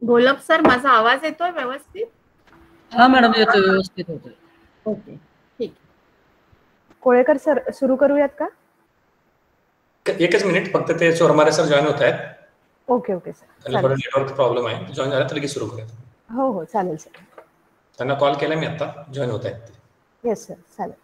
गोलब sir, माझा आवाज येतोय व्यवस्थित? हा मॅडम, येतोय व्यवस्थित होतोय. ओके, ठीक. कोळेकर सर, सुरू करूयात का? एकच मिनिट, फक्त ते चोरमारे सर जॉईन होत आहेत. ओके ओके सर, त्यांना थोडं नेटवर्क प्रॉब्लेम आहे. जॉईन झालं तर लगेच सुरू करूयात. हो हो चालेल सर. त्यांना कॉल केला मी आता, जॉईन होत आहेत. येस सर, चालेल.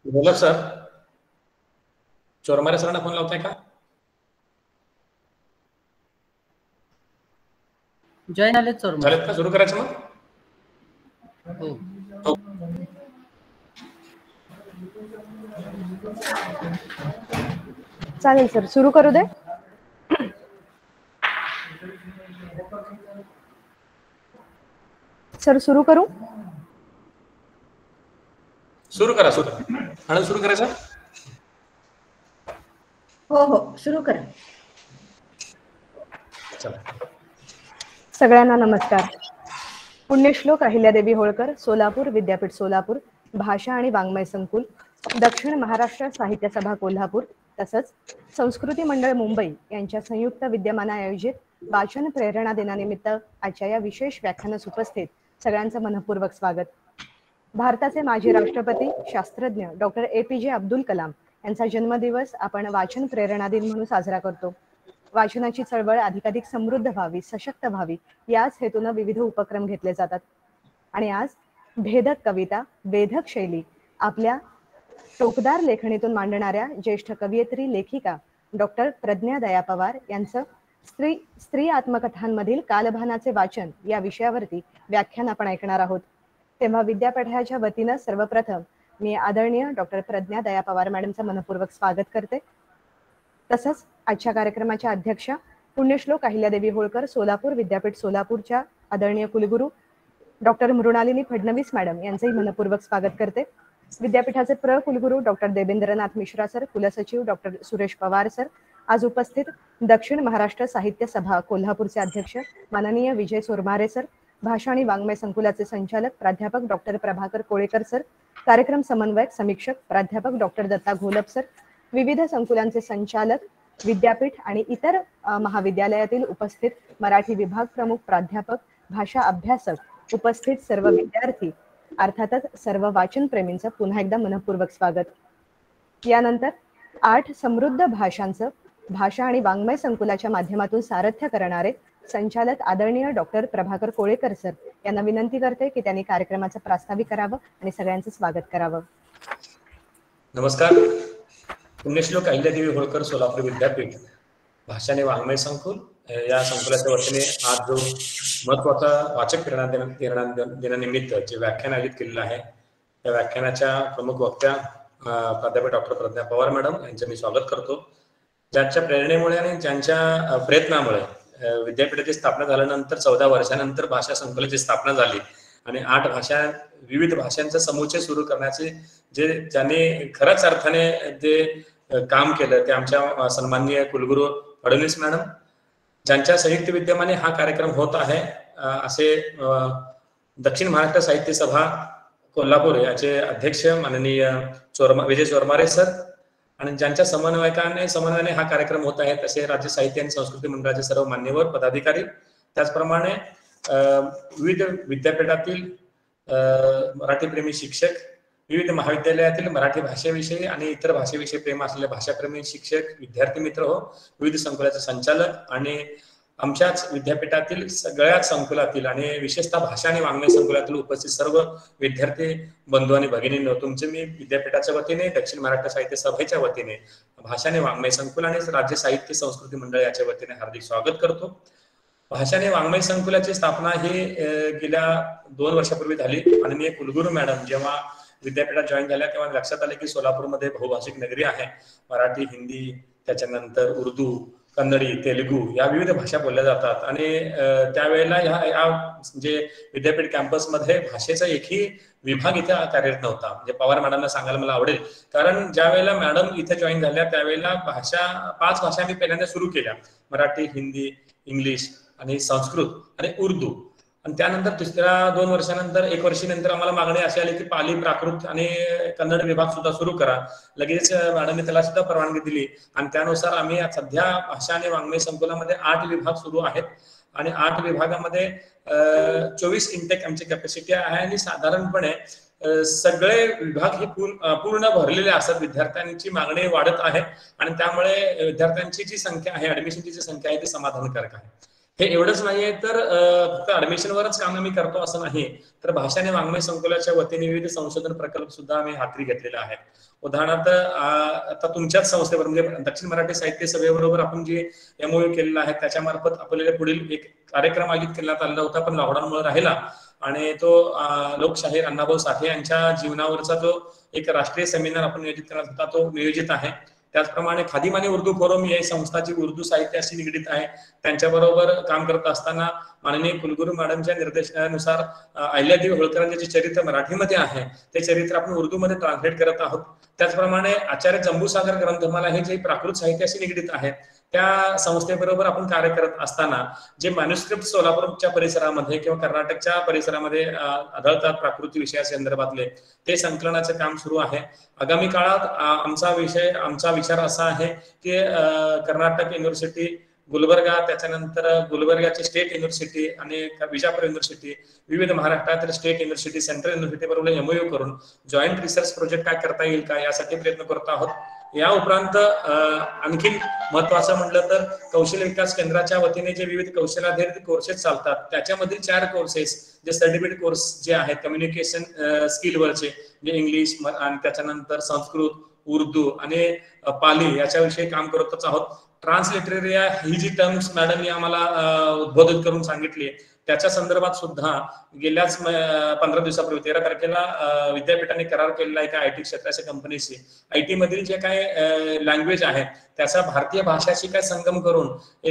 बोला सर, चोरमारे सरांना फोन लावताय का? जॉईन आलेत चोरमारे. झालेत का? सुरू करायचं मग? हो. चालेल सर, सुरू करू दे. सर सुरू करू? सुरू करा, सुरू. आणि सुरू करायचं? हो हो, सुरू करा. चला. सगळ्यांना नमस्कार. पुण्यश्लोक अहिल्यादेवी होळकर, सोलापूर विद्यापीठ सोलापूर, भाषा आणि वाङ्मय संकुल, दक्षिण महाराष्ट्र साहित्य सभा कोल्हापूर तसंच संस्कृती मंडळ मुंबई यांच्या संयुक्त विद्यमाने आयोजित वाचन प्रेरणा दिनानिमित्त आजच्या या विशेष व्याख्यानास उपस्थित सगळ्यांचं मनपूर्वक स्वागत. भारताचे माजी राष्ट्रपती शास्त्रज्ञ डॉक्टर APJ अब्दुल कलाम यांचा जन्मदिवस आपण वाचन प्रेरणा दिन म्हणून साजरा करतो. वाचनाची चळवळ अधिकाधिक समृद्ध व्हावी, सशक्त व्हावी याच हेतूने विविध उपक्रम घेतले जातात. आणि आज भेदक कविता, वेधक शैली आपल्या टोकदार लेखणीतून मांडणाऱ्या ज्येष्ठ कवयित्री लेखिका डॉक्टर प्रज्ञा दया पवार यांचं स्त्री आत्मकथांमधील कालभानाचे वाचन या विषयावरती व्याख्यान आपण ऐकणार आहोत. तेव्हा विद्यापीठाच्या वतीनं सर्वप्रथम मी आदरणीय डॉक्टर प्रज्ञा दया पवार मॅडमचं मनपूर्वक स्वागत करते. तसंच आजच्या कार्यक्रमाच्या अध्यक्षा पुण्यश्लोक अहिल्यादेवी होळकर, सोलापूर विद्यापीठ सोलापूरच्या आदरणीय कुलगुरू डॉक्टर मृणालिनी फडणवीस मॅडम यांचंही मनपूर्वक स्वागत करते. विद्यापीठाचे कुलगुरू डॉक्टर देवेंद्रनाथ मिश्रा सर, कुलसचिव डॉक्टर सुरेश पवार सर, आज उपस्थित दक्षिण महाराष्ट्र साहित्य सभा कोल्हापूरचे अध्यक्ष माननीय विजय चोरमारे सर, भाषा आणि वाङ्मय संकुलाचे संचालक प्राध्यापक डॉक्टर प्रभाकर कोळेकर सर, कार्यक्रम समन्वयक समीक्षक प्राध्यापक डॉक्टर दत्ता घोलप सर, विविध संकुलांचे संचालक, विद्यापीठ आणि इतर महाविद्यालयातील उपस्थित मराठी विभाग प्रमुख प्राध्यापक, भाषा अभ्यासक, उपस्थित सर्व विद्यार्थी, अर्थातच सर्व वाचन प्रेमींचं पुन्हा एकदा मनपूर्वक स्वागत. यानंतर 8 समृद्ध भाषांचं भाषा आणि वाङ्मय संकुलाच्या माध्यमातून सारथ्य करणारे संचालक आदरणीय डॉक्टर प्रभाकर कोळेकर सर यांना विनंती करते की त्यांनी कार्यक्रमाचं प्रास्ताविक करावं आणि सगळ्यांचं स्वागत करावं. नमस्कार. पुण्यश्लोक अहिल्यादेवी होळकर सोलापूर विद्यापीठ भाषा आणि वाङ्मय संकुल या संकुलाच्या वतीने आज जो महत्वाचा वाचक प्रेरणा दिनानिमित्त जे व्याख्यान आयोजित केलेलं आहे त्या व्याख्यानाच्या प्रमुख वक्त्या प्राध्यापक डॉक्टर प्रज्ञा पवार मॅडम यांचं मी स्वागत करतो. ज्यांच्या प्रेरणेमुळे आणि ज्यांच्या प्रयत्नामुळे विद्यापीठाची स्थापना झाल्यानंतर 14 वर्षानंतर भाषा संकुलाची स्थापना झाली आणि 8 भाषा विविध भाषांचा समुच्चय सुरू करण्याचे ज्यांनी खऱ्याच अर्थाने जे काम केलं ते आमच्या सन्माननीय कुलगुरू फडणवीस मॅडम, ज्यांच्या संयुक्त विद्यमाने हा कार्यक्रम होत आहे. असे दक्षिण महाराष्ट्र साहित्य सभा कोल्हापूर याचे अध्यक्ष माननीय विजय चोरमारे सर आणि ज्यांच्या समन्वयाने हा कार्यक्रम होत आहे तसे राज्य साहित्य आणि संस्कृती मंडळाचे सर्व मान्यवर पदाधिकारी, त्याचप्रमाणे विविध विद्यापीठातील मराठीप्रेमी शिक्षक, विविध महाविद्यालयातील मराठी भाषेविषयी आणि इतर भाषेविषयी प्रेम असलेले भाषाप्रेमी शिक्षक, विद्यार्थी मित्र हो, विविध संकुलाचे संचालक आणि आमच्याच विद्यापीठातील सगळ्या संकुलातील आणि विशेषतः भाषा आणि वाङ्मय संकुलातील उपस्थित सर्व विद्यार्थी बंधू आणि भगिनींनो, तुमचे मी विद्यापीठाच्या वतीने, दक्षिण महाराष्ट्र साहित्य सभेच्या वतीने, भाषा आणि वाङ्मय संकुल आणि राज्य साहित्य संस्कृती मंडळ याच्या वतीने हार्दिक स्वागत करतो. भाषा आणि वाङ्मय संकुलाची स्थापना ही गेल्या 2 वर्षापूर्वी झाली. माननीय कुलगुरू मॅडम जेव्हा विद्यापीठात जॉईन झाल्या तेव्हा लक्षात आले की सोलापूरमध्ये बहुभाषिक नगरी आहे. मराठी, हिंदी, त्याच्यानंतर उर्दू, कन्नडी, तेलुगू या विविध भाषा बोलल्या जातात आणि त्यावेळेला या जे विद्यापीठ कॅम्पसमध्ये भाषेचा एकही विभाग इथे कार्यरत नव्हता. म्हणजे पवार मॅडमला सांगायला मला आवडेल, कारण ज्या वेळेला मॅडम इथे जॉईन झाल्या त्यावेळेला 5 भाषा मी पहिल्यांदा सुरू केल्या, मराठी, हिंदी, इंग्लिश आणि संस्कृत आणि उर्दू. आणि त्यानंतर दुसऱ्या 2 वर्षानंतर 1 वर्षानंतर आम्हाला मागणी अशी आली की पाली, प्राकृत आणि कन्नड विभाग सुद्धा सुरू करा. लगेच मॅडमने त्याला सुद्धा परवानगी दिली आणि त्यानुसार आम्ही सध्या भाषा आणि वाङ्मय संकुलामध्ये 8 विभाग सुरू आहेत आणि 8 विभागामध्ये 24 इंटेक आमची कॅपॅसिटी आहे आणि साधारणपणे सगळे विभाग हे पूर्ण भरलेले असतात. विद्यार्थ्यांची मागणी वाढत आहे आणि त्यामुळे विद्यार्थ्यांची जी संख्या आहे, ऍडमिशनची जी संख्या आहे ती समाधानकारक आहे. हे एवढंच नाहीये तर फक्त ऍडमिशनवरच काम आम्ही करतो असं नाही, तर भाषा आणि वाङ्मय संकुलाच्या वतीने विविध संशोधन प्रकल्प सुद्धा आम्ही हाती घेतलेले आहेत. उदाहरणार्थ आता तुमच्याच संस्थेवर म्हणजे दक्षिण मराठी साहित्य सभेबरोबर आपण जे MOU केलेला आहे त्याच्यामार्फत आपल्याला पुढील एक कार्यक्रम आयोजित करण्यात आलेला होता, पण लॉकडाऊनमुळे राहिला आणि तो लोकशाहीर अण्णाभाऊ साठे यांच्या जीवनावरचा जो एक राष्ट्रीय सेमिनार आपण नियोजित करण्यात होता तो नियोजित आहे. त्याचप्रमाणे खादिम आणि उर्दू फोरम या संस्थाची उर्दू साहित्याशी निगडीत आहे. त्यांच्याबरोबर काम करत असताना माननीय कुलगुरू मॅडमच्या निर्देशानुसार अहिल्यादेवी होळकरांचे जे चरित्र मराठीमध्ये आहे ते चरित्र आपण उर्दूमध्ये ट्रान्सलेट करत आहोत. त्याचप्रमाणे आचार्य जंबूसागर ग्रंथमाला हे जे प्राकृत साहित्याशी निगडीत आहे त्या संस्थेबरोबर आपण कार्य करत असताना जे मॅन्युस्क्रिप्ट सोलापूरच्या परिसरामध्ये किंवा कर्नाटकच्या परिसरामध्ये आढळतात प्राकृती विषयासंदर्भातले ते संकलनाचे काम सुरू आहे. आगामी काळात आमचा विचार असा आहे की कर्नाटक युनिव्हर्सिटी, गुलबर्गा, त्याच्यानंतर गुलबर्गाची स्टेट युनिव्हर्सिटी आणि विजापूर युनिव्हर्सिटी, विविध महाराष्ट्रातील स्टेट युनिव्हर्सिटी, सेंट्रल युनिव्हर्सिटी बरोबर MOU करून जॉईंट रिसर्च प्रोजेक्ट काय करता येईल का यासाठी प्रयत्न करत आहोत. या उपरांत आणखी महत्वाचं म्हटलं तर कौशल्य विकास केंद्राच्या वतीने जे विविध कौशल्याधारित कोर्सेस चालतात त्याच्यामधील 4 कोर्सेस जे सर्टिफिकेट कोर्स जे आहेत कम्युनिकेशन स्किलवरचे, जे इंग्लिश आणि त्याच्यानंतर संस्कृत, उर्दू आणि पाली याच्याविषयी काम करतच आहोत. ट्रान्सलिटरेरिया ही जी टर्म्स मॅडमनी आम्हाला उद्बोधित करून सांगितली त्याच्या संदर्भात सुद्धा गेल्याच 15 दिवसापूर्वी 13 तारखेला विद्यापीठाने करार केलेला आहे का IT क्षेत्राच्या कंपनीशी IT मधील जे काय लँग्वेज आहे त्याचा भारतीय भाषाशी काय संगम करून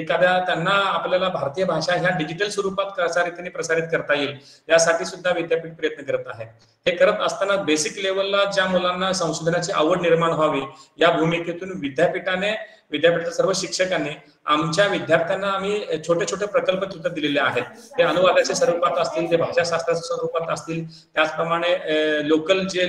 त्यांना आपल्याला भारतीय भाषा ह्या डिजिटल स्वरूपात कशा रीतीने प्रसारित करता येईल यासाठी सुद्धा विद्यापीठ प्रयत्न करत आहे. हे करत असताना बेसिक लेवलला ज्या मुलांना संशोधनाची आवड निर्माण व्हावी या भूमिकेतून विद्यापीठाच्या सर्व शिक्षकांनी आमच्या विद्यार्थ्यांना आम्ही छोटे प्रकल्प सुद्धा दिलेले आहेत. ते अनुवादाच्या स्वरूपात असतील, ते भाषाशास्त्राच्या स्वरूपात असतील, त्याचप्रमाणे लोकल जे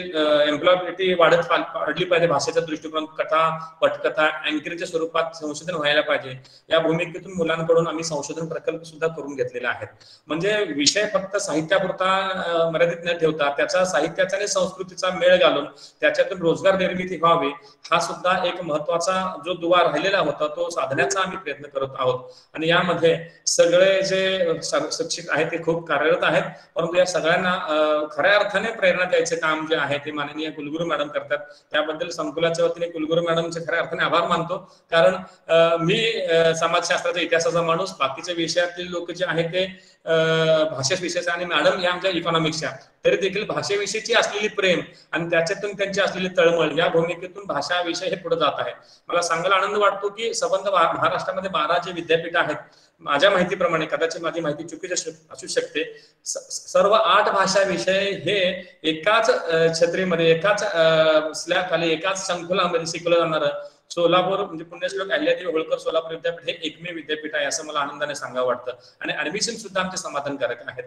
एम्प्लॉयबिलिटी वाढली पाहिजे भाषेचा दृष्टिकोन, कथा, पटकथा, अँकरीच्या स्वरूपात संशोधन व्हायला पाहिजे या भूमिकेतून मुलांकडून आम्ही संशोधन प्रकल्प सुद्धा करून घेतलेले आहेत. म्हणजे विषय फक्त साहित्यापुरता मर्यादित न ठेवता त्याचा साहित्याचा आणि संस्कृतीचा मेळ घालून त्याच्यातून रोजगार निर्मिती व्हावी हा सुद्धा एक महत्वाचा जो दुवा राहिलेला होता तो साधण्याचा आम्ही प्रयत्न करत आहोत. आणि यामध्ये सगळे जे शिक्षक आहेत ते खूप कार्यरत आहेत, परंतु या सगळ्यांना खऱ्या अर्थाने प्रेरणा द्यायचे काम जे आहे ते माननीय कुलगुरू मॅडम करतात. त्याबद्दल संकुलाच्या वतीने कुलगुरू मॅडमचे खऱ्या अर्थाने आभार मानतो. कारण मी समाजशास्त्राचा, इतिहासाचा माणूस, बाकीच्या विषयातील लोक जे आहेत ते भाषा विषयाचे आणि मॅडम या आमच्या इकॉनॉमिक्सच्या, तरी देखील भाषेविषयीची असलेली प्रेम आणि त्याच्यातून त्यांची असलेली तळमळ या भूमिकेतून भाषा विषय हे पुढे जात आहे. मला सांगायला आनंद वाटतो की संबंध महाराष्ट्रामध्ये 12 जे विद्यापीठ आहेत, माझ्या माहितीप्रमाणे, कदाचित माझी माहिती चुकीची असू शकते, सर्व 8 भाषा विषय हे एकाच छत्रीमध्ये, एकाच स्लॅबखाली, एकाच संकुलामध्ये शिकवलं जाणारं सोलापूर म्हणजे पुण्यश्लोक अहिल्यादेवी होळकर सोलापूर विद्यापीठ हे एकमेव विद्यापीठ आहे असं मला आनंदाने सांगावं वाटतं. आणि ऍडमिशन सुद्धा आमचे समाधानकारक आहेत.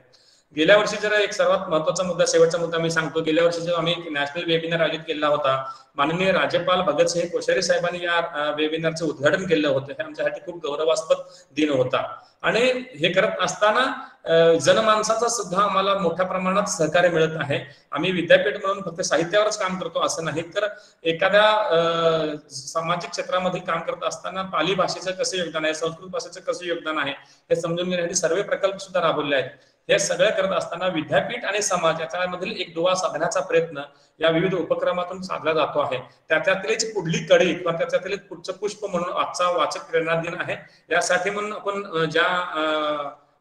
गेल्या वर्षी जर एक सर्वात महत्वाचा मुद्दा, शेवटचा मुद्दा मी सांगतो, गेल्या वर्षी जेव्हा आम्ही नॅशनल वेबिनार आयोजित केला होता, माननीय राज्यपाल भगतसिंह कोश्यारी साहेबांनी या वेबिनारचं उद्घाटन केलं होतं. हे आमच्यासाठी खूप गौरवास्पद दिन होता. आणि हे करत असताना जनमानसाचा सुद्धा आम्हाला मोठ्या प्रमाणात सहकार्य मिळत आहे. आम्ही विद्यापीठ म्हणून फक्त साहित्यावरच काम करतो असं नाही, तर एखाद्या सामाजिक क्षेत्रामध्ये काम करत असताना पाली भाषेचं कसं योगदान आहे, संस्कृत भाषेचं कसं योगदान आहे हे समजून घेण्यासाठी सर्वे प्रकल्प सुद्धा राबवले आहेत. हे सगळं करत असताना विद्यापीठ आणि समाज याच्यामधील एक दुवा साधण्याचा प्रयत्न या विविध उपक्रमातून साधला जातो आहे. त्याच्यातलीच पुढली कडी किंवा त्याच्यातील पुढचं पुष्प म्हणून आजचा वाचक प्रेरणा दिन आहे. यासाठी म्हणून आपण ज्या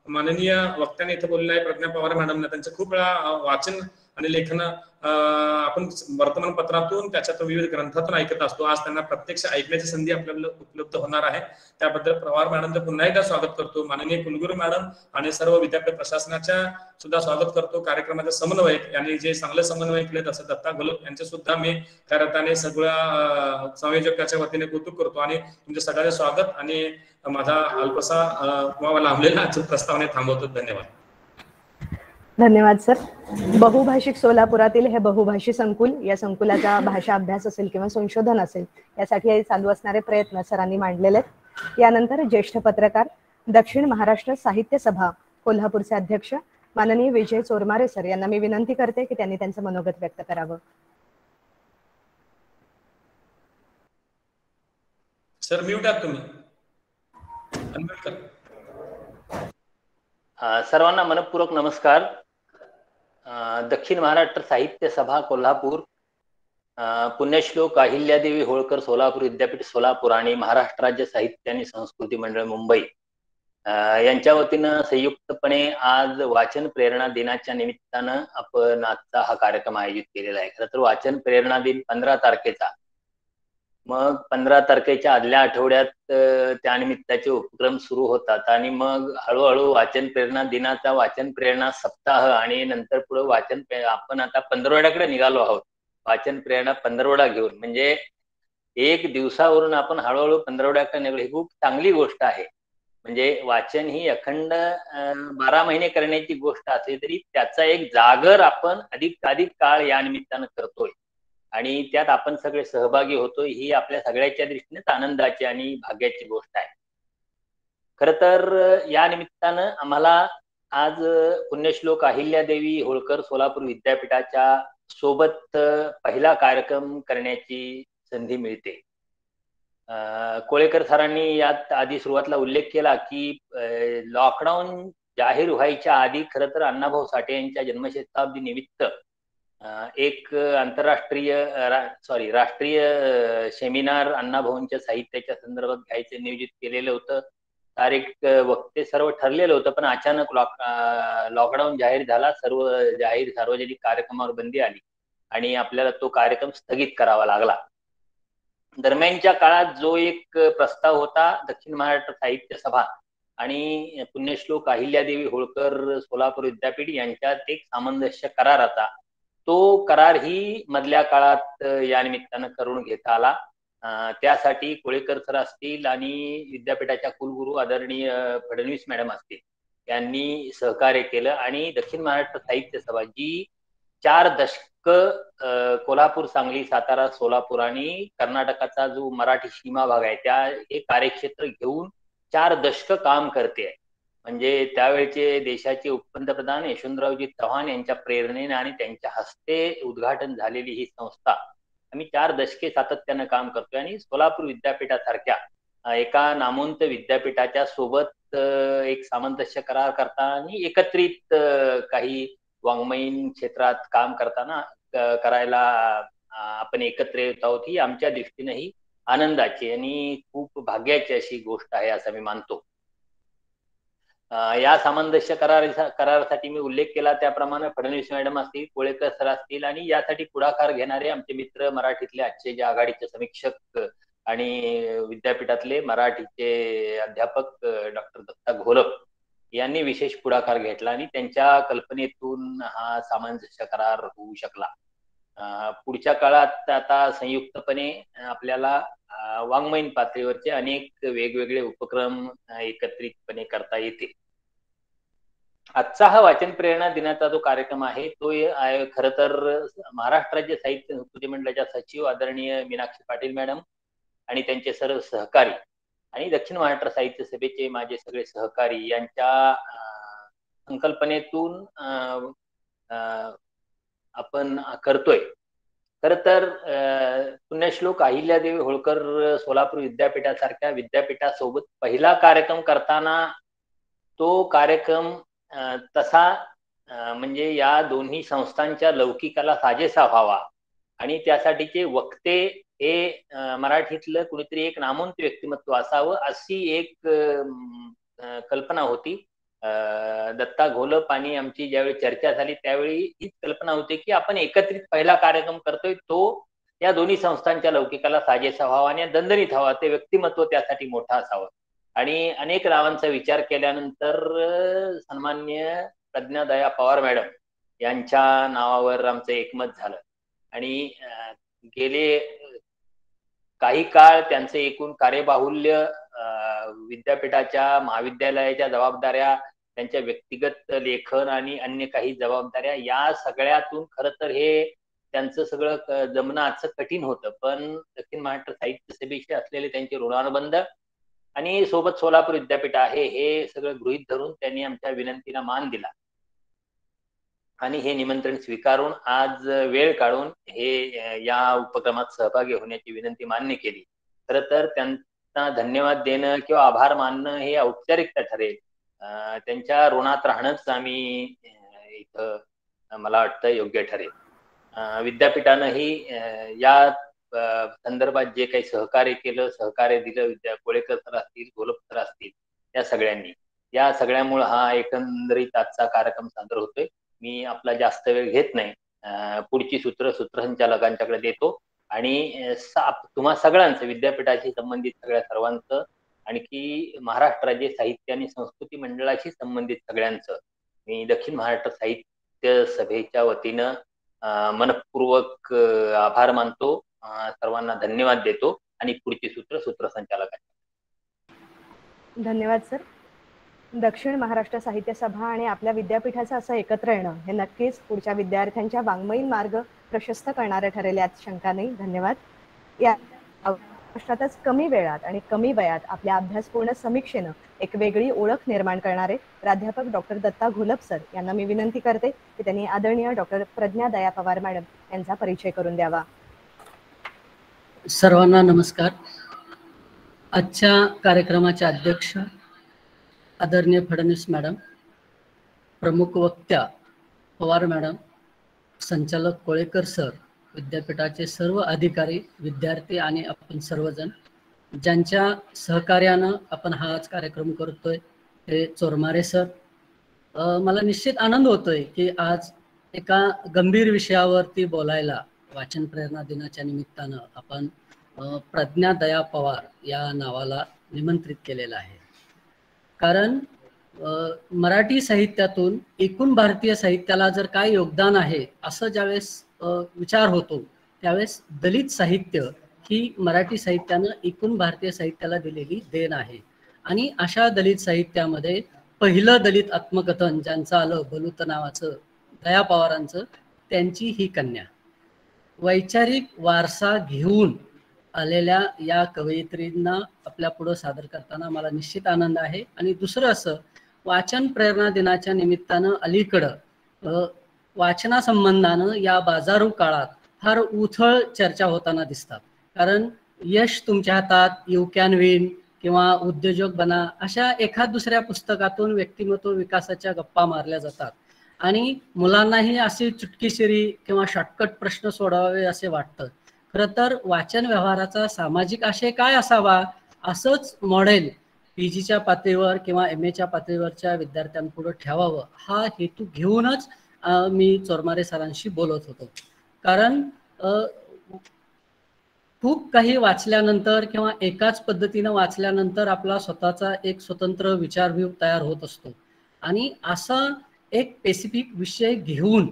माननीय वक्त्याने इथे बोलले आहे प्रज्ञा पवार मॅडमना, त्यांचं खूप वेळा वाचन आणि लेखन आपण वर्तमानपत्रातून, त्याच्यातून विविध ग्रंथातून ऐकत असतो. आज त्यांना प्रत्यक्ष ऐकण्याची संधी आपल्याला उपलब्ध होणार आहे. त्याबद्दल पवार मॅडमचं पुन्हा एकदा स्वागत करतो. माननीय कुलगुरू मॅडम आणि सर्व विद्यापीठ प्रशासनाच्या सुद्धा स्वागत करतो. कार्यक्रमाचे समन्वयक यांनी जे चांगले समन्वय केले तसं दत्ता घोलप यांचे सुद्धा मी खऱ्या सगळ्या संयोजकाच्या वतीने कौतुक करतो. आणि तुमच्या सगळ्यांचे स्वागत आणि माझा अल्पसा किंवा लांबलेला प्रस्तावने थांबवतो. धन्यवाद. धन्यवाद सर. बहुभाषिक सोलापुरातील हे बहुभाषी संकुल, या संकुलाचा भाषा अभ्यास असेल किंवा संशोधन असेल यासाठी चालू असणारे प्रयत्न सरांनी मांडलेले आहेत. यानंतर ज्येष्ठ पत्रकार, दक्षिण महाराष्ट्र साहित्य सभा कोल्हापूरचे अध्यक्ष माननीय विजय चोरमारे सर यांना मी विनंती करते की त्यांनी त्यांचं मनोगत व्यक्त करावं. सर म्यूट आहात तुम्ही, अनम्यूट करा. सर्वांना मनपूर्वक नमस्कार. दक्षिण महाराष्ट्र साहित्य सभा कोल्हापूर, पुण्यश्लोक अहिल्यादेवी होळकर सोलापूर विद्यापीठ सोलापूर आणि महाराष्ट्र राज्य साहित्य आणि संस्कृती मंडळ मुंबई यांच्या वतीनं संयुक्तपणे आज वाचन प्रेरणा दिनाच्या निमित्तानं आपण आजचा हा कार्यक्रम आयोजित केलेला आहे. खरं तर वाचन प्रेरणा दिन 15 तारखेचा, मग 15 तारखेच्या आदल्या आठवड्यात त्यानिमित्ताचे उपक्रम सुरू होतात आणि मग हळूहळू वाचन प्रेरणा दिनाचा वाचन प्रेरणा सप्ताह आणि नंतर पुढे वाचन आपण आता 15वड्याकडे निघालो आहोत. वाचन प्रेरणा 15वडा घेऊन, म्हणजे एक दिवसावरून आपण हळूहळू 15वड्याकडे निघालो. ही खूप चांगली गोष्ट आहे. म्हणजे वाचन ही अखंड 12 महिने करण्याची गोष्ट असली तरी त्याचा एक जागर आपण अधिक काळ या निमित्तानं करतोय आणि त्यात आपण सगळे सहभागी होतो. ही आपल्या सगळ्याच्या दृष्टीने आनंदाची आणि भाग्याची गोष्ट आहे. खर तर या निमित्तानं आम्हाला आज पुण्यश्लोक अहिल्यादेवी होळकर सोलापूर विद्यापीठाच्या सोबत पहिला कार्यक्रम करण्याची संधी मिळते. कोळेकर सरांनी यात आधी सुरुवातीला उल्लेख केला की लॉकडाऊन जाहीर व्हायच्या आधी खर तर अण्णाभाऊ साठे यांच्या जन्मशताब्दी निमित्त एक राष्ट्रीय सेमिनार अण्णाभाऊंच्या साहित्याच्या संदर्भात घ्यायचं नियोजित केलेलं होतं. तारीख वक्ते सर्व ठरलेलं होतं, पण अचानक लॉकडाऊन जाहीर झाला. सर्व सार्वजनिक कार्यक्रमावर बंदी आली आणि आपल्याला तो कार्यक्रम स्थगित करावा लागला. दरम्यानच्या काळात जो एक प्रस्ताव होता दक्षिण महाराष्ट्र साहित्य सभा आणि पुण्यश्लोक अहिल्यादेवी होळकर सोलापूर विद्यापीठ यांच्यात एक सामंजस्य करार होता. तो करार ही मधल्या काळात या निमित्तानं करून घेता आला. त्यासाठी कोळेकर सर असतील आणि विद्यापीठाच्या कुलगुरू आदरणीय फडणवीस मॅडम असतील यांनी सहकार्य केलं आणि दक्षिण महाराष्ट्र साहित्य सभा जी 4 दशक कोल्हापूर, सांगली, सातारा, सोलापूर आणि कर्नाटकाचा जो मराठी सीमा भाग आहे त्या हे कार्यक्षेत्र घेऊन 4 दशक काम करते. म्हणजे त्यावेळेचे देशाचे उपपंतप्रधान यशवंतरावजी चव्हाण यांच्या प्रेरणेने आणि त्यांच्या हस्ते उद्घाटन झालेली ही संस्था आम्ही 4 दशके सातत्यानं काम करतोय. आणि सोलापूर विद्यापीठासारख्या एका नामवंत विद्यापीठाच्या सोबत एक सामंजस्य करार करताना आणि एकत्रित काही वाङ्मयीन क्षेत्रात काम करताना करायला आपण एकत्र येत आहोत, ही आमच्या दृष्टीनेही आनंदाची आणि खूप भाग्याची अशी गोष्ट आहे असं मी मानतो. या सामंजस्य करारासाठी मी उल्लेख केला त्याप्रमाणे फडणवीस मॅडम असतील, कोळेकर सर असतील आणि यासाठी पुढाकार घेणारे आमचे मित्र मराठीतले आजचे जे आघाडीचे समीक्षक आणि विद्यापीठातले मराठीचे अध्यापक डॉक्टर दत्ता घोलप यांनी विशेष पुढाकार घेतला आणि त्यांच्या कल्पनेतून हा सामंजस्य करार होऊ शकला. पुढच्या काळात आता संयुक्तपणे आपल्याला वाङ्मयीन पातळीवरचे अनेक वेगवेगळे उपक्रम एकत्रितपणे करता येतील. आजचा हा वाचन प्रेरणा दिनाचा जो कार्यक्रम आहे तो खर तर महाराष्ट्र राज्य साहित्य संस्कृती मंडळाच्या सचिव आदरणीय मीनाक्षी पाटील मॅडम आणि त्यांचे सर्व सहकारी आणि दक्षिण महाराष्ट्र साहित्य सभेचे माझे सगळे सहकारी यांच्या संकल्पनेतून आपण करतोय. खर तर पुण्यश्लोक अहिल्यादेवी होळकर सोलापूर विद्यापीठासारख्या विद्यापीठासोबत पहिला कार्यक्रम करताना तो कार्यक्रम तसा म्हणजे या दोन्ही संस्थांच्या लौकिकाला साजेसा व्हावा आणि त्यासाठीचे वक्ते हे मराठीतलं कुणीतरी एक नामवंत व्यक्तिमत्व असावं अशी एक कल्पना होती. दत्ता घोलप आणि आमची ज्यावेळी चर्चा झाली त्यावेळी हीच कल्पना होती की आपण एकत्रित पहिला कार्यक्रम करतोय तो या दोन्ही संस्थांच्या लौकिकाला साजेसा व्हावा आणि दणदणीत व्हावा, ते व्यक्तिमत्व त्यासाठी मोठं असावं. आणि अनेक नावांचा विचार केल्यानंतर सन्मान्य प्रज्ञादया पवार मॅडम यांच्या नावावर आमचं एकमत झालं आणि गेले काही काळ त्यांचं एकूण कार्यबाहुल्य, विद्यापीठाच्या महाविद्यालयाच्या जबाबदाऱ्या, त्यांच्या व्यक्तिगत लेखन आणि अन्य काही जबाबदाऱ्या या सगळ्यातून खरं तर हे त्यांचं सगळं जमणं आजचं कठीण होतं. पण दक्षिण महाराष्ट्र साहित्य सभेशी असलेले त्यांचे ऋणानुबंध आणि सोबत सोलापूर विद्यापीठ आहे हे सगळं गृहीत धरून त्यांनी आमच्या विनंतीला मान दिला आणि हे निमंत्रण स्वीकारून आज वेळ काढून हे या उपक्रमात सहभागी होण्याची विनंती मान्य केली. खरं तर त्यांना धन्यवाद देणं किंवा आभार मानणं हे औपचारिकता ठरेल. त्यांच्या ऋणात राहणंच आम्ही इथं मला वाटतं योग्य ठरेल. विद्यापीठानंही या संदर्भात जे काही सहकार्य केलं, सहकार्य दिलं, कोळेकर सर असतील, घोलप सर असतील, या सगळ्यांनी, या सगळ्यामुळे हा एकंदरीत आजचा कार्यक्रम सादर होतोय. मी आपला जास्त वेळ घेत नाही. पुढची सूत्रसंचालकांच्याकडे देतो आणि तुम्हा सगळ्यांचं, विद्यापीठाशी संबंधित सगळ्या सर्वांचं, आणखी महाराष्ट्र राज्य साहित्य आणि संस्कृती मंडळाशी संबंधित सगळ्यांचं मी दक्षिण महाराष्ट्र साहित्य सभेच्या वतीनं मनपूर्वक आभार मानतो. सर्वांना धन्यवाद देतो आणि पुढची सूत्रसंचालकांच्या. धन्यवाद सर. दक्षिण महाराष्ट्र साहित्य सभा आणि आपल्या विद्यापीठाचं असं एकत्र येणं हे नक्कीच पुढच्या विद्यार्थ्यांच्या वाङ्मयीन मार्ग प्रशस्त करणारे ठरेल यात शंका नाही. धन्यवाद. या महाराष्ट्रातच कमी वेळात आणि कमी वयात आपल्या अभ्यासपूर्ण समीक्षेनं एक वेगळी ओळख निर्माण करणारे प्राध्यापक डॉक्टर दत्ता घोलप सर यांना मी विनंती करते की त्यांनी आदरणीय डॉक्टर प्रज्ञादया पवार मॅडम यांचा परिचय करून द्यावा. सर्वांना नमस्कार. आजच्या कार्यक्रमाचे अध्यक्ष आदरणीय फडणवीस मॅडम, प्रमुख वक्त्या पवार मॅडम, संचालक कोळेकर सर, विद्यापीठाचे सर्व अधिकारी, विद्यार्थी आणि आपण सर्वजण ज्यांच्या सहकार्यानं आपण हा आज कार्यक्रम करतोय ते चोरमारे सर. मला निश्चित आनंद होतोय की आज एका गंभीर विषयावरती बोलायला वाचन प्रेरणा दिनाच्या निमित्तानं आपण प्रज्ञादया पवार या नावाला निमंत्रित केलेलं आहे. कारण मराठी साहित्यातून एकूण भारतीय साहित्याला जर काय योगदान आहे असं ज्यावेळेस विचार होतो त्यावेळेस दलित साहित्य ही मराठी साहित्यानं एकूण भारतीय साहित्याला दिलेली देण आहे. आणि अशा दलित साहित्यामध्ये पहिलं दलित आत्मकथन ज्यांचं आलं बलूत नावाचं, दया पवारांचं, त्यांची ही कन्या. वैचारिक वारसा घेऊन आलेल्या या कवयित्रींना आपल्या पुढं सादर करताना मला निश्चित आनंद आहे. आणि दुसरं असं, वाचन प्रेरणा दिनाच्या निमित्तानं अलीकडं वाचनासंबंधानं या बाजारू काळात फार उथळ चर्चा होताना दिसतात. कारण यश तुमच्या हातात, यू कॅन विन, किंवा उद्योजक बना अशा एखाद दुसऱ्या पुस्तकातून व्यक्तिमत्व विकासाच्या गप्पा मारल्या जातात आणि मुलांनाही अशी चुटकीसरी किंवा शॉर्टकट प्रश्न सोडवावे असे वाटतं. खरं तर वाचन व्यवहाराचा सामाजिक आशय काय असावा असंच मॉडेल PGच्या पातळीवर किंवा MAच्या पातळीवरच्या विद्यार्थ्यांपुढे ठेवावं हा हेतू घेऊनच मी चोरमारे सरांशी बोलत होतो. कारण खूप काही वाचल्यानंतर किंवा एकाच पद्धतीनं वाचल्यानंतर आपला स्वतःचा एक स्वतंत्र विचारव्यूह तयार होत असतो आणि असा एक स्पेसिफिक विषय घेऊन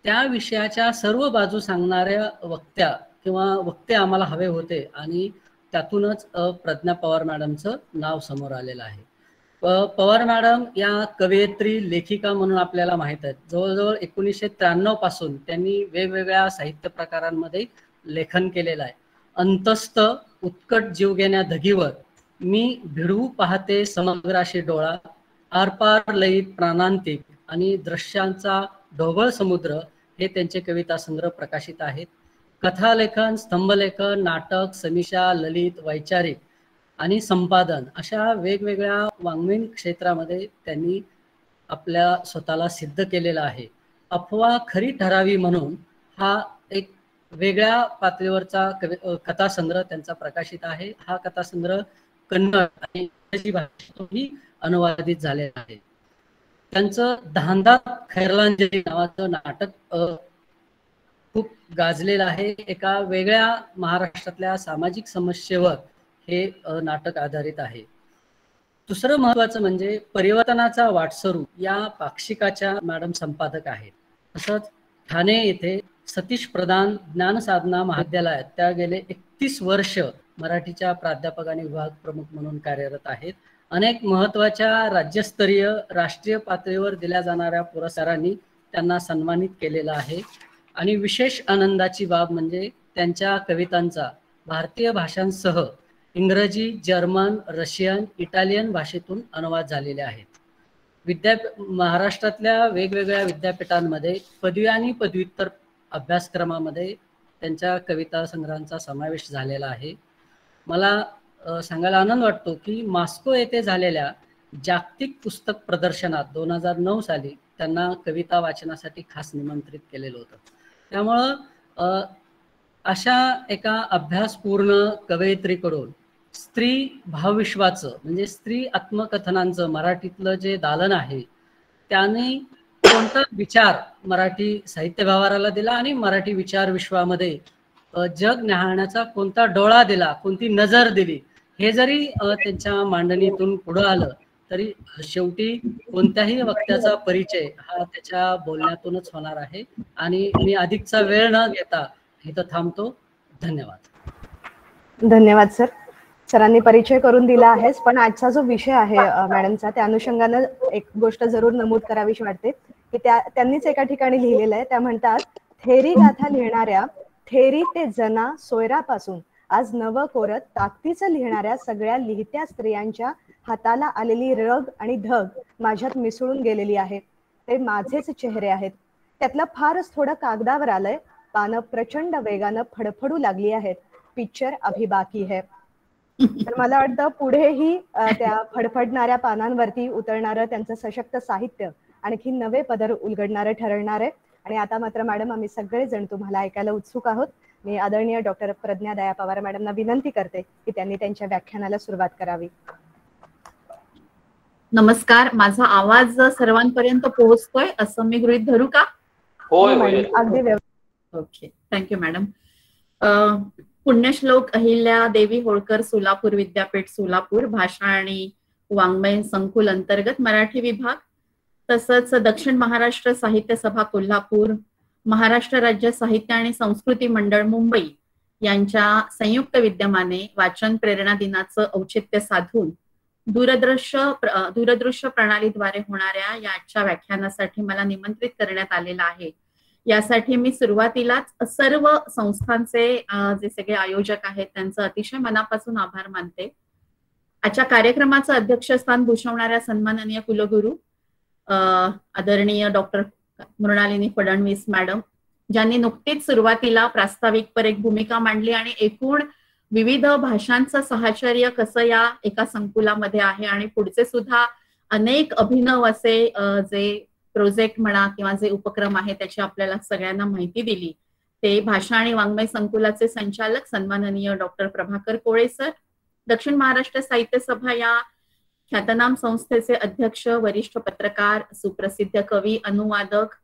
त्या विषयाच्या सर्व बाजू सांगणाऱ्या वक्त्या किंवा वक्ते आम्हाला हवे होते आणि त्यातूनच प्रज्ञा पवार मॅडमचं नाव समोर आलेलं आहे. पवार मॅडम या कवयित्री लेखिका म्हणून आपल्याला माहीत आहेत. जवळजवळ 1993 पासून त्यांनी वेगवेगळ्या साहित्य प्रकारांमध्ये लेखन केलेलं आहे. अंतस्थ, उत्कट जीवघेण्या धगीवर, मी भिडवू पाहते समग्राशी डोळा, आरपार लयीत प्राणांतिक आणि दृश्यांचा ढोबळ समुद्र हे त्यांचे कविता संग्रह प्रकाशित आहेत. कथालेखन, स्तंभलेखन, नाटक, समीक्षा, ललित, वैचारिक आणि संपादन अशा वेगवेगळ्या वाङ्मयीन क्षेत्रामध्ये त्यांनी आपल्या स्वतःला सिद्ध केलेला आहे. अफवा खरी ठरावी म्हणून हा एक वेगळ्या पातळीवरचा कथासंग्रह त्यांचा प्रकाशित आहे. हा कथासंग्रह कन्नड आणि इंग्रजी भाषेतूनही अनुवादित झालेला आहे. त्यांचं धांदा खैरलांजली नावाचं नाटक खूप गाजलेलं आहे. एका वेगळ्या महाराष्ट्रातल्या सामाजिक समस्येवर हे नाटक आधारित आहे. दुसरं महत्वाचं म्हणजे परिवर्तनाचा वाटसरू या पाक्षिकाच्या मॅडम संपादक आहेत. तसंच ठाणे येथे सतीश प्रधान ज्ञानसाधना महाविद्यालयात त्या गेले 31 वर्ष मराठीच्या प्राध्यापक आणि विभाग प्रमुख म्हणून कार्यरत आहेत. अनेक महत्वाच्या राज्यस्तरीय राष्ट्रीय पातळीवर दिल्या जाणाऱ्या पुरस्कारांनी त्यांना सन्मानित केलेलं आहे. आणि विशेष आनंदाची बाब म्हणजे त्यांच्या कवितांचा भारतीय भाषांसह इंग्रजी, जर्मन, रशियन, इटालियन भाषेतून अनुवाद झालेले आहेत. महाराष्ट्रातल्या वेगवेगळ्या विद्यापीठांमध्ये पदवी आणि पदव्युत्तर अभ्यासक्रमामध्ये त्यांच्या कविता संग्रहांचा समावेश झालेला आहे. मला सांगायला आनंद वाटतो की मॉस्को येथे झालेल्या जागतिक पुस्तक प्रदर्शनात 2009 साली त्यांना कविता वाचनासाठी खास निमंत्रित केलेलं होतं. त्यामुळं अशा एका अभ्यासपूर्ण कवयित्रीकडून स्त्री भावविश्वाचं म्हणजे स्त्री आत्मकथनांचं मराठीतलं जे दालन आहे त्याने कोणता विचार मराठी साहित्य व्यवहाराला दिला आणि मराठी विचार विश्वामध्ये जग न्याहाळण्याचा कोणता डोळा दिला, कोणती नजर दिली, हे जरी त्यांच्या मांडणीतून पुढं आलं तरी शेवटी कोणत्याही वक्त्याचा परिचय हा त्याच्या बोलण्यातूनच होणार आहे. आणि मी अधिकचा वेळ न घेता इथं थांबतो. धन्यवाद. धन्यवाद सर. सरांनी परिचय करून दिला आहेच, पण आजचा जो विषय आहे मॅडमचा त्या अनुषंगानं एक गोष्ट जरूर नमूद करावीशी वाटते की त्यांनीच एका ठिकाणी लिहिलेलं आहे. त्या म्हणतात, थेरी गाथा लिहिणाऱ्या थेरी ते जना सोयरापासून आज नवं कोरत ताकदीचं लिहिणाऱ्या सगळ्या लिहित्या स्त्रियांच्या हाताला आलेली रग आणि धग माझ्यात मिसळून गेलेली आहे. ते माझेच चेहरे आहेत. त्यातलं फारच थोडं कागदावर आलंय. पानं प्रचंड वेगानं फडफडू लागली आहेत. पिक्चर अभी बाकी है. तर मला वाटतं पुढेही त्या फडफडणाऱ्या पानांवरती उतरणारं त्यांचं सशक्त साहित्य आणखी नवे पदर उलगडणारे ठरणार आहे. आणि आता मात्र मॅडम आम्ही सगळेजण तुम्हाला ऐकायला उत्सुक आहोत. मी आदरणीय डॉक्टर प्रज्ञा दया पवार मॅडमना विनंती करते की त्यांनी त्यांच्या व्याख्यानाला सुरुवात करावी. नमस्कार. माझा आवाज सर्वांपर्यंत पोहोचतोय असं मी गृहीत धरू का? होय, अगदी व्यवस्थित. Okay, thank you madam. Punyashlok Ahilya Devi Holkar Solapur विद्यापीठ सोलापूर भाषा आणि वाङ्मय संकुल अंतर्गत मराठी विभाग, तसंच दक्षिण महाराष्ट्र साहित्य सभा कोल्हापूर, महाराष्ट्र राज्य साहित्य आणि संस्कृती मंडळ मुंबई यांच्या संयुक्त विद्यमाने वाचन प्रेरणा दिनाचं औचित्य साधून दूरदृश्य प्रणालीद्वारे होणाऱ्या याच्या व्याख्यानासाठी मला निमंत्रित करण्यात आलेलं आहे. यासाठी मी सुरुवातीलाच सर्व संस्थांचे जे सगळे आयोजक आहेत त्यांचं अतिशय मनापासून आभार मानते. आजच्या कार्यक्रमाचं अध्यक्षस्थान भूषवणाऱ्या सन्माननीय कुलगुरू आदरणीय डॉक्टर मृणालिनी फडणवीस मॅडम, ज्यांनी नुकतीच सुरुवातीला प्रास्ताविकपर एक भूमिका मांडली आणि एकूण विविध भाषांचं साहचर्य कसं या एका संकुलामध्ये आहे आणि पुढचे सुद्धा अनेक अभिनव असे जे प्रोजेक्ट म्हणा किंवा जे उपक्रम आहे त्याची आपल्याला सगळ्यांना माहिती दिली ते भाषा आणि वाङ्मय संकुलाचे संचालक सन्माननीय डॉक्टर प्रभाकर कोळे सर, दक्षिण महाराष्ट्र साहित्य सभा या ख्यातनाम संस्थेचे अध्यक्ष, वरिष्ठ पत्रकार, सुप्रसिद्ध कवी, अनुवादक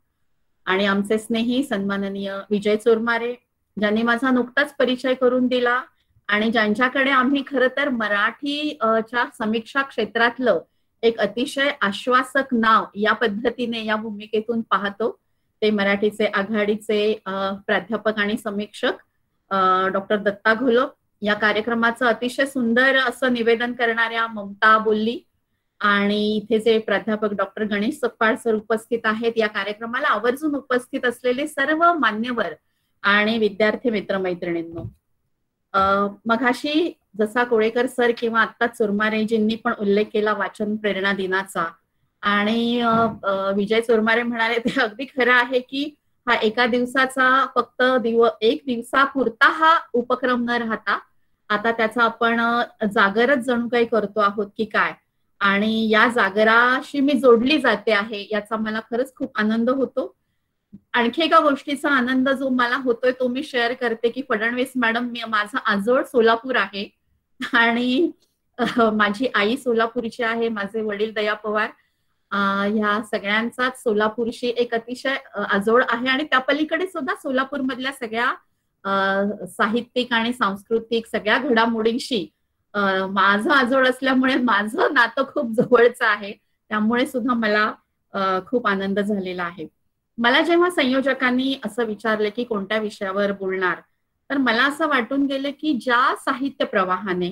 आणि आमचे स्नेही सन्माननीय विजय चोरमारे, ज्यांनी माझा नुकताच परिचय करून दिला आणि ज्यांच्याकडे आम्ही खरं तर मराठीच्या समीक्षा क्षेत्रातलं एक अतिशय आश्वासक नाव या पद्धतीने या भूमिकेतून पाहतो ते मराठीचे आघाडीचे प्राध्यापक आणि समीक्षक डॉक्टर दत्ता घोलप. या कार्यक्रमाचं अतिशय सुंदर असं निवेदन करणाऱ्या ममता बोल्ली आणि इथे जे प्राध्यापक डॉक्टर गणेश सकपाळ सर उपस्थित आहेत. या कार्यक्रमाला आवर्जून उपस्थित असलेले सर्व मान्यवर आणि विद्यार्थी मित्रमैत्रिणींनो, मघाशी जसा कोळेकर सर किंवा आता चोरमारेजींनी पण उल्लेख केला वाचन प्रेरणा दिनाचा आणि विजय चोरमारे म्हणाले ते अगदी खरं आहे की हा एका दिवसाचा फक्त एक दिवसापुरता हा उपक्रम न राहता आता त्याचा आपण जागरच जणू काही करतो आहोत की काय, आणि या जागराशी मी जोडली जाते आहे याचा मला खरंच खूप आनंद होतो. आणखी एका गोष्टीचा आनंद जो मला होतोय तो मी शेअर करते की फडणवीस मॅडम, माझा आजोळ सोलापूर आहे आणि माझी आई सोलापूरची आहे, माझे वडील दया पवार, ह्या सगळ्यांचाच सोलापूरशी एक अतिशय आजोळ आहे आणि त्या पलीकडे सुद्धा सोलापूर मधल्या सगळ्या साहित्यिक आणि सांस्कृतिक सगळ्या घडामोडींशी माझं आजोळ असल्यामुळे माझं नातं खूप जवळचं आहे. त्यामुळे सुद्धा मला खूप आनंद झालेला आहे. मला जेव्हा संयोजकांनी असं विचारलं की कोणत्या विषयावर बोलणार, तर मला असं वाटून गेलं की ज्या साहित्य प्रवाहाने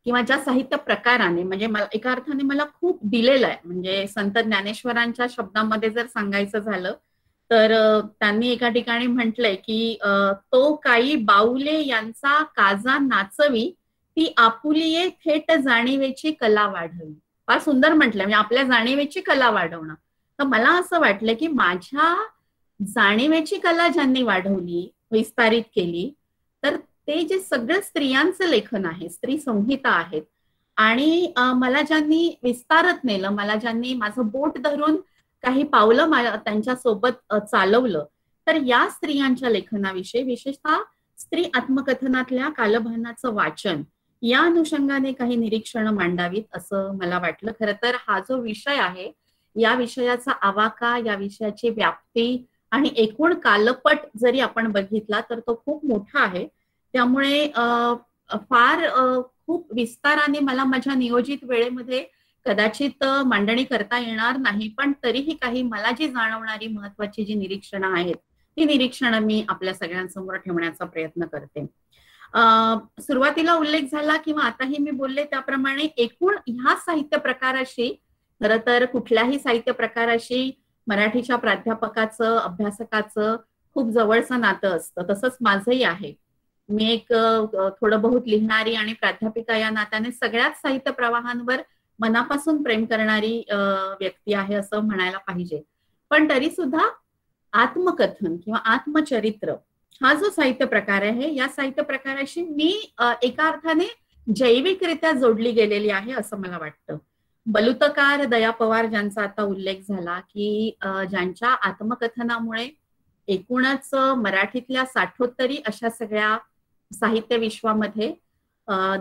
किंवा ज्या साहित्य प्रकाराने म्हणजे एका अर्थाने मला खूप दिलेलं आहे, म्हणजे संत ज्ञानेश्वरांच्या शब्दामध्ये जर सांगायचं झालं तर त्यांनी एका ठिकाणी म्हटलंय की तो काही बाऊले यांचा काजा नाचवी, ती आपुलिये थेट जाणीवेची कला वाढवी. फार सुंदर म्हटलंय, म्हणजे आपल्या जाणीवेची कला वाढवणं. तर मला असं वाटलं की माझ्या जाणीवेची कला ज्यांनी वाढवली, विस्तारित केली, तर ते जे सगळं स्त्रियांचं लेखन आहे, स्त्री संहिता आहेत आणि मला ज्यांनी विस्तारत नेलं, मला ज्यांनी माझं बोट धरून काही पावलं त्यांच्या सोबत चालवलं, तर या स्त्रियांच्या लेखनाविषयी विशेषतः स्त्री आत्मकथनातल्या कालभानाचं वाचन या अनुषंगाने काही निरीक्षण मांडावीत असं मला वाटलं. खरं तर हा जो विषय आहे या विषयाचा आवाका, या विषयाची व्याप्ती आणि एकूण कालपट जरी आपण बघितला तर तो खूप मोठा आहे. त्यामुळे फार खूप विस्ताराने मला माझ्या नियोजित वेळेमध्ये कदाचित मांडणी करता येणार नाही, पण तरीही काही मला जी जाणवणारी महत्वाची जी निरीक्षणं आहेत ती निरीक्षणं मी आपल्या सगळ्यांसमोर ठेवण्याचा प्रयत्न करते. सुरुवातीला उल्लेख झाला किंवा आताही मी बोलले त्याप्रमाणे एकूण ह्या साहित्य प्रकाराशी, खरं तर कुठल्याही साहित्य प्रकाराशी मराठीच्या प्राध्यापकाचं, अभ्यासकाचं खूप जवळचं नातं असतं. तसंच माझंही आहे. मी एक थोडं बहुत लिहिणारी आणि प्राध्यापिका या नात्याने सगळ्याच साहित्य प्रवाहांवर मनापासून प्रेम करणारी व्यक्ती आहे असं म्हणायला पाहिजे. पण तरी सुद्धा आत्मकथन किंवा आत्मचरित्र हा जो साहित्य प्रकार आहे या साहित्य प्रकाराशी मी एका अर्थाने जैविकरित्या जोडली गेलेली आहे असं मला वाटतं. बलुतकार दया पवार ज्यांचा आता उल्लेख झाला की ज्यांच्या आत्मकथनामुळे एकूणच मराठीतल्या 60 अशा सगळ्या साहित्य विश्वामध्ये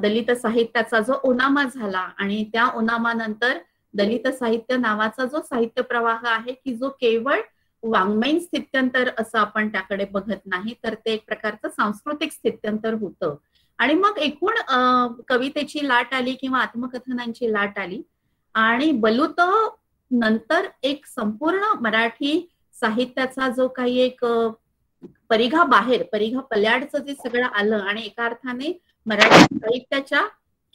दलित साहित्याचा जो ओनामा झाला आणि त्या ओनामानंतर दलित साहित्य नावाचा जो साहित्य प्रवाह आहे की जो केवळ वाङ्मयीन स्थित्यंतर असं आपण त्याकडे बघत नाही, तर ते एक प्रकारचं सांस्कृतिक स्थित्यंतर होतं. आणि मग एकूण कवितेची लाट आली किंवा आत्मकथनांची लाट आली आणि बलुत नंतर एक संपूर्ण मराठी साहित्याचा जो काही एक परिघा पल्याडचं जे सगळं आलं आणि एका अर्थाने मराठी साहित्याच्या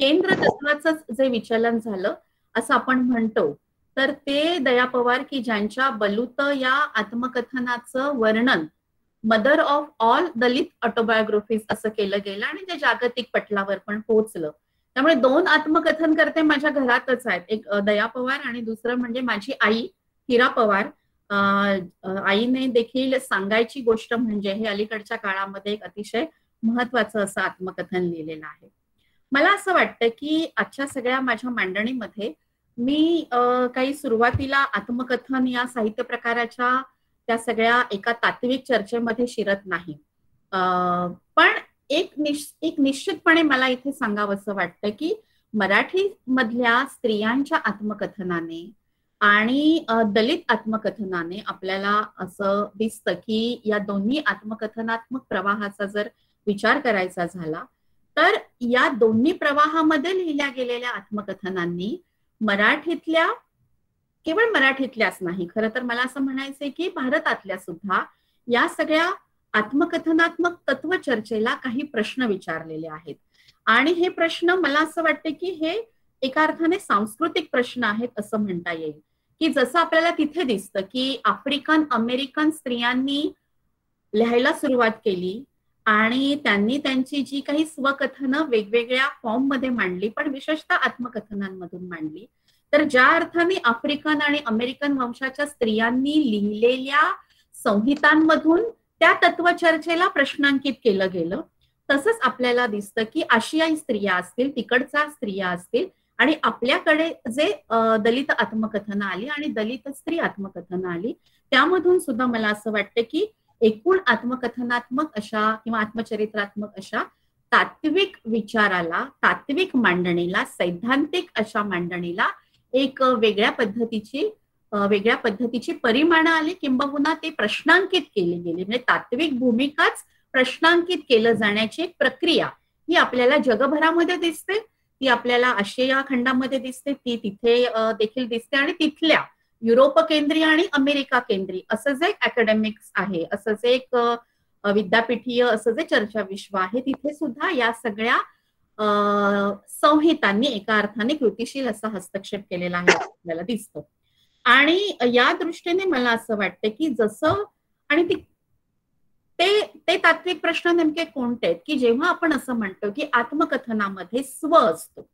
केंद्र तत्वाचं जे विचलन झालं असं आपण म्हणतो, तर ते दया पवार की ज्यांच्या बलुत या आत्मकथनाचं वर्णन mother of all Dalit autobiographies असं केलं गेलं आणि ते जागतिक पटलावर पण पोहोचलं. त्यामुळे 2 आत्मकथन करते माझ्या घरातच आहेत, एक दया पवार आणि दुसरं म्हणजे माझी आई हिरा पवार. आईने देखील सांगायची गोष्ट म्हणजे हे अलीकडच्या काळामध्ये एक अतिशय महत्वाचं असं आत्मकथन लिहिलेलं आहे. मला असं वाटतं की आजच्या सगळ्या माझ्या मांडणीमध्ये मी काही सुरुवातीला आत्मकथन या साहित्य प्रकाराच्या त्या सगळ्या एका तात्विक चर्चेमध्ये शिरत नाही, पण एक निश्चितपणे मला इथे सांगावंसं वाटतं की मराठी मधल्या स्त्रियांच्या आत्मकथनाने आणि दलित आत्मकथनाने आपल्याला असं दिसतं की या दोन्ही आत्मकथनात्मक प्रवाहाचा जर विचार करायचा झाला तर या दोन्ही प्रवाहामध्ये लिहिल्या गेलेल्या आत्मकथनांनी मराठीतल्या, केवळ मराठीतल्याच नाही, खरं तर मला असं म्हणायचंय की भारतातल्या सुद्धा या सगळ्या आत्मकथनात्मक तत्वचर्चेला काही प्रश्न विचारलेले आहेत. आणि हे प्रश्न मला असं वाटतं की हे एका अर्थाने सांस्कृतिक प्रश्न आहेत असं म्हणता येईल. की जसं आपल्याला तिथे दिसतं की आफ्रिकन अमेरिकन स्त्रियांनी लिहायला सुरुवात केली आणि त्यांनी त्यांची जी काही स्वकथनं वेगवेगळ्या फॉर्म मध्ये मांडली, पण विशेषतः आत्मकथनांमधून मांडली, तर ज्या अर्थाने आफ्रिकन आणि अमेरिकन वंशाच्या स्त्रियांनी लिहिलेल्या संहितांमधून त्या तत्वचर्चेला प्रश्नांकित केलं गेलं, तसंच आपल्याला दिसतं की आशियाई स्त्रिया असतील, तिकडच्या स्त्रिया असतील आणि आपल्याकडे जे दलित आत्मकथनं आली आणि दलित स्त्री आत्मकथनं आली, त्यामधून सुद्धा मला असं वाटतं की एकूण आत्मकथनात्मक अशा किंवा आत्मचरित्रात्मक अशा तात्विक विचाराला, तात्विक मांडणीला, सैद्धांतिक अशा मांडणीला एक वेगळ्या पद्धतीची परिमाणं आली, किंबहुना ते प्रश्नांकित केली गेली. म्हणजे तात्विक भूमिकाच प्रश्नांकित केलं जाण्याची एक प्रक्रिया ही आपल्याला जगभरामध्ये दिसते, ती आपल्याला आशिया खंडामध्ये दिसते, ती तिथे देखील दिसते आणि तिथल्या युरोप केंद्रीय आणि अमेरिका केंद्रीय असं जे अकॅडमिक्स आहे, असं जे एक विद्यापीठीय असं जे चर्चा विश्व आहे, तिथे सुद्धा या सगळ्या संहितांनी एका अर्थाने कृतिशील असा हस्तक्षेप केलेला आहे आपल्याला दिसतं. आणि या दृष्टीने मला असं वाटतं की जसं आणि ते तात्विक प्रश्न नेमके कोणते आहेत की जेव्हा आपण असं म्हणतो की आत्मकथनामध्ये स्व असतो,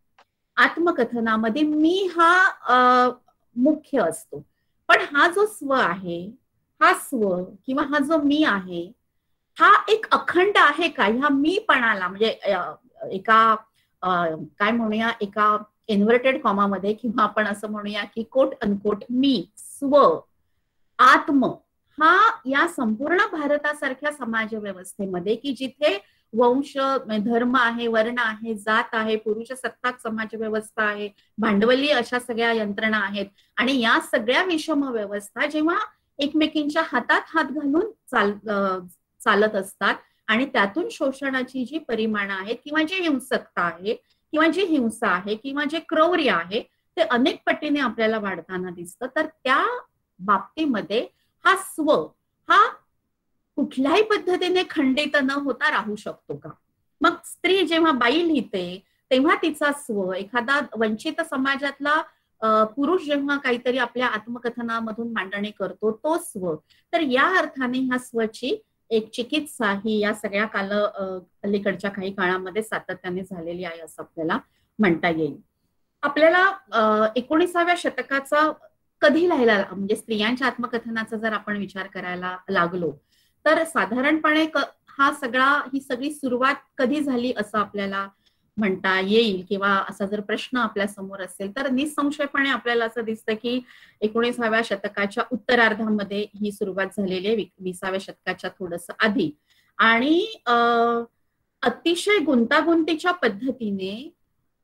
आत्मकथनामध्ये मी हा मुख्य असतो, पण हा जो स्व आहे, हा स्व किंवा हा जो मी आहे, हा एक अखंड आहे का? ह्या मीपणाला म्हणजे एका काय म्हणूया, एका इन्व्हर्टेड कॉमामध्ये किंवा आपण असं म्हणूया की कोट अनकोट मी, स्व, आत्म हा या संपूर्ण भारतासारख्या समाज व्यवस्थेमध्ये की जिथे वंश, धर्म आहे, वर्ण आहे, जात आहे, पुरुष सत्ताक समाज व्यवस्था आहे, भांडवली अशा सगळ्या यंत्रणा आहेत आणि या सगळ्या विषम व्यवस्था जेव्हा एकमेकींच्या हातात हात घालून चालत असतात आणि त्यातून शोषणाची जी परिमाणं आहेत किंवा जी हिंसकता आहे किंवा जी हिंसा आहे किंवा जे क्रौर्य आहे ते अनेक पटीने आपल्याला वाढताना दिसतं, तर त्या बाबतीमध्ये हा स्व हा कुठल्याही पद्धतीने खंडित न होता राहू शकतो का? मग स्त्री जेव्हा बाई लिहिते तेव्हा तिचा स्व, एखादा वंचित समाजातला पुरुष जेव्हा काहीतरी आपल्या आत्मकथनामधून मांडणी करतो तो स्व, तर या अर्थाने ह्या स्वची एक चिकित्सा ही या सगळ्या अलीकडच्या काही काळामध्ये सातत्याने झालेली आहे असं आपल्याला म्हणता येईल. आपल्याला 19व्या शतकाचा कधी लिहायला म्हणजे स्त्रियांच्या आत्मकथनाचा जर आपण विचार करायला लागलो तर साधारणपणे ही सगळी सुरुवात कधी झाली असं आपल्याला म्हणता येईल किंवा असा जर प्रश्न आपल्या समोर असेल तर निसंशयपणे आपल्याला असं दिसतं की 19व्या शतकाच्या उत्तरार्धामध्ये ही सुरुवात झालेली आहे, 20व्या शतकाच्या थोडंसं आधी. आणि अतिशय गुंतागुंतीच्या पद्धतीने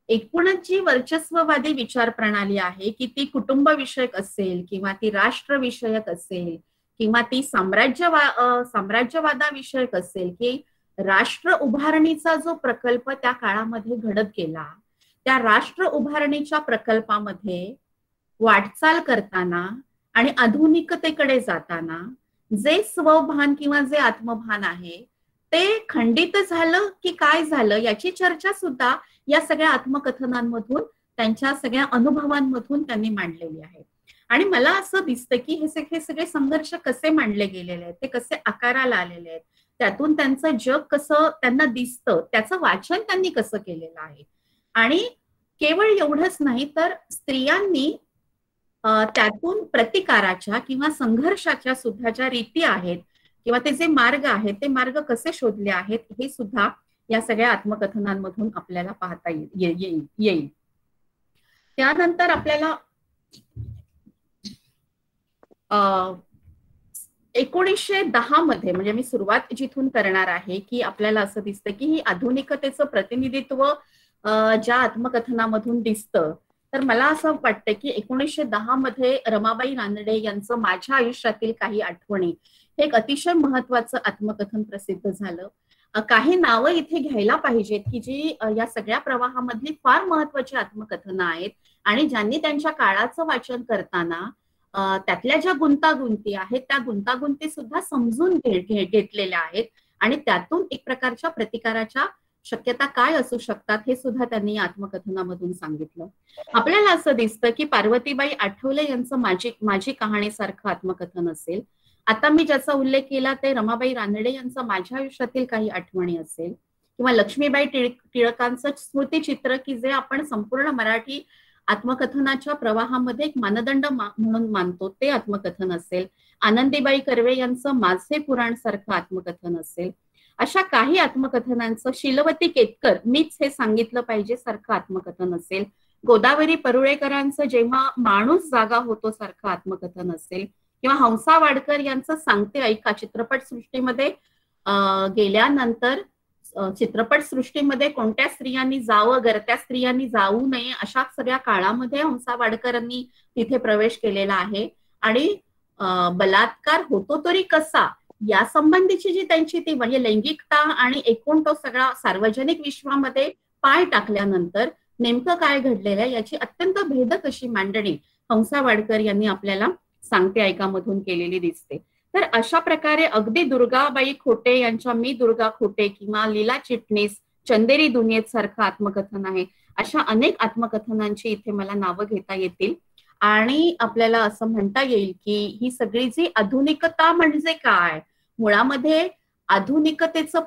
एकूणच जी वर्चस्ववादी विचार प्रणाली आहे की ती कुटुंबविषयक असेल किंवा ती राष्ट्रविषयक असेल किंवा ती साम्राज्यवादाविषयक असेल की राष्ट्र उभारणीचा जो प्रकल्प त्या काळामध्ये घडत गेला, त्या राष्ट्र उभारणीच्या प्रकल्पामध्ये वाटचाल करताना आणि आधुनिकतेकडे जाताना जे स्वभान किंवा जे आत्मभान आहे ते खंडित झालं की काय झालं याची चर्चा सुद्धा या सगळ्या आत्मकथनांमधून, त्यांच्या सगळ्या अनुभवांमधून त्यांनी मांडलेली आहे. आणि मला असं दिसतं की हे सगळे संघर्ष कसे मांडले गेलेले आहेत, ते कसे आकाराला आलेले आहेत, त्यातून त्यांचं जग कसं त्यांना दिसतं, त्याचं वाचन त्यांनी कसं केलेलं आहे. आणि केवळ एवढंच नाही तर स्त्रियांनी त्यातून प्रतिकाराच्या किंवा संघर्षाच्या सुद्धा ज्या रीती आहेत किंवा ते जे मार्ग आहेत ते मार्ग कसे शोधले आहेत हे सुद्धा या सगळ्या आत्मकथनांमधून आपल्याला पाहता येईल. त्यानंतर आपल्याला 1910 मध्ये, म्हणजे मी सुरुवात जिथून करणार आहे, की आपल्याला असं दिसतं की ही आधुनिकतेचं प्रतिनिधित्व ज्या आत्मकथनामधून दिसतं, तर मला असं वाटतं की 1910 मध्ये रमाबाई रानडे यांचं माझ्या आयुष्यातील काही आठवणी हे एक अतिशय महत्वाचं आत्मकथन प्रसिद्ध झालं. काही नावं इथे घ्यायला पाहिजेत की जी या सगळ्या प्रवाहामधली फार महत्वाची आत्मकथनं आहेत आणि ज्यांनी त्यांच्या काळाचं वाचन करताना त्यातल्या ज्या गुंतागुंती आहेत त्या गुंतागुंती सुद्धा समजून घेतलेल्या आहेत आणि त्यातून एक प्रकारच्या प्रतिकाराच्या शक्यता काय असू शकतात हे सुद्धा त्यांनी आत्मकथनामधून सांगितलं. आपल्याला असं दिसतं की पार्वतीबाई आठवले यांचं माझी कहाणी सारखं आत्मकथन असेल. आता मी ज्याचा उल्लेख केला ते रमाबाई रानडे यांचं माझ्या आयुष्यातील काही आठवणी असेल, किंवा लक्ष्मीबाई टिळकांचं स्मृतिचित्र की जे आपण संपूर्ण मराठी आत्मकथनाच्या प्रवाहामध्ये एक मानदंड म्हणून मानतो ते आत्मकथन असेल. आनंदीबाई कर्वे यांचं माझे पुराण सारखं आत्मकथन असेल. अशा काही आत्मकथनांचं शीलवती केतकर मीच हे सांगितलं पाहिजे सारखं आत्मकथन असेल. गोदावरी परुळेकरांचं जेव्हा माणूस जागा होतो सारखं आत्मकथन असेल, किंवा हंसा वाडकर यांचं सांगते ऐका चित्रपट सृष्टीमध्ये गेल्यानंतर चित्रपट सृष्टीमध्ये कोणत्या स्त्रियांनी जावं, गरत्या स्त्रियांनी जाऊ नये अशा सगळ्या काळामध्ये हंसा वाडकरांनी तिथे प्रवेश केलेला आहे आणि बलात्कार होतो तरी कसा या संबंधीची जी त्यांची ती म्हणजे लैंगिकता आणि एकूण तो सगळा सार्वजनिक विश्वामध्ये पाय टाकल्यानंतर नेमकं काय घडलेलं आहे याची अत्यंत भेदक अशी मांडणी हंसा वाडकर यांनी आपल्याला सांगते ऐकामधून केलेली दिसते. तर अशा प्रकारे अगदी दुर्गाबाई खोटे यांच्या मी दुर्गा खोटे किंवा लीला चिटणीस चंदेरी दुनियेत सारखं आत्मकथन आहे. अशा अनेक आत्मकथनांची इथे मला नावं घेता येतील आणि आपल्याला असं म्हणता येईल की ही सगळी जी आधुनिकता म्हणजे काय, मुळामध्ये आधुनिकतेचं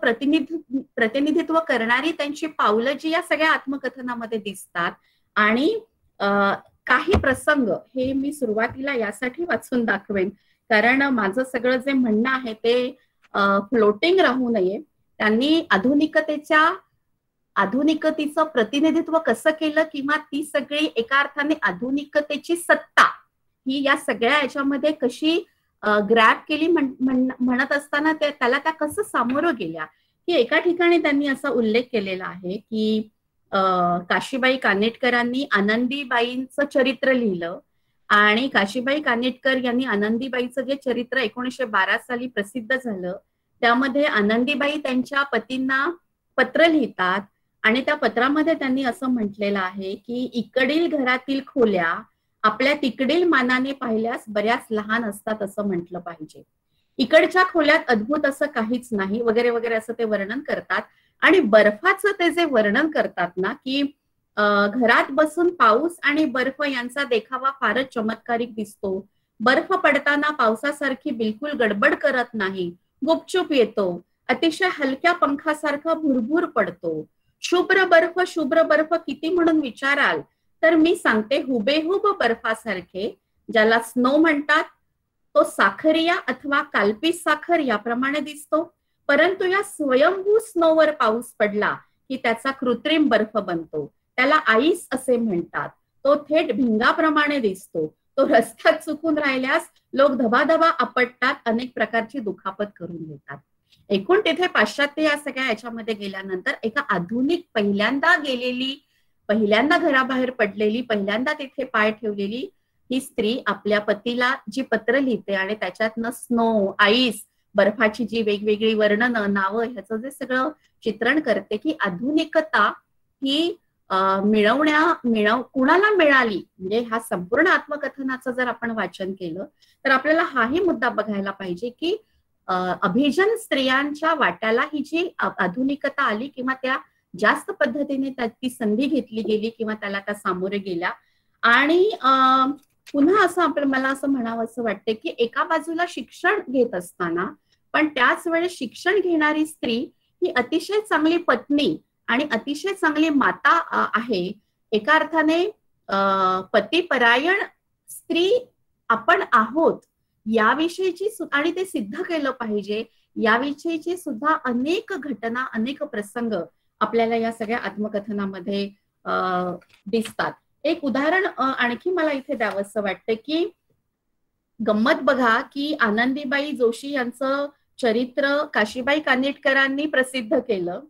प्रतिनिधित्व करणारी त्यांची पावलं जी या सगळ्या आत्मकथनामध्ये दिसतात. आणि काही प्रसंग हे मी सुरुवातीला यासाठी वाचून दाखवेन कारण माझं सगळं जे म्हणणं आहे ते फ्लोटिंग राहू नये. त्यांनी आधुनिकतेचं प्रतिनिधित्व कसं केलं किंवा ती सगळी एका अर्थाने आधुनिकतेची सत्ता ही या सगळ्या याच्यामध्ये कशी ग्रॅब केली म्हणत असताना त्याला त्या कसं सामोरं गेल्या, की एका ठिकाणी त्यांनी असा उल्लेख केलेला आहे की काशीबाई कानेटकरांनी आनंदीबाईंचं चरित्र लिहिलं आणि काशीबाई कानेटकर यांनी आनंदीबाईचं जे चरित्र 1912 साली प्रसिद्ध झालं त्यामध्ये आनंदीबाई त्यांच्या पतींना पत्र लिहितात आणि त्या पत्रामध्ये त्यांनी असं म्हटलेलं आहे की इकडील घरातील खोल्या आपल्या तिकडील मानाने पाहिल्यास बऱ्याच लहान असतात असं म्हटलं पाहिजे. इकडच्या खोल्यात अद्भुत असं काहीच नाही वगैरे वगैरे असं ते वर्णन करतात. आणि बर्फाचं ते जे वर्णन करतात ना की घरात बसून पाऊस आणि बर्फ यांचा देखावा फारच चमत्कारिक दिसतो. बर्फ पडताना पावसासारखी बिलकुल गडबड करत नाही, गुपचूप येतो, अतिशय हलक्या पंखासारखा भुरभुर पडतो. शुभ्र बर्फ किती म्हणून विचाराल तर मी सांगते हुबेहूब बर्फासारखे, ज्याला स्नो म्हणतात, तो साखरिया अथवा कालपी साखर याप्रमाणे दिसतो. परंतु या स्वयंभू स्नोवर पाऊस पडला की त्याचा कृत्रिम बर्फ बनतो, त्याला आईस असे म्हणतात. तो थेट भिंगाप्रमाणे दिसतो. तो रस्त्यात चुकून राहिल्यास लोक धबाधबा आपटतात, अनेक प्रकारची दुखापत करून घेतात. एकूण तिथे पाश्चात्य या सगळ्या याच्यामध्ये गेल्यानंतर एका आधुनिक पहिल्यांदा घराबाहेर पडलेली, पहिल्यांदा तिथे पाय ठेवलेली ही स्त्री आपल्या पतीला जी पत्र लिहिते आणि त्याच्यातनं स्नो, आईस, बर्फाची जी वेगवेगळी वर्णनं, नावं ह्याचं जे सगळं चित्रण करते की आधुनिकता ही कुणाला मिळाली. म्हणजे हा संपूर्ण आत्मकथनाचं जर आपण वाचन केलं तर आपल्याला हाही मुद्दा बघायला पाहिजे की अभिजन स्त्रियांच्या वाट्याला ही जी आधुनिकता आली किंवा त्या जास्त पद्धतीने ती संधी घेतली गेली किंवा त्याला त्या सामोरे गेल्या. आणि पुन्हा असं मला असं म्हणावं असं वाटतं की एका बाजूला शिक्षण घेत असताना पण त्याच वेळेस शिक्षण घेणारी स्त्री ही अतिशय चांगली पत्नी आणि अतिशय चांगली माता आहे. एका अर्थाने पतिपरायण स्त्री आपण आहोत याविषयीची आणि ते सिद्ध केलं पाहिजे याविषयीची सुद्धा अनेक घटना, अनेक प्रसंग आपल्याला या सगळ्या आत्मकथनामध्ये दिसतात. एक उदाहरण आणखी मला इथे द्यावंसं वाटतं की गंमत बघा की आनंदीबाई जोशी यांचं चरित्र काशीबाई कानिटकरांनी प्रसिद्ध केलं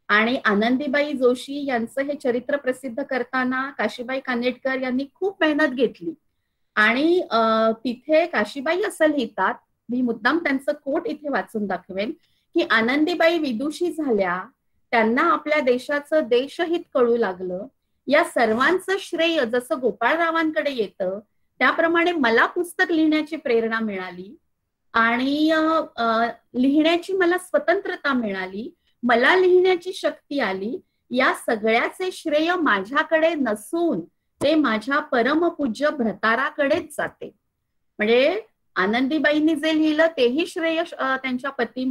आणि आनंदीबाई जोशी यांचं हे चरित्र प्रसिद्ध करताना काशीबाई कानिटकर यांनी खूप मेहनत घेतली आणि तिथे काशीबाई असं लिहितात, मी मुद्दाम त्यांचं कोट इथे वाचून दाखवेन की आनंदीबाई विदुषी झाल्या, त्यांना आपल्या देशाचं देशहित कळू लागलं, या सर्वांचं श्रेय जसं गोपाळरावांकडे येतं त्याप्रमाणे मला पुस्तक लिहिण्याची प्रेरणा मिळाली आणि लिहिण्याची मला स्वतंत्रता मिळाली, मला लिहिण्याची शक्ती आली, या सगळ्याचे श्रेय माझ्याकडे नसून ते माझ्या परमपूज्य भ्रताराकडेच जाते. म्हणजे आनंदीबाईंनी जे लिहिलं तेही श्रेय त्यांच्या पती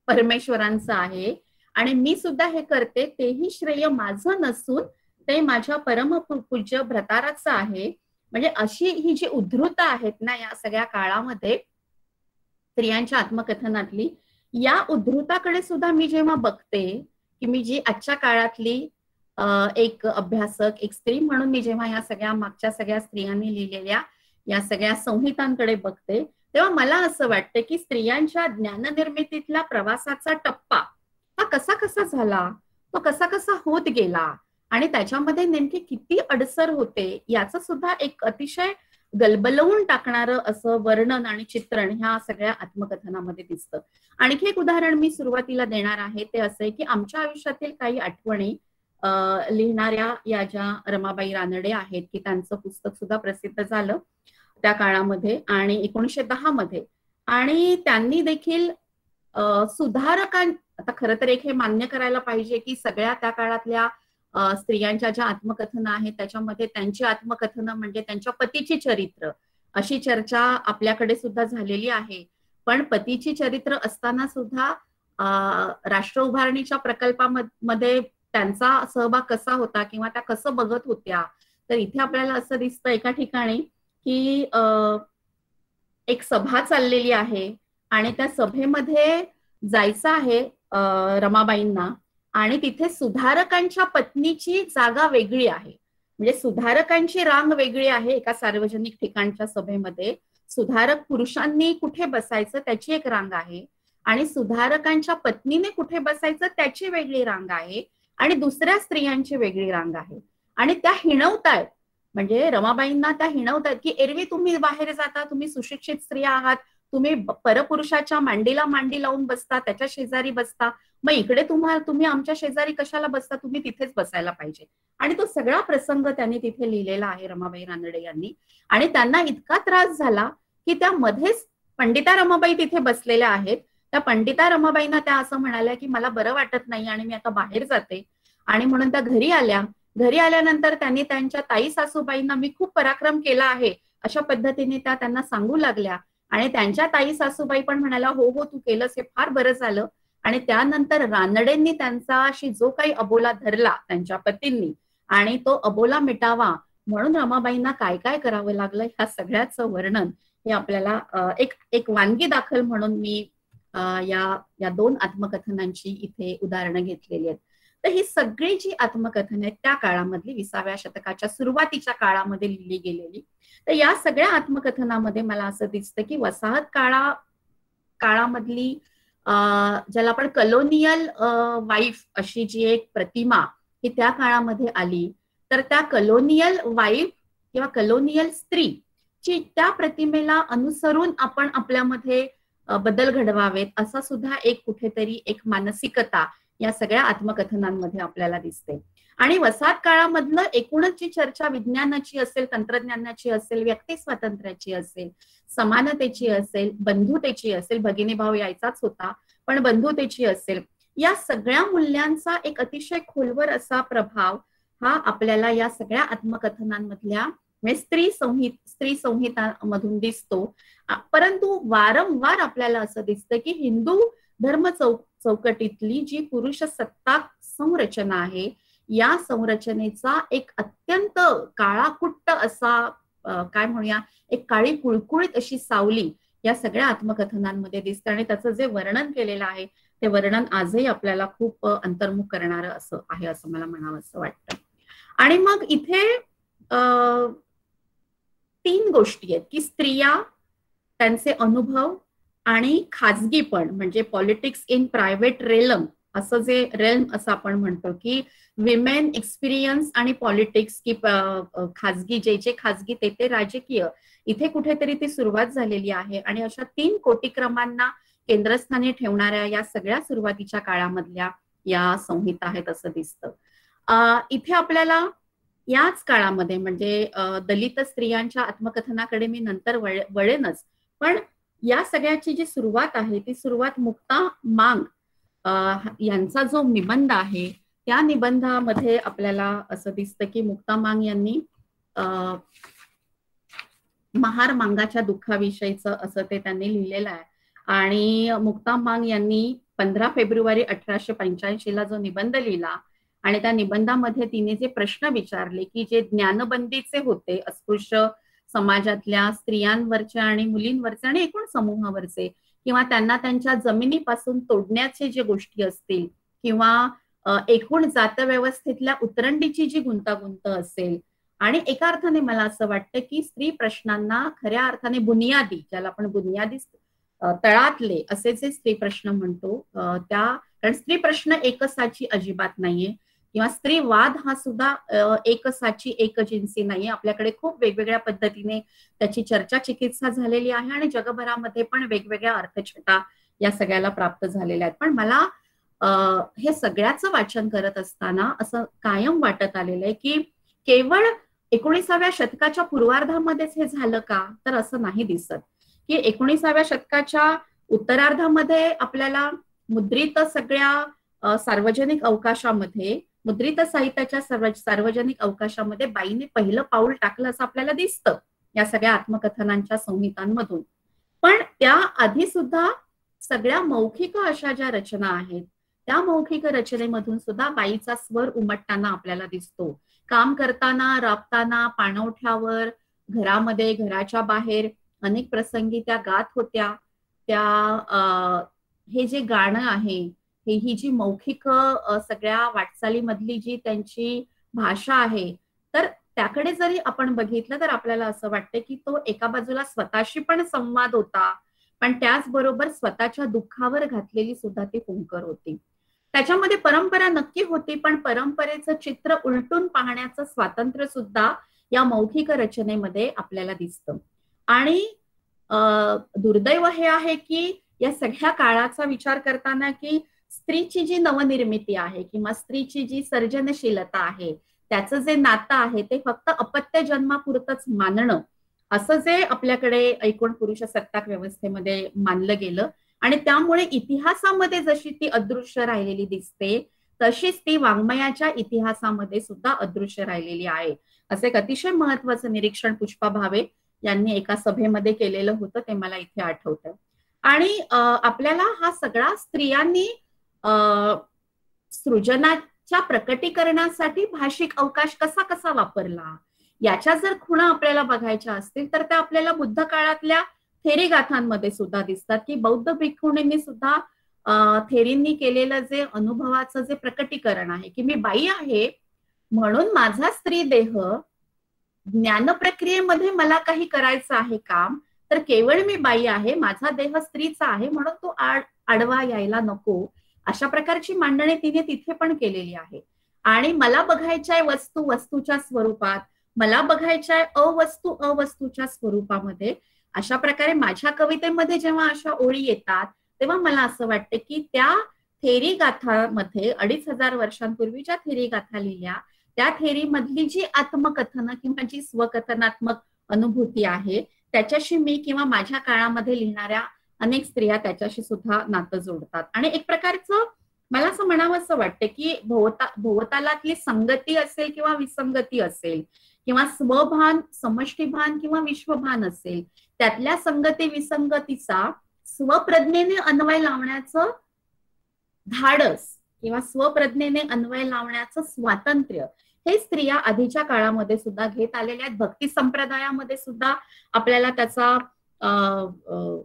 परमेश्वरांचं आहे आणि मी सुद्धा हे करते तेही श्रेय माझं नसून ते माझ्या परमपूज्य भ्रताराचं आहे. म्हणजे अशी ही जी उद्धृत आहेत ना या सगळ्या काळामध्ये स्त्रियांच्या आत्मकथनातली, या उद्धृताकडे सुद्धा मी जेव्हा बघते की मी जी आजच्या काळातली एक अभ्यासक, एक स्त्री म्हणून मी जेव्हा या सगळ्या मागच्या सगळ्या स्त्रियांनी लिहिलेल्या या सगळ्या संहितांकडे बघते तेव्हा मला असं वाटतं की स्त्रियांच्या ज्ञाननिर्मितीतल्या प्रवासाचा टप्पा हा कसा कसा झाला, तो कसा कसा होत गेला आणि त्याच्यामध्ये नेमकी किती अडसर होते याचं सुद्धा एक अतिशय गलबलवून टाकणारं असं वर्णन आणि चित्रण ह्या सगळ्या आत्मकथनामध्ये दिसतं. आणखी एक उदाहरण मी सुरुवातीला देणार आहे ते असं आहे की आमच्या आयुष्यातील काही आठवणी लिहिणाऱ्या या ज्या रमाबाई रानडे आहेत की त्यांचं पुस्तक सुद्धा प्रसिद्ध झालं त्या काळामध्ये आणि 1910 मध्ये, आणि त्यांनी देखील आता खरं तर एक हे मान्य करायला पाहिजे की सगळ्या त्या काळातल्या स्त्रियांच्या ज्या आत्मकथनं आहेत त्याच्यामध्ये त्यांची आत्मकथनं म्हणजे त्यांच्या पतीची चरित्र अशी चर्चा आपल्याकडे सुद्धा झालेली आहे. पण पतीची चरित्र असताना सुद्धा राष्ट्र उभारणीच्या प्रकल्पामध्ये त्यांचा सहभाग कसा होता किंवा त्या कसं बघत होत्या, तर इथे आपल्याला असं दिसतं एका ठिकाणी की एक सभा चाललेली आहे आणि त्या सभेमध्ये जायचं आहे रमाबाईंना आणि तिथे सुधारकांच्या पत्नीची जागा वेगळी आहे. म्हणजे सुधारकांची रांग वेगळी आहे एका सार्वजनिक ठिकाणच्या सभेमध्ये, सुधारक पुरुषांनी कुठे बसायचं त्याची एक रांग आहे आणि सुधारकांच्या पत्नीने कुठे बसायचं त्याची वेगळी रांग आहे आणि दुसऱ्या स्त्रियांची वेगळी रांग आहे आणि त्या हिणवतायत. म्हणजे रमाबाईंना त्या हिणवतायत की एरवी तुम्ही बाहेर जाता, तुम्ही सुशिक्षित स्त्रिया आहात, तुम्ही परपुरुषाच्या मांडीला मांडी लावून बसता, त्याच्या शेजारी बसता, मग इकडे तुम्ही आमच्या शेजारी कशाला बसता, तुम्ही तिथेच बसायला पाहिजे. आणि तो सगळा प्रसंग त्यांनी तिथे लिहिलेला आहे रमाबाई रानडे यांनी. आणि त्यांना इतका त्रास झाला की त्या मध्येच पंडिता रमाबाई तिथे बसलेल्या आहेत, त्या पंडिता रमाबाईंना त्या असं म्हणाल्या की मला बरं वाटत नाही आणि मी आता बाहेर जाते, आणि म्हणून त्या घरी आल्या. घरी आल्यानंतर त्यांनी त्यांच्या ताई सासूबाईंना मी खूप पराक्रम केला आहे अशा पद्धतीने त्या त्यांना सांगू लागल्या आणि त्यांच्या ताई सासूबाई पण म्हणाल्या हो हो तू केलंस हे फार बरं झालं. आणि त्यानंतर रानडेंनी त्यांचाशी जो काही अबोला धरला त्यांच्या पतींनी आणि तो अबोला मिटावा म्हणून रमाबाईंना काय काय करावं लागलं ह्या सगळ्याचं वर्णन हे आपल्याला एक वानगी दाखल म्हणून मी या दोन आत्मकथनांची इथे उदाहरणं घेतलेली आहेत. तर ही सगळी जी आत्मकथन आहेत त्या काळामधली 20व्या शतकाच्या सुरुवातीच्या काळामध्ये लिहिली गेलेली. तर या सगळ्या आत्मकथनामध्ये मला असं दिसतं की वसाहत काळामधली ज्याला आपण कलोनियल वाईफ अशी जी एक प्रतिमा ही त्या काळामध्ये आली, तर त्या कलोनियल वाईफ किंवा कलोनियल स्त्री ची त्या प्रतिमेला अनुसरून आपण आपल्यामध्ये बदल घडवावेत असा सुद्धा एक कुठेतरी एक मानसिकता या सगळ्या आत्मकथनांमध्ये आपल्याला दिसते. आणि वसाहत काळामधलं एकूणच जी चर्चा विज्ञानाची असेल, तंत्रज्ञानाची असेल, व्यक्ती स्वातंत्र्याची असेल, समानतेची असेल, बंधुतेची असेल, भगिनीभाव यायचाच होता पण बंधुतेची असेल, या सगळ्या मूल्यांचा एक अतिशय खोलवर असा प्रभाव हा आपल्याला या सगळ्या आत्मकथनांमधल्या स्त्री संहिता मधून दिसतो. परंतु वारंवार आपल्याला असं दिसतं की हिंदू धर्म चौकटीतली जी पुरुष सत्ताक संरचना आहे या संरचनेचा एक अत्यंत काळाकुट्ट असा काय म्हणूया, एक काळी कुळकुळीत अशी सावली या सगळ्या आत्मकथनांमध्ये दिसते आणि त्याचं जे वर्णन केलेलं आहे ते वर्णन आजही आपल्याला खूप अंतर्मुख करणारं असं आहे, असं मला म्हणावं असं वाटतं. आणि मग इथे 3 गोष्टी आहेत की स्त्रिया, त्यांचे अनुभव आणि खाजगीपण, म्हणजे पॉलिटिक्स इन प्रायव्हेट रेलम, असं जे रेल्म असं आपण म्हणतो की विमेन एक्सपिरियन्स आणि पॉलिटिक्स, की खाजगी जे खाजगी ते राजकीय, इथे कुठेतरी ती सुरुवात झालेली आहे. आणि अशा 3 कोटिक्रमांना केंद्रस्थानी ठेवणाऱ्या या सगळ्या सुरुवातीच्या काळामधल्या या संहिता आहेत असं दिसतं. इथे आपल्याला याच काळामध्ये म्हणजे दलित स्त्रियांच्या आत्मकथनाकडे मी नंतर वळेनच, पण या सगळ्याची जी सुरुवात आहे ती सुरुवात मुक्ता मांग यांचा जो निबंध आहे त्या निबंधामध्ये आपल्याला असं दिसतं की मुक्ता मांग यांनी महार मांगाच्या दुःखाविषयीचं असं ते त्यांनी लिहिलेलं आहे. आणि मुक्ता मांग यांनी 15 फेब्रुवारी 1885 ला जो निबंध लिहिला आणि त्या निबंधामध्ये तिने जे प्रश्न विचारले की जे ज्ञानबंदीचे होते अस्पृश्य समाजातल्या स्त्रियांवरचे आणि मुलींवरचे आणि एकूण समूहावरचे, किंवा त्यांना त्यांच्या जमिनीपासून तोडण्याचे जे गोष्टी असतील, किंवा एकूण जातव्यवस्थेतल्या उतरंडीची जी गुंतागुंत असेल, आणि एका अर्थाने मला असं वाटतं की स्त्री प्रश्नांना खऱ्या अर्थाने बुनियादी, ज्याला आपण बुनियादी तळातले असे जे स्त्री प्रश्न म्हणतो कारण स्त्री प्रश्न एकसाची अजिबात नाहीये, किंवा स्त्रीवाद हा सुद्धा एकसाची एकजिन्सी नाहीये. आपल्याकडे खूप वेगवेगळ्या पद्धतीने त्याची चर्चा चिकित्सा झालेली आहे आणि जगभरामध्ये पण वेगवेगळ्या अर्थछटा या सगळ्याला प्राप्त झालेल्या आहेत. पण मला हे सगळ्याचं वाचन करत असताना असं कायम वाटत आलेलं आहे की केवळ 19व्या शतकाच्या पूर्वार्धामध्येच हे झालं का, तर असं नाही दिसत. की 19व्या शतकाच्या उत्तरार्धामध्ये आपल्याला मुद्रित सगळ्या सार्वजनिक अवकाशामध्ये, मुद्रित साहित्याच्या सार्वजनिक अवकाशामध्ये बाईने पहिलं पाऊल टाकलं असं आपल्याला दिसतं या सगळ्या आत्मकथनांच्या संहितांमधून. पण त्या आधी सुद्धा सगळ्या मौखिक अशा ज्या रचना आहेत त्या मौखिक रचनेमधून सुद्धा बाईचा स्वर उमटताना आपल्याला दिसतो. काम करताना, राबताना, पाणवठ्यावर, घरामध्ये, घराच्या बाहेर अनेक प्रसंगी त्या गात होत्या. हे जे गाणं आहे, ही जी मौखिक सगळ्या वाटचालीमधली जी त्यांची भाषा आहे, तर त्याकडे जरी आपण बघितलं तर आपल्याला असं वाटतं की तो एका बाजूला स्वतःशी पण संवाद होता, पण त्याचबरोबर स्वतःच्या दुःखावर घातलेली सुद्धा ती फुंकर होती. त्याच्यामध्ये परंपरा नक्की होती, पण परंपरेचं चित्र उलटून पाहण्याचं स्वातंत्र्य सुद्धा या मौखिक रचनेमध्ये आपल्याला दिसतं. आणि दुर्दैव हे आहे की या सगळ्या काळाचा विचार करताना की स्त्रीची जी नवनिर्मिती आहे किंवा स्त्रीची जी सर्जनशीलता आहे, त्याचं जे नातं आहे ते फक्त अपत्य जन्मापुरतच मानणं, असं जे आपल्याकडे एकूण पुरुष सत्ताक व्यवस्थेमध्ये मानलं गेलं, आणि त्यामुळे इतिहासामध्ये जशी ती अदृश्य राहिलेली दिसते तशीच ती वाङ्मयाच्या इतिहासामध्ये सुद्धा अदृश्य राहिलेली आहे. असं एक अतिशय महत्वाचं निरीक्षण पुष्पा भावे यांनी एका सभेमध्ये केलेलं होतं, ते मला इथे आठवतं. आणि आपल्याला हा सगळा स्त्रियांनी सृजनाच्या प्रकटीकरणासाठी भाषिक अवकाश कसा कसा वापरला याच्या जर खुणा आपल्याला बघायच्या असतील तर त्या आपल्याला बुद्ध काळातल्या थेरी गाथांमध्ये सुद्धा दिसतात की बौद्ध भिक्खुणींनी सुद्धा थेरींनी केलेलं जे अनुभवाचं जे प्रकटीकरण आहे की मी बाई आहे म्हणून माझा स्त्री देह ज्ञान प्रक्रियेमध्ये मला काही करायचं आहे काम, तर केवळ मी बाई आहे, माझा देह स्त्रीचा आहे म्हणून तो आडवा यायला नको, अशा प्रकारची मांडणी तिने तिथे पण केलेली आहे. आणि मला बघायच्या वस्तू वस्तूच्या स्वरूपात, मला बघायच्या अवस्तू अवस्तूच्या स्वरूपामध्ये, अशा प्रकारे माझ्या कवितेमध्ये जेव्हा अशा ओळी येतात तेव्हा मला असं वाटतं की त्या थेरी गाथामध्ये 2500 वर्षांपूर्वीच्या थेरी गाथा लिहिल्या त्या थेरी मधली जी आत्मकथन किंवा जी स्वकथनात्मक अनुभूती आहे त्याच्याशी मी किंवा माझ्या काळामध्ये लिहिणाऱ्या अनेक स्त्रिया त्याच्याशी सुद्धा नातं जोडतात. आणि एक प्रकारचं मला असं म्हणावं असं वाटतं की भोवतालातली संगती असेल किंवा विसंगती असेल किंवा स्वभान, समष्टीभान किंवा विश्वभान असेल, त्यातल्या संगती विसंगतीचा स्वप्रज्ञेने अन्वय लावण्याचं धाडस किंवा स्वप्रज्ञेने अन्वय लावण्याचं स्वातंत्र्य हे स्त्रिया आधीच्या काळामध्ये सुद्धा घेत आलेल्या आहेत. भक्ती संप्रदायामध्ये सुद्धा आपल्याला त्याचा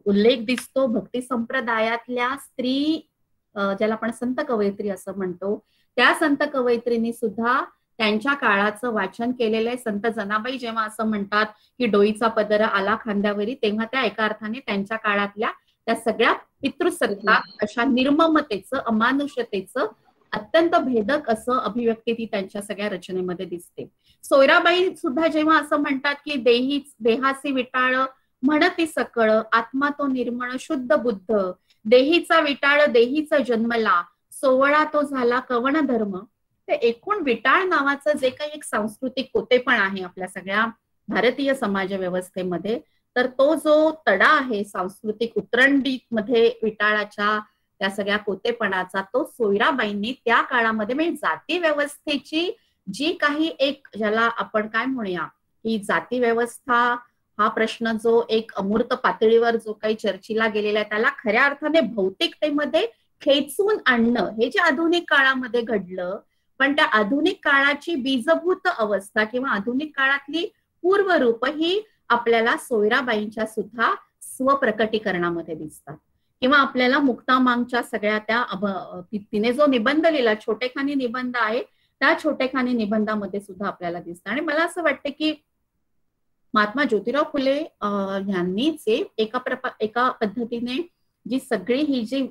उल्लेख दिसतो. भक्ती संप्रदायातल्या स्त्री ज्याला आपण संत कवयित्री असं म्हणतो, त्या संत कवयित्रींनी सुद्धा त्यांच्या काळाचं वाचन केलेलं आहे. संत जनाबाई जेव्हा असं म्हणतात की डोईचा पदर आला खांद्यावरी, तेव्हा त्या एका अर्थाने त्यांच्या काळातल्या त्या सगळ्या पितृसत्ताक अशा निर्ममतेचं, अमानुषतेचं अत्यंत भेदक असं अभिव्यक्ती ती त्यांच्या सगळ्या रचनेमध्ये दिसते. सोयराबाई सुद्धा जेव्हा असं म्हणतात की देहासी विटाळ म्हणती सकळ, आत्मा तो निर्मळ शुद्ध बुद्ध, देहीचा विटाळ देहीचा जन्मला, सोवळा तो झाला कवण धर्म. ते एकूण विटाळ नावाचं जे काही एक सांस्कृतिक कोतेपण आहे आपल्या सगळ्या भारतीय समाज व्यवस्थेमध्ये, तर तो जो तडा आहे सांस्कृतिक उतरंडीत मध्ये विटाळाच्या त्या सगळ्या कोतेपणाचा, तो सोयराबाईंनी त्या काळामध्ये म्हणजे जाती व्यवस्थेची जी काही एक, ज्याला आपण काय म्हणूया की जाती व्यवस्था हा प्रश्न जो एक अमूर्त पातळीवर जो काही चर्चेला गेलेला आहे, त्याला खऱ्या अर्थाने भौतिकतेमध्ये खेचून आणणं हे जे आधुनिक काळामध्ये घडलं, पण त्या आधुनिक काळाची बीजभूत अवस्था किंवा आधुनिक काळातली पूर्वरूप ही आपल्याला सोयराबाईंच्या सुद्धा स्वप्रकटीकरणामध्ये दिसतात. किंवा आपल्याला मुक्तामांगच्या सगळ्या त्या तिने जो निबंध लिहिला, छोटेखानी निबंध आहे, त्या छोटेखानी निबंधामध्ये सुद्धा आपल्याला दिसतं. आणि मला असं वाटतं की महात्मा ज्योतिराव फुले यांनी जे एका पद्धतीने जी सगळी ही जी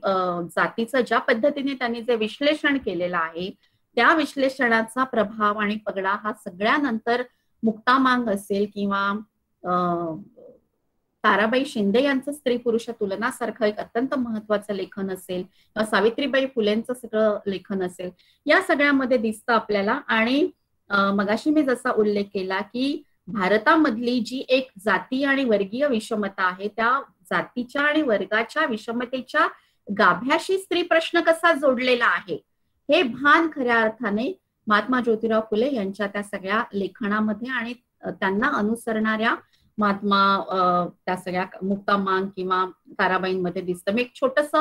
जातीचं ज्या पद्धतीने त्यांनी जे विश्लेषण केलेलं आहे, त्या विश्लेषणाचा प्रभाव आणि पगडा हा सगळ्यानंतर मुक्तामांग असेल किंवा ताराबाई शिंदे यांचं स्त्री पुरुष तुलनासारखं एक अत्यंत महत्वाचं लेखन असेल किंवा सावित्रीबाई फुलेंचं सगळं लेखन असेल, या सगळ्यामध्ये दिसतं आपल्याला. आणि मगाशी मी जसा उल्लेख केला की भारतामधली जी एक जाती आणि वर्गीय विषमता आहे, त्या जातीच्या आणि वर्गाच्या विषमतेच्या गाभ्याशी स्त्री प्रश्न कसा जोडलेला आहे, हे भान खऱ्या अर्थाने महात्मा ज्योतिराव फुले यांच्या त्या सगळ्या लेखनामध्ये आणि त्यांना अनुसरणाऱ्या महात्मा त्या सगळ्या मुक्तामांग किंवा ताराबाईंमध्ये दिसतं. मी एक छोटस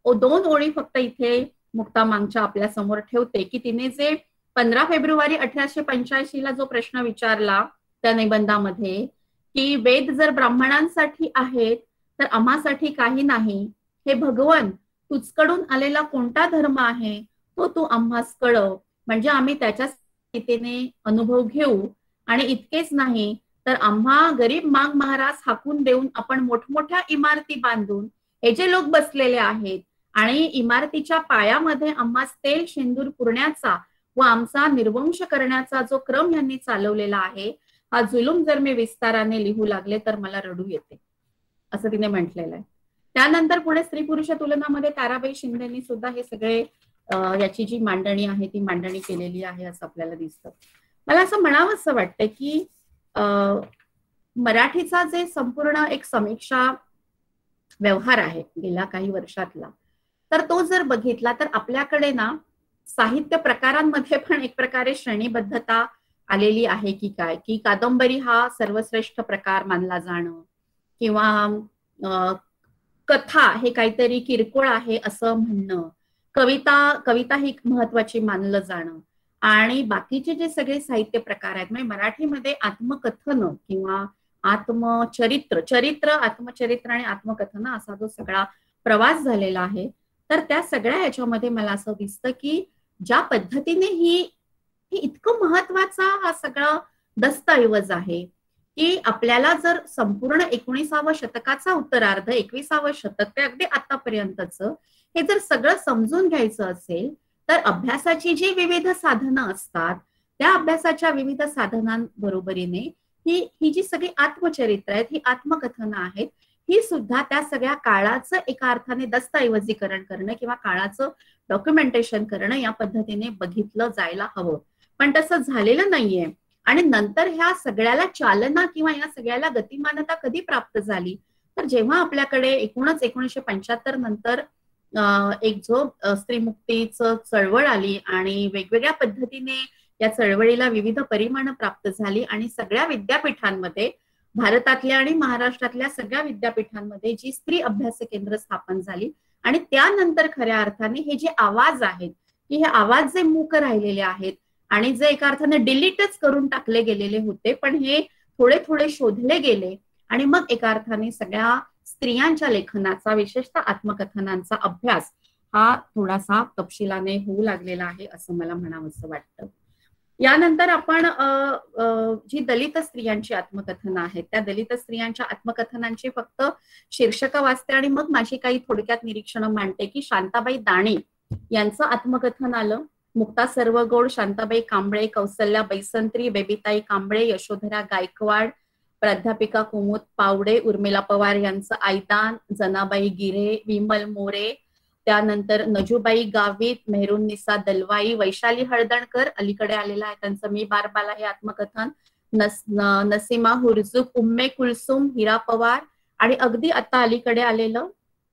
2 ओळी फक्त इथे मुक्तामांगच्या आपल्या समोर ठेवते की तिने जे 15 फेब्रुवारी 1885 ला जो प्रश्न विचारला त्या निबंधामध्ये की वेद जर ब्राह्मणांसाठी आहेत तर आम्हासाठी काही नाही, हे भगवन तुझकडून आलेला कोणता धर्म आहे तो तू आम्हास कळव, म्हणजे आम्ही त्याच्या स्थितीने अनुभव घेऊ. आणि इतकेच नाही तर आम्हा गरीब मांग महाराज हाकून देऊन आपण मोठमोठ्या इमारती बांधून हे जे लोक बसलेले आहेत आणि इमारतीच्या पायामध्ये आम्हास तेल शेंदूर पुरण्याचा व आमचा निर्वंश करण्याचा जो क्रम यांनी चालवलेला आहे, हा जुलूम जर मी विस्ताराने लिहू लागले तर मला रडू येते, असं तिने म्हटलेलं आहे. त्यानंतर पुढे स्त्री पुरुष तुलनामध्ये ताराबाई शिंदेनी सुद्धा हे सगळे याची जी मांडणी आहे ती मांडणी केलेली आहे असं आपल्याला दिसतं. मला असं म्हणावं असं वाटतं की मराठीचा जे संपूर्ण एक समीक्षा व्यवहार आहे गेल्या काही वर्षातला, तर तो जर बघितला तर आपल्याकडे ना साहित्य प्रकारांमध्ये पण एक प्रकारे श्रेणीबद्धता आलेली आहे की काय, की कादंबरी हा सर्वश्रेष्ठ प्रकार मानला जाणं किंवा कथा हे काहीतरी किरकोळ आहे असं म्हणणं, कविता ही महत्वाची मानलं जाणं, आणि बाकीचे जे सगळे साहित्य प्रकार आहेत म्हणजे मराठीमध्ये आत्मकथन किंवा आत्मचरित्र आणि आत्मकथन असा जो सगळा प्रवास झालेला आहे, तर त्या सगळ्या याच्यामध्ये मला असं दिसतं की ज्या पद्धतीने ही इतकं महत्वाचा हा सगळा दस्तऐवज आहे की आपल्याला जर संपूर्ण 19व्या शतकाचा उत्तरार्ध 21व्या शतक ते अगदी आतापर्यंतचं हे जर सगळं समजून घ्यायचं असेल तर अभ्यासाची जी विविध साधनं असतात त्या अभ्यासाच्या विविध साधनांबरोबरीने ही जी सगळी आत्मचरित्र आहेत, ही आत्मकथनं आहेत, ही सुद्धा त्या सगळ्या काळाचं एका अर्थाने दस्तऐवजीकरण करणं किंवा काळाचं डॉक्युमेंटेशन करणं या पद्धतीने बघितलं जायला हवं. पण तसं झालेलं नाहीये. आणि नंतर ह्या सगळ्याला चालना किंवा या सगळ्याला गतिमानता कधी प्राप्त झाली तर जेव्हा आपल्याकडे एकूणच 1975 नंतर एक जो स्त्रीमुक्तीचं चळवळ आली आणि वेगवेगळ्या पद्धतीने या चळवळीला विविध परिमाणं प्राप्त झाली आणि सगळ्या विद्यापीठांमध्ये, भारतातल्या आणि महाराष्ट्रातल्या सगळ्या विद्यापीठांमध्ये जी स्त्री अभ्यास केंद्र स्थापन झाली आणि त्यानंतर खऱ्या अर्थाने हे जे आवाज आहेत की हे आवाज जे मूक राहिलेले आहेत आणि जे एका अर्थाने डिलीटच करून टाकले गेलेले होते, पण हे थोडे थोडे शोधले गेले आणि मग एका अर्थाने सगळ्या स्त्रियांच्या लेखनाचा, विशेषतः आत्मकथनांचा अभ्यास हा थोडासा तपशिलाने होऊ लागलेला आहे असं मला म्हणावंसं वाटतं. यानंतर आपण जी दलित स्त्रियांची आत्मकथनं आहेत त्या दलित स्त्रियांच्या आत्मकथनांची फक्त शीर्षक वाचते आणि मग माझी काही थोडक्यात निरीक्षणं मांडते की शांताबाई दाणी यांचं आत्मकथन आलं. मुक्ता सर्वगोड, शांताबाई कांबळे, कौसल्या बैसंत्री, बेबीताई कांबळे, यशोधरा गायकवाड, प्राध्यापिका कुमुद पावडे, उर्मिला पवार यांचं आयदान, जनाबाई गिरे, विमल मोरे, त्यानंतर नजूबाई गावित, मेहरुन्निसा दलवाई, वैशाली हळदणकर, अलीकडे आलेलं आहे त्यांचं मी बारबाला हे आत्मकथन, नसीमा हुरजुक, उम्मे कुलसुम, हिरा पवार आणि अगदी आता अलीकडे आलेलं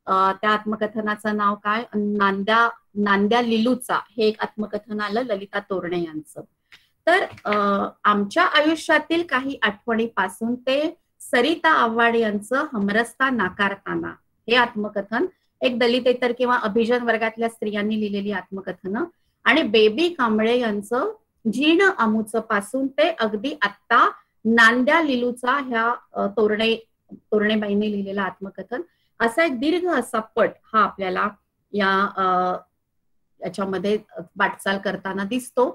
त्या आत्मकथनाचं नाव काय, नांद्या लिलूचा हे एक आत्मकथन आलं ललिता तोरणे यांचं. तर आमच्या आयुष्यातील काही आठवणीपासून ते सरिता आव्हाड यांचं हमरस्ता नाकारताना हे आत्मकथन, एक दलितेतर किंवा अभिजन वर्गातल्या स्त्रियांनी लिहिलेली आत्मकथनं, आणि बेबी कांबळे यांचं जीण आमूचं पासून ते अगदी आत्ता नांद्या लिलूचा ह्या तोरणेबाईंनी लिहिलेलं आत्मकथन, असा एक दीर्घ असा पट हा आपल्याला याच्यामध्ये वाटचाल करताना दिसतो.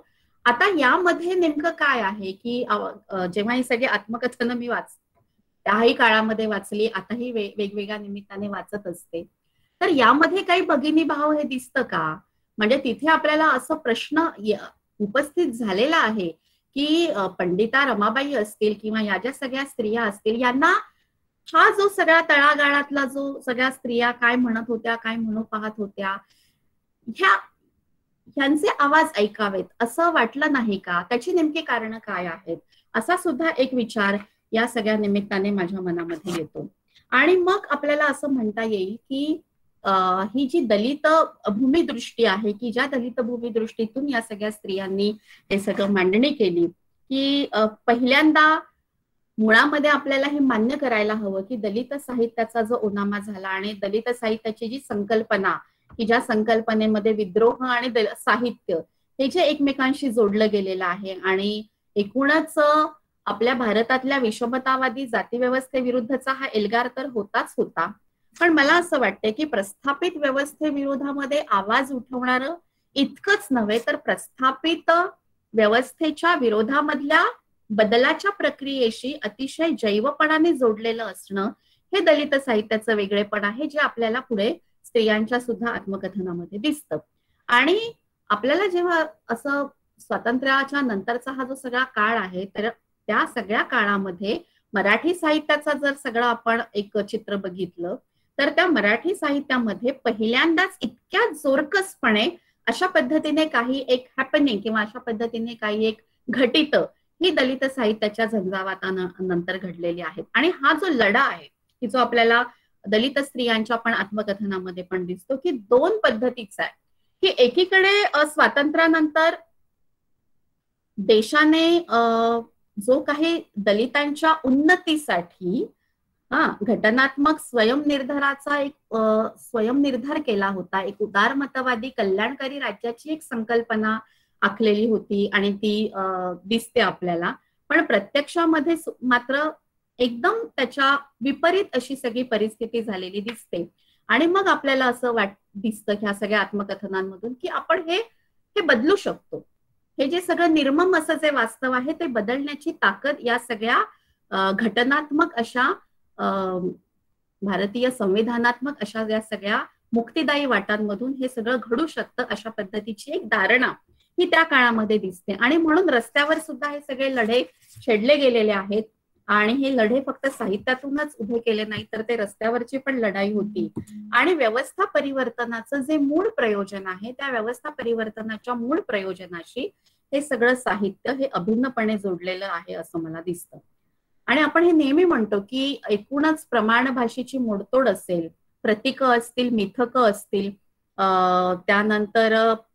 आता यामध्ये नेमकं काय आहे की जेव्हा ही सगळी आत्मकथनं मी त्याही काळामध्ये वाचली, आताही वेगवेगळ्या निमित्ताने वाचत असते, तर यामध्ये काही भगिनी भाव हे दिसतं का? म्हणजे तिथे आपल्याला असं प्रश्न उपस्थित झालेला आहे की पंडिता रमाबाई असतील किंवा या ज्या सगळ्या स्त्रिया असतील, यांना हा जो सगळ्या तळागाळातला जो सगळ्या स्त्रिया काय म्हणत होत्या, काय म्हणू पाहत होत्या, ह्यांचे आवाज ऐकावेत असं वाटलं नाही का? त्याची नेमकी कारणं काय आहेत असा सुद्धा एक विचार या सगळ्या निमित्ताने माझ्या मनामध्ये येतो. आणि मग आपल्याला असं म्हणता येईल की ही जी दलित भूमिदृष्टी आहे की ज्या दलित भूमिदृष्टीतून या सगळ्या स्त्रियांनी हे सगळं मांडणी केली, की पहिल्यांदा मुळामध्ये आपल्याला हे मान्य करायला हवं की दलित साहित्याचा जो ओनामा झाला आणि दलित साहित्याची जी संकल्पना की ज्या संकल्पनेमध्ये विद्रोह आणि साहित्य हे जे एकमेकांशी जोडलं गेलेलं आहे आणि एकूणच आपल्या भारतातल्या विषमतावादी जातीव्यवस्थेविरुद्धचा हा एल्गार तर होताच होता, पण मला असं वाटतं की प्रस्थापित व्यवस्थेविरोधामध्ये आवाज उठवणारं इतकंच नव्हे तर प्रस्थापित व्यवस्थेच्या विरोधामधल्या बदलाच्या प्रक्रियेशी अतिशय जैवपणाने जोडलेलं असणं हे दलित साहित्याचं वेगळेपण आहे, जे आपल्याला पुढे स्त्रियांच्या सुद्धा आत्मकथनामध्ये दिसतं. आणि आपल्याला जेव्हा असं स्वातंत्र्याच्या नंतरचा हा जो सगळा काळ आहे, तर त्या सगळ्या काळामध्ये मराठी साहित्याचा जर सगळं आपण एक चित्र बघितलं तर त्या मराठी साहित्यामध्ये पहिल्यांदाच इतक्या जोरकसपणे अशा पद्धतीने काही एक हॅपनिंग किंवा अशा पद्धतीने काही एक घटित ही दलित साहित्याच्या झंझावातानंतर घडलेली आहेत. आणि हा जो लढा आहे की जो आपल्याला दलित स्त्रियांच्या पण आत्मकथनामध्ये पण दिसतो की दोन पद्धतीचा आहे, की एकीकडे स्वातंत्र्यानंतर देशाने जो काही दलितांच्या उन्नतीसाठी घटनात्मक स्वयंनिर्धाराचा एक स्वयंनिर्धार केला होता, एक उदारमतवादी कल्याणकारी राज्याची एक संकल्पना आखलेली होती आणि ती दिसते आपल्याला, पण प्रत्यक्षामध्ये मात्र एकदम त्याच्या विपरीत अशी सगळी परिस्थिती झालेली दिसते. आणि मग आपल्याला असं दिसतं ह्या सगळ्या आत्मकथनांमधून की आपण हे बदलू शकतो. हे जे सगळं निर्मम असं जे वास्तव आहे ते बदलण्याची ताकद या सगळ्या घटनात्मक अशा भारतीय संविधानात्मक अशा या सगळ्या मुक्तिदायी वाटांमधून हे सगळं घडू शकतं, अशा पद्धतीची एक धारणा ही त्या काळामध्ये दिसते. आणि म्हणून रस्त्यावर सुद्धा हे सगळे लढे छेडले गेलेले आहेत. आणि हे लढे फक्त साहित्यातूनच उभे केले नाही तर ते रस्त्यावरची पण लढाई होती. आणि व्यवस्था परिवर्तनाचं जे मूळ प्रयोजन आहे त्या व्यवस्था परिवर्तनाच्या मूळ प्रयोजनाशी हे सगळं साहित्य हे अभिन्नपणे जोडलेलं आहे असं मला दिसतं. आणि आपण हे नेहमी म्हणतो की एकूणच प्रमाण भाषेची मोडतोड असेल, प्रतीकं असतील, मिथकं असतील, त्यानंतर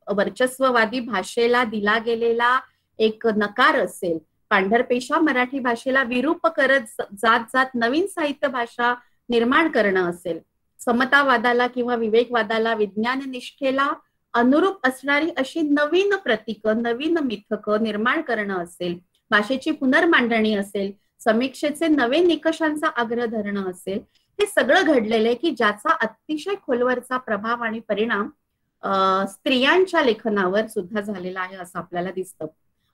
वर्चस्ववादी भाषेला दिला गेलेला एक नकार असेल, पांढरपेशा मराठी भाषेला विरूप करत जात जात नवीन साहित्य भाषा निर्माण करणं असेल, समतावादाला किंवा विवेकवादाला, विज्ञान निष्ठेला अनुरूप असणारी अशी नवीन प्रतीकं, नवीन मिथकं निर्माण करणं असेल, भाषेची पुनर्मांडणी असेल, समीक्षेचे नवे निकषांचा आग्रह धरणं असेल, हे सगळं घडलेलं आहे की ज्याचा अतिशय खोलवरचा प्रभाव आणि परिणाम स्त्रियांच्या लेखनावर सुद्धा झालेला आहे असं आपल्याला दिसतं.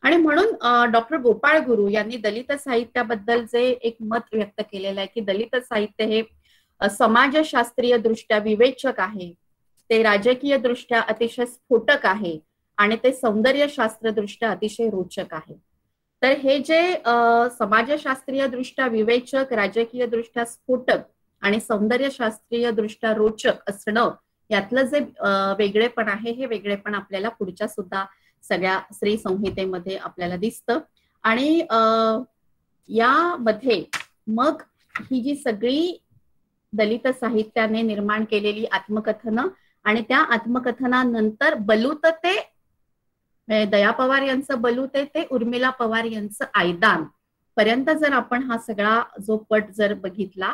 आणि म्हणून डॉक्टर गोपाळ गुरु यांनी दलित साहित्याबद्दल जे एक मत व्यक्त केलेलं आहे की दलित साहित्य हे समाजशास्त्रीय दृष्ट्या विवेचक आहे, ते राजकीय दृष्ट्या अतिशय स्फोटक आहे आणि ते सौंदर्यशास्त्र दृष्ट्या अतिशय रोचक आहे. तर हे जे समाजशास्त्रीय दृष्ट्या विवेचक, राजकीय दृष्ट्या स्फोटक आणि सौंदर्यशास्त्रीय दृष्ट्या रोचक असणं, यातलं जे वेगळेपण आहे, हे वेगळेपण आपल्याला पुढच्या सुद्धा सगळ्या स्त्री संहितेमध्ये आपल्याला दिसतं. आणि यामध्ये मग ही जी सगळी दलित साहित्याने निर्माण केलेली आत्मकथनं आणि त्या आत्मकथनानंतर बलूत ते दया पवार यांचं बलूत ते उर्मिला पवार यांचं आयदान पर्यंत जर आपण हा सगळा जो पट जर बघितला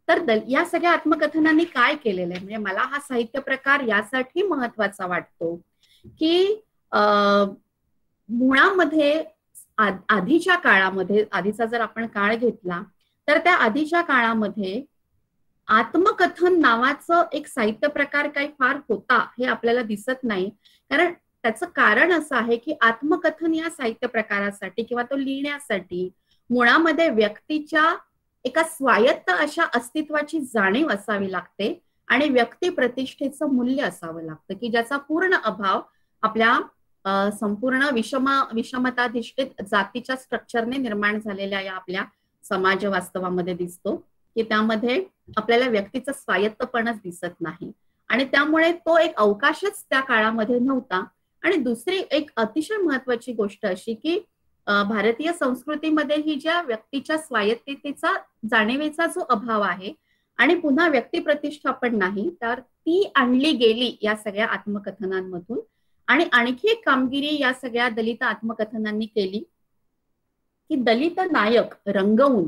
तर या सगळ्या आत्मकथनांनी काय केलेलं आहे, म्हणजे मला हा साहित्य प्रकार यासाठी महत्वाचा वाटतो की मुळामध्ये आधीच्या काळामध्ये, आधीचा जर आपण काळ घेतला तर त्या आधीच्या काळामध्ये आत्मकथन नावाचं एक साहित्य प्रकार काही फार होता हे आपल्याला दिसत नाही. कारण त्याचं कारण असं आहे की आत्मकथन या साहित्य प्रकारासाठी किंवा तो लिहिण्यासाठी मुळामध्ये व्यक्तीच्या एका स्वायत्त अशा अस्तित्वाची जाणीव असावी लागते आणि व्यक्ती प्रतिष्ठेचं मूल्य असावं लागतं की ज्याचा पूर्ण अभाव आपल्या संपूर्ण विषमताधिष्ठित जातीच्या स्ट्रक्चरने निर्माण झालेल्या या आपल्या समाज वास्तवामध्ये दिसतो की त्यामध्ये आपल्याला व्यक्तीचं स्वायत्तपणच दिसत नाही आणि त्यामुळे तो एक अवकाशच त्या काळामध्ये नव्हता. आणि दुसरी एक अतिशय महत्वाची गोष्ट अशी की भारतीय संस्कृतीमध्ये ही ज्या व्यक्तीच्या स्वायत्ततेचा जाणीवेचा जो अभाव आहे आणि पुन्हा व्यक्ती प्रतिष्ठापन नाही, तर ती आणली गेली या सगळ्या आत्मकथनांमधून. आणि आणखी एक कामगिरी या सगळ्या दलित आत्मकथनांनी केली की दलित नायक रंगवून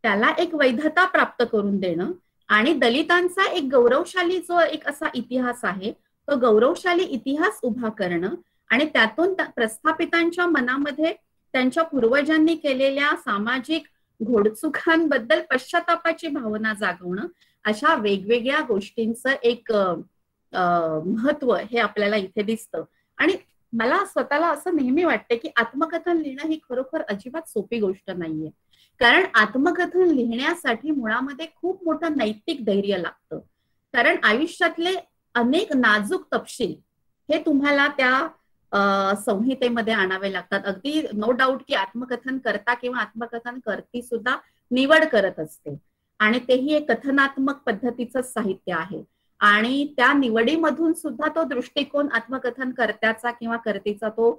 त्याला एक वैधता प्राप्त करून देणं आणि दलितांचा एक गौरवशाली जो एक असा इतिहास आहे तो गौरवशाली इतिहास उभा करणं आणि त्यातून प्रस्थापितांच्या मनामध्ये त्यांच्या पूर्वजांनी केलेल्या सामाजिक घोडचुकांबद्दल पश्चातापाची भावना जागवणं, अशा वेगवेगळ्या गोष्टींचं एक महत्व हे आपल्याला इथे दिसतं. आणि मला स्वतःला असं नेहमी वाटतं की आत्मकथन लिहिणं ही खरोखर अजिबात सोपी गोष्ट नाहीये. कारण आत्मकथन लिहिण्यासाठी मुळामध्ये खूप मोठं नैतिक धैर्य लागतं. कारण आयुष्यातले अनेक नाजूक तपशील हे तुम्हाला त्या संहितेमध्ये आणावे लागतात. अगदी नो डाऊट की आत्मकथन करता किंवा आत्मकथन करती सुद्धा निवड करत असते आणि तेही एक कथनात्मक पद्धतीचं साहित्य आहे आणि त्या निवडीमधून सुद्धा तो दृष्टिकोन आत्मकथन कर्त्याचा किंवा कर्तीचा तो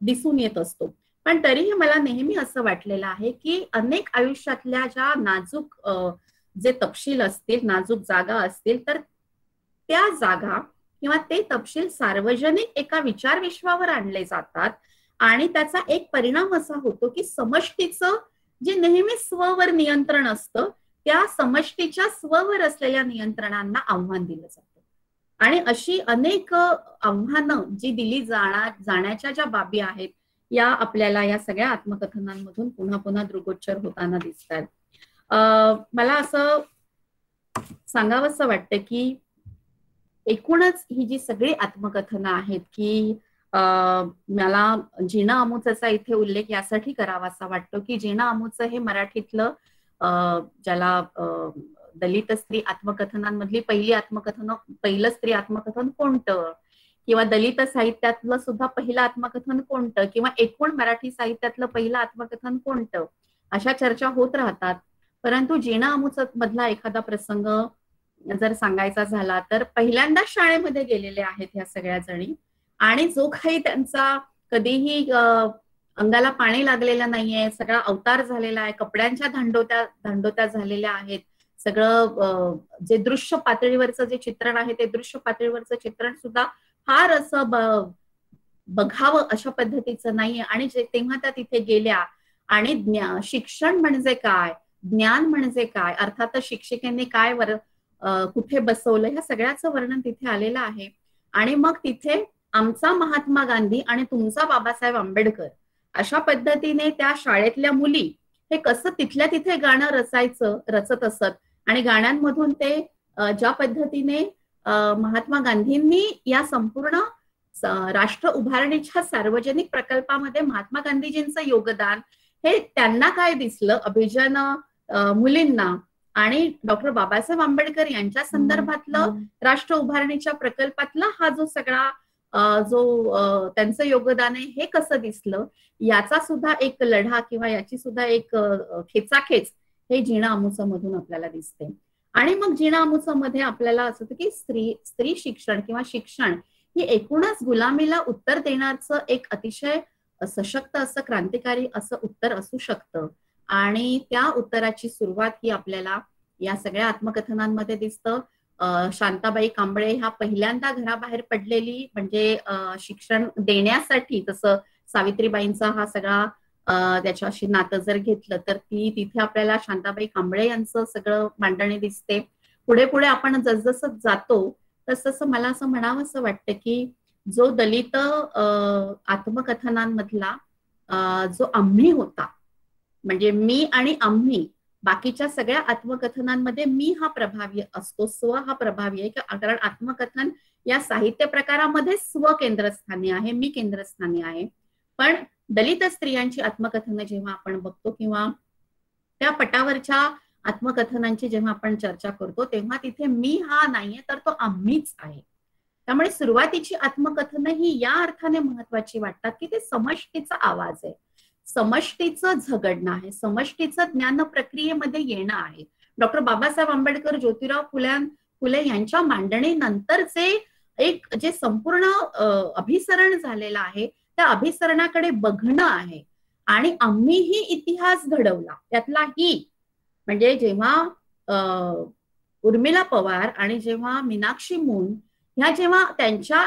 दिसून येत असतो. पण तरीही मला नेहमी असं वाटलेलं आहे की अनेक आयुष्यातल्या ज्या नाजूक जे तपशील असतील, नाजूक जागा असतील, तर त्या जागा किंवा ते तपशील सार्वजनिक एका विचार विश्वावर आणले जातात आणि त्याचा एक परिणाम असा होतो की समष्टीचं जे नेहमी स्ववर नियंत्रण असतं त्या समष्टीच्या स्ववर असलेल्या नियंत्रणांना आव्हान दिलं जातं. आणि अशी अनेक आव्हानं जी दिली जाण्याच्या ज्या बाबी आहेत या आपल्याला या सगळ्या आत्मकथनांमधून पुन्हा पुन्हा दृग्गोचर होताना दिसतात. मला असं सांगावंसं वाटतं की एकूणच ही जी सगळी आत्मकथनं आहेत की मला जीना अमुचचा इथे उल्लेख यासाठी करावासा वाटतो की जीना अमुचं हे मराठीतलं ज्याला दलित स्त्री आत्मकथनांमधली पहिलं स्त्री आत्मकथन कोणतं किंवा दलित साहित्यातलं सुद्धा पहिलं आत्मकथन कोणतं किंवा एकूण मराठी साहित्यातलं पहिलं आत्मकथन कोणतं, अशा चर्चा होत राहतात. परंतु जीना अमुच मधला एखादा प्रसंग जर सांगायचा झाला तर पहिल्यांदाच शाळेमध्ये गेलेले आहेत ह्या सगळ्या जणी आणि जो काही त्यांचा कधीही अंगाला पाणी लागलेलं नाहीये, सगळा अवतार झालेला आहे, कपड्यांच्या धांडोत्या झालेल्या आहेत, सगळं जे दृश्य पातळीवरचं जे चित्रण आहे ते दृश्य पातळीवरचं चित्रण सुद्धा फार असं बघावं अशा पद्धतीचं नाहीये. आणि तेव्हा त्या तिथे गेल्या आणि शिक्षण म्हणजे काय, ज्ञान म्हणजे काय, अर्थातच शिक्षिकेने काय कुठे बसवलं ह्या सगळ्याचं वर्णन तिथे आलेलं आहे. आणि मग तिथे आमचा महात्मा गांधी आणि तुमचा बाबासाहेब आंबेडकर अशा पद्धतीने त्या शाळेतल्या मुली हे कसं तिथल्या तिथे गाणं रचत असत आणि गाण्यांमधून ते ज्या पद्धतीने महात्मा गांधींनी या संपूर्ण राष्ट्र उभारणीच्या सार्वजनिक प्रकल्पामध्ये महात्मा गांधीजींचं योगदान हे त्यांना काय दिसलं, अभिजन मुलींना आणि डॉक्टर बाबासाहेब आंबेडकर यांच्या संदर्भातलं राष्ट्र उभारणीच्या प्रकल्पातला हा जो सगळा जो त्यांचं योगदान आहे हे कसं दिसलं, याचा सुद्धा एक लढा किंवा याची सुद्धा एक खेचाखेच हे जीना अमुसा मधून आपल्याला दिसते. आणि मग जीना अमुसा मध्ये आपल्याला असं होतं की स्त्री शिक्षण किंवा शिक्षण ही एकूणच गुलामीला उत्तर देण्याचं एक अतिशय सशक्त असं क्रांतिकारी असं उत्तर असू शकतं. आणि त्या उत्तराची सुरुवात ही आपल्याला या सगळ्या आत्मकथनांमध्ये दिसतं. शांताबाई कांबळे ह्या पहिल्यांदा घराबाहेर पडलेली म्हणजे शिक्षण देण्यासाठी, जसं सावित्रीबाईंचा हा सगळा त्याच्याशी नातं जर घेतलं तर तिथे आपल्याला शांताबाई कांबळे यांचं सगळं मांडणी दिसते. पुढे पुढे आपण जसजसं जातो तसं मला असं म्हणावं असं वाटतं की जो दलित आत्मकथनांमधला जो आम्ही होता, म्हणजे मी आणि आम्ही, बाकीच्या सगळ्या आत्मकथनांमध्ये मी हा प्रभावी असतो, स्व हा प्रभावी आहे, कारण आत्मकथन या साहित्य प्रकारामध्ये स्व केंद्रस्थानी आहे, मी केंद्रस्थानी आहे. पण दलित स्त्रियांची आत्मकथनं जेव्हा आपण बघतो किंवा त्या पटावरच्या आत्मकथनांची जेव्हा आपण चर्चा करतो तेव्हा तिथे मी हा नाहीये तर तो आम्हीच आहे. त्यामुळे सुरुवातीची आत्मकथनं ही या अर्थाने महत्वाची वाटतात की ते समष्टीचा आवाज आहे, समष्टीचं झगडणं आहे, समष्टीचं ज्ञान प्रक्रियेमध्ये येणं आहे. डॉक्टर बाबासाहेब आंबेडकर, ज्योतिराव फुले यांच्या मांडणीनंतरचे एक जे संपूर्ण अभिसरण झालेलं आहे त्या अभिसरणाकडे बघणं आहे. आणि आम्हीही इतिहास घडवला त्यातला ही, म्हणजे जेव्हा उर्मिला पवार आणि जेव्हा मीनाक्षी मून ह्या जेव्हा त्यांच्या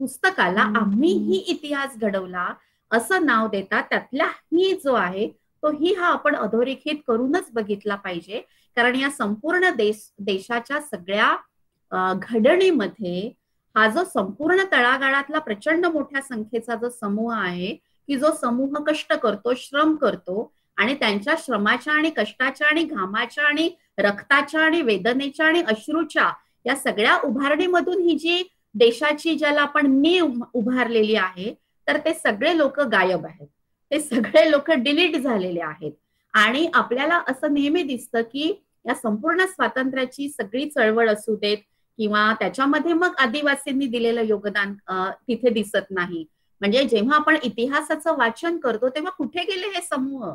पुस्तकाला आम्हीही इतिहास घडवला असं नाव देतात, त्यातला ही जो आहे तो ही हा आपण अधोरेखित करूनच बघितला पाहिजे. कारण या संपूर्ण देशाच्या सगळ्या घडणीमध्ये हा जो संपूर्ण तळागाळातला प्रचंड मोठ्या संख्येचा जो समूह आहे की जो समूह कष्ट करतो, श्रम करतो आणि त्यांच्या श्रमाच्या आणि कष्टाच्या आणि घामाच्या आणि रक्ताच्या आणि वेदनेच्या आणि अश्रूच्या या सगळ्या उभारणीमधून ही जी देशाची ज्याला आपण नीव उभारलेली आहे तर ते सगळे लोक गायब आहेत, ते सगळे लोक डिलीट झालेले आहेत. आणि आपल्याला असं नेहमी दिसतं की या संपूर्ण स्वातंत्र्याची सगळी चळवळ असू देत किंवा त्याच्यामध्ये मग आदिवासींनी दिलेलं योगदान तिथे दिसत नाही. म्हणजे जेव्हा आपण इतिहासाचं वाचन करतो तेव्हा कुठे गेले हे समूह,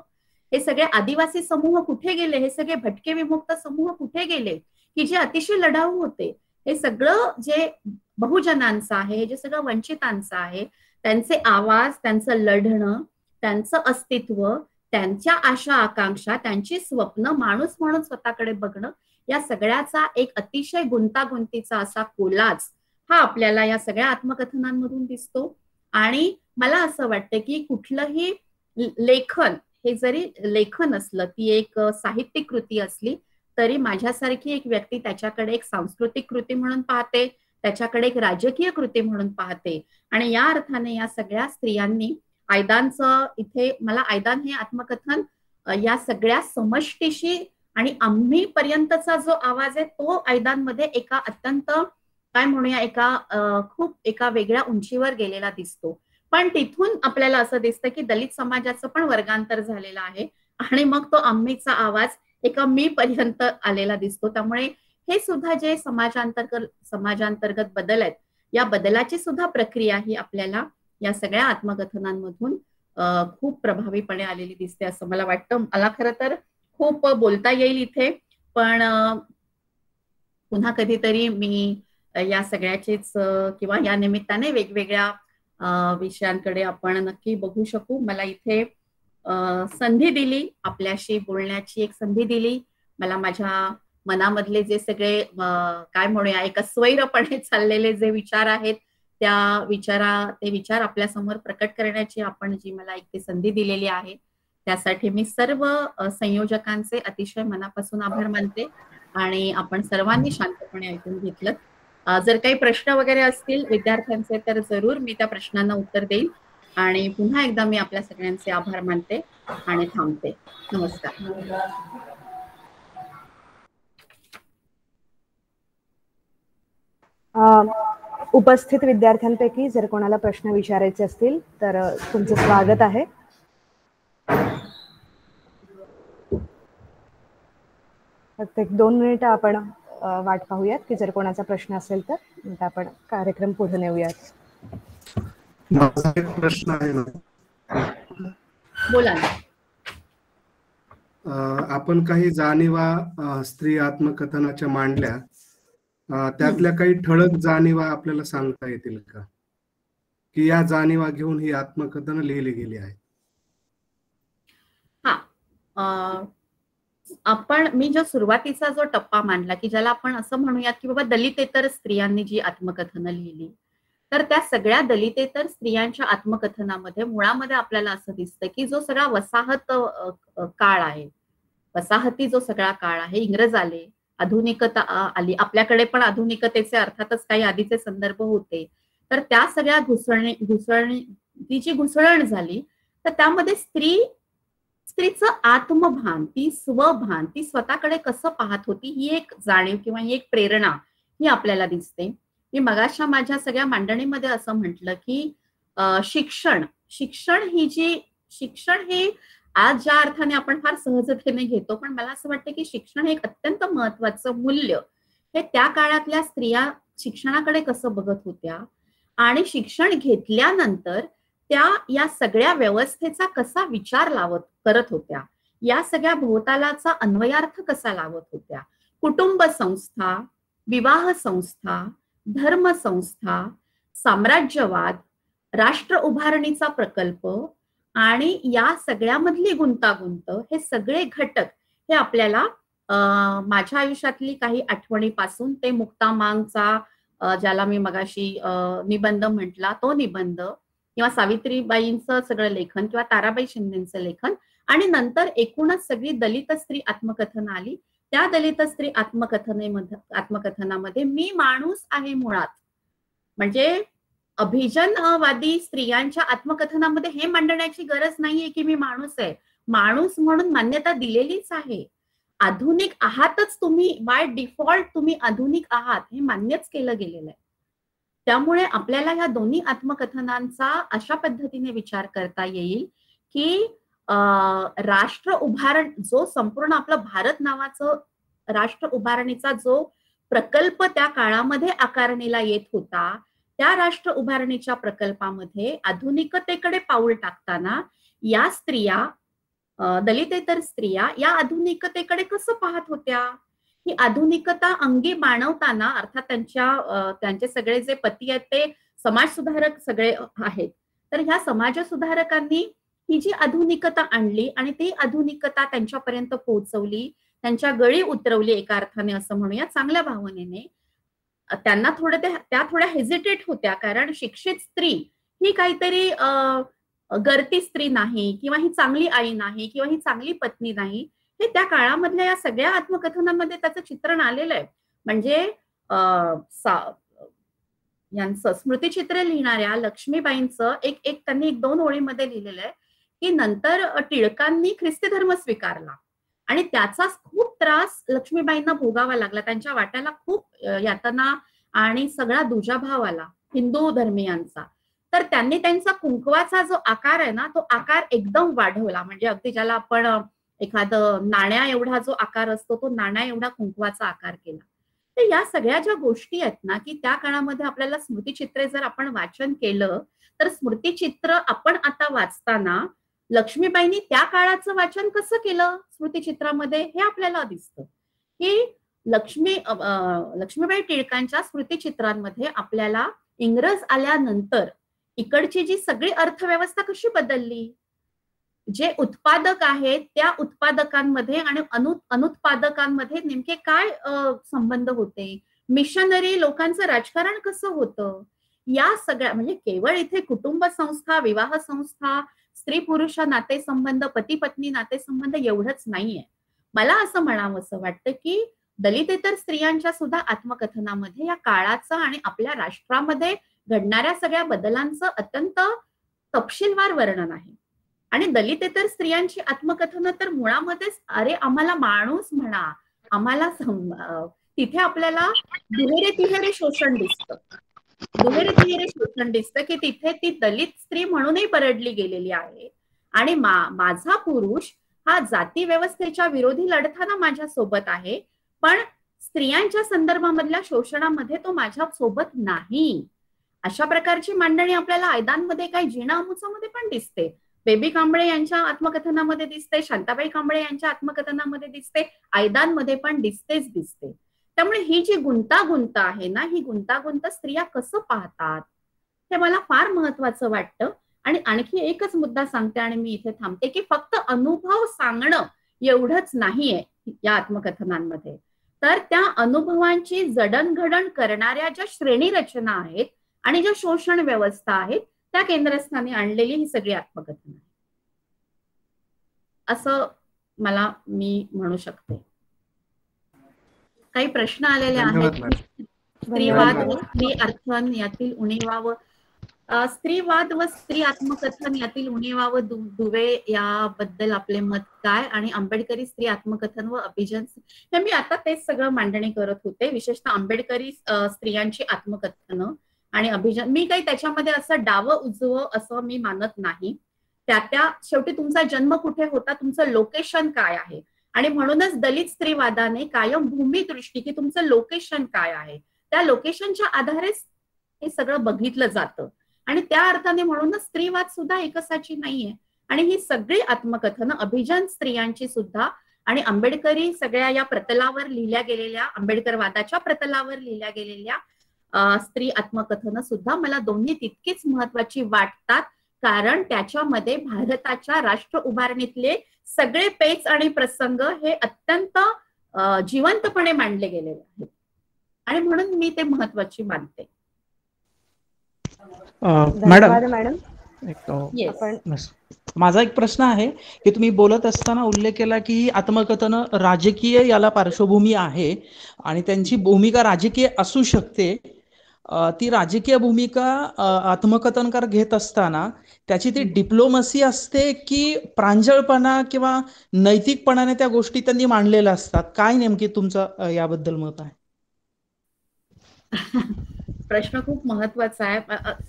हे सगळे आदिवासी समूह कुठे गेले, हे सगळे भटके विमुक्त समूह कुठे गेले की जे अतिशय लढाऊ होते. हे सगळं जे बहुजनांचं आहे, जे सगळं वंचितांचं आहे, त्यांचे आवाज, त्यांचं लढणं, त्यांचं अस्तित्व, त्यांच्या आशा आकांक्षा, त्यांची स्वप्न, माणूस म्हणून स्वतःकडे बघणं, या सगळ्याचा एक अतिशय गुंतागुंतीचा असा कोलाज हा आपल्याला या सगळ्या आत्मकथनांमधून दिसतो. आणि मला असं वाटतं की कुठलंही लेखन हे जरी लेखन असलं, ती एक साहित्यिक कृती असली तरी माझ्यासारखी एक व्यक्ती त्याच्याकडे एक सांस्कृतिक कृती म्हणून पाहते, त्याच्याकडे एक राजकीय कृती म्हणून पाहते. आणि या अर्थाने या सगळ्या स्त्रियांनी आयदानचं इथे मला आयदान हे आत्मकथन या सगळ्या समष्टीशी आणि आम्ही पर्यंतचा जो आवाज आहे तो आयदानमध्ये एका अत्यंत काय म्हणूया खूप एका वेगळ्या उंचीवर गेलेला दिसतो. पण तिथून आपल्याला असं दिसतं की दलित समाजाचं पण वर्गांतर झालेलं आहे आणि मग तो आम्हीचा आवाज एका मी पर्यंत आलेला दिसतो. त्यामुळे हे सुद्धा जे समाजांतर्गत बदल आहेत या बदलाची सुद्धा प्रक्रिया ही आपल्याला या सगळ्या आत्मकथनांमधून खूप प्रभावीपणे आलेली दिसते असं मला वाटतं. मला खरं तर खूप बोलता येईल इथे, पण पुन्हा कधीतरी मी या सगळ्याचीच किंवा या निमित्ताने वेगवेगळ्या विषयांकडे आपण नक्की बघू शकू. मला इथे संधी दिली, आपल्याशी बोलण्याची एक संधी दिली. मला माझ्या मनामधले जे सगळे काय म्हणूया एका स्वैरपणे चाललेले जे विचार आहेत ते विचार आपल्या समोर प्रकट करण्याची आपण जी मला एक संधी दिलेली आहे त्यासाठी मी सर्व संयोजकांचे अतिशय मनापासून आभार मानते. आणि आपण सर्वांनी शांतपणे ऐकून घेतलं जर काही प्रश्न वगैरे असतील विद्यार्थ्यांचे तर जरूर मी त्या प्रश्नांना उत्तर देईन. आणि पुन्हा एकदा मी आपल्या सगळ्यांचे आभार मानते आणि थांबते. नमस्कार. उपस्थित विद्यार्थ्यांपैकी जर कोणाला प्रश्न विचारायचे असतील तर तुमचं स्वागत आहे. फक्त 1-2 मिनिटं आपण वाट पाहूयात की जर कोणाचा प्रश्न असेल तर आपण कार्यक्रम पुढे नेऊयात. माझा एक प्रश्न आहे ना. बोला ना. आपण काही जाणीवा स्त्री आत्मकथनाच्या मांडल्या, त्यातल्या काही ठळक जाणीवा आपल्याला सांगता येतील का, की या जाणीवा घेऊन ही आत्मकथन लिहिली गेली आहे? मी जो सुरुवातीचा जो टप्पा मांडला की ज्याला आपण असं म्हणूयात की बाबा दलितेतर स्त्रियांनी जी आत्मकथनं लिहिली, तर त्या सगळ्या दलितेतर स्त्रियांच्या आत्मकथनामध्ये मुळामध्ये आपल्याला असं दिसतं की जो सगळा वसाहत काळ आहे, वसाहती जो सगळा काळ आहे, इंग्रज आले, आधुनिकता आली, आपल्याकडे पण आधुनिकतेचे अर्थातच काही आधीचे संदर्भ होते, तर त्या सगळ्या ती जी घुसळण झाली, तर त्यामध्ये स्त्रीचं आत्मभान, ती स्वभान, ती स्वतःकडे कसं पाहत होती, ही एक जाणीव किंवा ही एक प्रेरणा ही आपल्याला दिसते. मी मगाशा माझ्या सगळ्या मांडणीमध्ये असं म्हटलं की शिक्षण हे आज ज्या अर्थाने आपण फार सहजतेने घेतो, पण मला असं वाटतं की शिक्षण हे एक अत्यंत महत्वाचं मूल्य हे त्या काळातल्या स्त्रिया शिक्षणाकडे कसं बघत होत्या आणि शिक्षण घेतल्यानंतर त्या या सगळ्या व्यवस्थेचा कसा विचार करत होत्या, या सगळ्या भोवतालाचा अन्वयार्थ कसा लावत होत्या. कुटुंब संस्था, विवाह संस्था, धर्म संस्था, साम्राज्यवाद, राष्ट्र उभारणीचा प्रकल्प आणि या सगळ्यामधली गुंतागुंत, हे सगळे घटक हे आपल्याला माझ्या आयुष्यातली काही आठवणीपासून ते मुक्ता मांगचा ज्याला मी मगाशी निबंध म्हटला तो निबंध, किंवा सावित्रीबाईंचं सगळं लेखन किंवा ताराबाई शिंदेचं लेखन, आणि नंतर एकूणच सगळी दलित स्त्री आत्मकथन आली. त्या दलित स्त्री आत्मकथनामध्ये मी माणूस आहे मुळात, म्हणजे अभिजनवादी स्त्रियांच्या आत्मकथनामध्ये हे मांडण्याची गरज नाहीये की मी माणूस आहे, माणूस म्हणून मान्यता दिलेलीच आहे. आधुनिक आहातच तुम्ही, बाय डिफॉल्ट तुम्ही आधुनिक आहात हे मान्यच केलं गेलेलं आहे. त्यामुळे आपल्याला या दोन्ही आत्मकथनांचा अशा पद्धतीने विचार करता येईल की राष्ट्र उभारण, जो संपूर्ण आपलं भारत नावाचं राष्ट्र उभारणीचा जो प्रकल्प त्या काळामध्ये आकारणीला येत होता, त्या राष्ट्र उभारणीच्या प्रकल्पामध्ये आधुनिकतेकडे पाऊल टाकताना या स्त्रिया, दलितेतर स्त्रिया या आधुनिकतेकडे कसं पाहत होत्या, ही आधुनिकता अंगी बाणवताना, अर्थात त्यांचे सगळे जे पती आहेत ते समाजसुधारक सगळे आहेत, तर ह्या समाज सुधारकांनी ही जी आधुनिकता आणली आणि ती आधुनिकता त्यांच्यापर्यंत पोहोचवली, त्यांच्या गळी उतरवली एका अर्थाने असं म्हणूया, चांगल्या भावनेने. त्यांना त्या थोड्या हेजिटेट होत्या, कारण शिक्षित स्त्री ही काहीतरी गरती स्त्री नाही, किंवा ही चांगली आई नाही, किंवा ही चांगली पत्नी नाही, हे त्या काळामधल्या या सगळ्या आत्मकथनामध्ये त्याचं चित्रण आलेलं आहे. म्हणजे यांचं स्मृतिचित्र लिहिणाऱ्या लक्ष्मीबाईंचं एक त्यांनी 1-2 ओळीमध्ये लिहिलेलं आहे की नंतर टिळकांनी ख्रिस्ती धर्म स्वीकारला आणि त्याचा खूप त्रास लक्ष्मीबाईंना भोगावा लागला, त्यांच्या वाट्याला खूप यातना आणि सगळा दुजाभाव आला हिंदू धर्मीयांचा. तर त्यांनी त्यांचा कुंकवाचा जो आकार आहे ना, तो आकार एकदम वाढवला, म्हणजे अगदी ज्याला आपण एखादं नाण्या एवढा जो आकार असतो तो नाण्या एवढा कुंकवाचा आकार केला. तर या सगळ्या ज्या गोष्टी आहेत ना, की त्या काळामध्ये आपल्याला स्मृतिचित्रे जर आपण वाचन केलं तर स्मृतिचित्र आपण आता वाचताना लक्ष्मीबाईंनी त्या काळाचं वाचन कसं केलं स्मृतिचित्रामध्ये हे आपल्याला दिसतं. की लक्ष्मीबाई टिळकांच्या स्मृतिचित्रांमध्ये आपल्याला इंग्रज आल्यानंतर इकडची जी सगळी अर्थव्यवस्था कशी बदलली, जे उत्पादक आहेत त्या उत्पादकांमध्ये आणि अनुत्पादकांमध्ये नेमके काय संबंध होते, मिशनरी लोकांचं राजकारण कसं होतं, या सगळ्या, म्हणजे केवळ इथे कुटुंब संस्था, विवाह संस्था, स्त्री पुरुष नातेसंबंध, पती पत्नी नातेसंबंध एवढंच नाहीये. मला असं म्हणावं असं वाटतं की दलितेतर स्त्रियांच्या सुद्धा आत्मकथनामध्ये या काळाचं आणि आपल्या राष्ट्रामध्ये घडणाऱ्या सगळ्या बदलांचं अत्यंत तपशीलवार वर्णन आहे. आणि दलितेतर स्त्रियांची आत्मकथनं तर मुळामध्येच अरे आम्हाला माणूस म्हणा, आम्हाला तिथे आपल्याला दुहेरे तिहेरे शोषण दिसतं. दुहेरे तिहेरे शोषण दिसतं की तिथे ती दलित स्त्री म्हणूनही परडली गेलेली आहे आणि माझा पुरुष हा जाती व्यवस्थेच्या विरोधी लढताना माझ्या सोबत आहे, पण स्त्रियांच्या संदर्भामधल्या शोषणामध्ये तो माझ्या सोबत नाही. अशा प्रकारची मांडणी आपल्याला आयदांमध्ये काही जीना अमुचामध्ये पण दिसते. बेबी कांबळे यांच्या आत्मकथनामध्ये दिसते, शांताबाई कांबळे यांच्या आत्मकथनामध्ये दिसते, आयदांमध्ये पण दिसतेच दिसते. त्यामुळे ही जी गुंतागुंत आहे ना, ही गुंतागुंत स्त्रिया कसं पाहतात हे मला फार महत्वाचं वाटतं. आणि आणखी एकच मुद्दा सांगते आणि मी इथे थांबते की फक्त अनुभव सांगणं एवढंच नाहीये या आत्मकथनांमध्ये, तर त्या अनुभवांची जडणघडण करणाऱ्या ज्या श्रेणी रचना आहेत आणि ज्या शोषण व्यवस्था आहेत त्या केंद्रस्थानी आणलेली ही सगळी आत्मकथन आहे असं मी म्हणू शकते. काही प्रश्न आलेले आहेत. स्त्रीवाद व स्त्री अर्थन यातील उणिवा व स्त्रीवाद व स्त्री आत्मकथन यातील उणिवा व दुवे याबद्दल आपले मत काय, आणि आंबेडकरी स्त्री आत्मकथन व अभिजन हे मी आता तेच सगळं मांडणी करत होते. विशेषतः आंबेडकरी स्त्रियांची आत्मकथनं आणि अभिजन, मी काही त्याच्यामध्ये असं डावं उजवं असं मी मानत नाही. त्या शेवटी तुमचा जन्म कुठे होता, तुमचं लोकेशन काय आहे, आणि म्हणूनच दलित स्त्रीवादाने कायम भूमी दृष्टी की तुमचं लोकेशन काय आहे त्या लोकेशनच्या आधारेच हे सगळं बघितलं जातं. आणि त्या अर्थाने म्हणूनच स्त्रीवाद सुद्धा एकसाची नाहीये. आणि ही सगळी आत्मकथनं अभिजन स्त्रियांची सुद्धा आणि आंबेडकरी सगळ्या या प्रतलावर लिहिल्या गेलेल्या, आंबेडकरवादाच्या प्रतलावर लिहिल्या गेलेल्या स्त्री आत्मकथनं सुद्धा मला दोन्ही तितकीच महत्वाची वाटतात, कारण त्याच्यामध्ये भारताच्या राष्ट्र उभारणीतले सगळे पेच आणि प्रसंग हे अत्यंत जिवंतपणे मांडले गेलेले आहेत आणि म्हणून मी ते महत्वाची मानते. मॅडम माझा एक प्रश्न आहे की तुम्ही बोलत असताना उल्लेख केला की आत्मकथन राजकीय याला पार्श्वभूमी आहे आणि त्यांची भूमिका राजकीय असू शकते. ती राजकीय भूमिका आत्मकथनकार घेत असताना त्याची ती डिप्लोमसी असते की प्रांजळपणा किंवा नैतिकपणाने त्या गोष्टी त्यांनी मांडलेल्या असतात, काय नेमकी तुमचं याबद्दल मत आहे? प्रश्न खूप महत्वाचा आहे.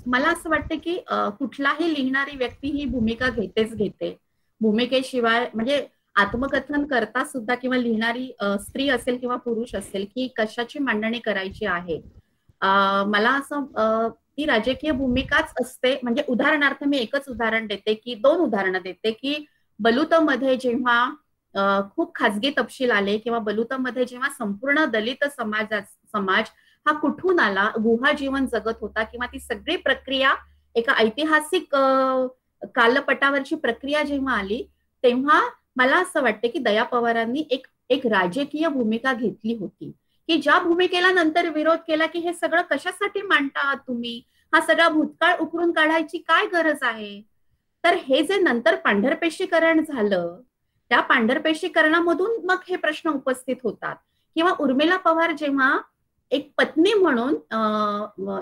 मला असं वाटतं की कुठलाही लिहिणारी व्यक्ती ही भूमिका घेते. भूमिकेशिवाय म्हणजे आत्मकथन करता सुद्धा किंवा लिहिणारी स्त्री असेल किंवा पुरुष असेल की कशाची मांडणी करायची आहे, मला असं ती राजकीय भूमिकाच असते. म्हणजे उदाहरणार्थ मी एकच उदाहरण देते की 2 उदाहरणं देते की बलुतमध्ये जेव्हा खूप खाजगी तपशील आले किंवा बलुतमध्ये जेव्हा संपूर्ण दलित समाज हा कुठून आला, गुहा जीवन जगत होता किंवा ती सगळी प्रक्रिया एका ऐतिहासिक कालपटावरची प्रक्रिया जेव्हा आली, तेव्हा मला असं वाटतं की दया पवारांनी एक राजकीय भूमिका घेतली होती की ज्या भूमिकेला नंतर विरोध केला की हे सगळं कशासाठी मांडता आहात तुम्ही, हा सगळा भूतकाळ उकरून काढायची काय गरज आहे. तर हे जे नंतर पांढरपेशीकरण झालं, त्या पांढरपेशीकरणामधून मग हे प्रश्न उपस्थित होतात. किंवा उर्मिला पवार जेव्हा एक पत्नी म्हणून,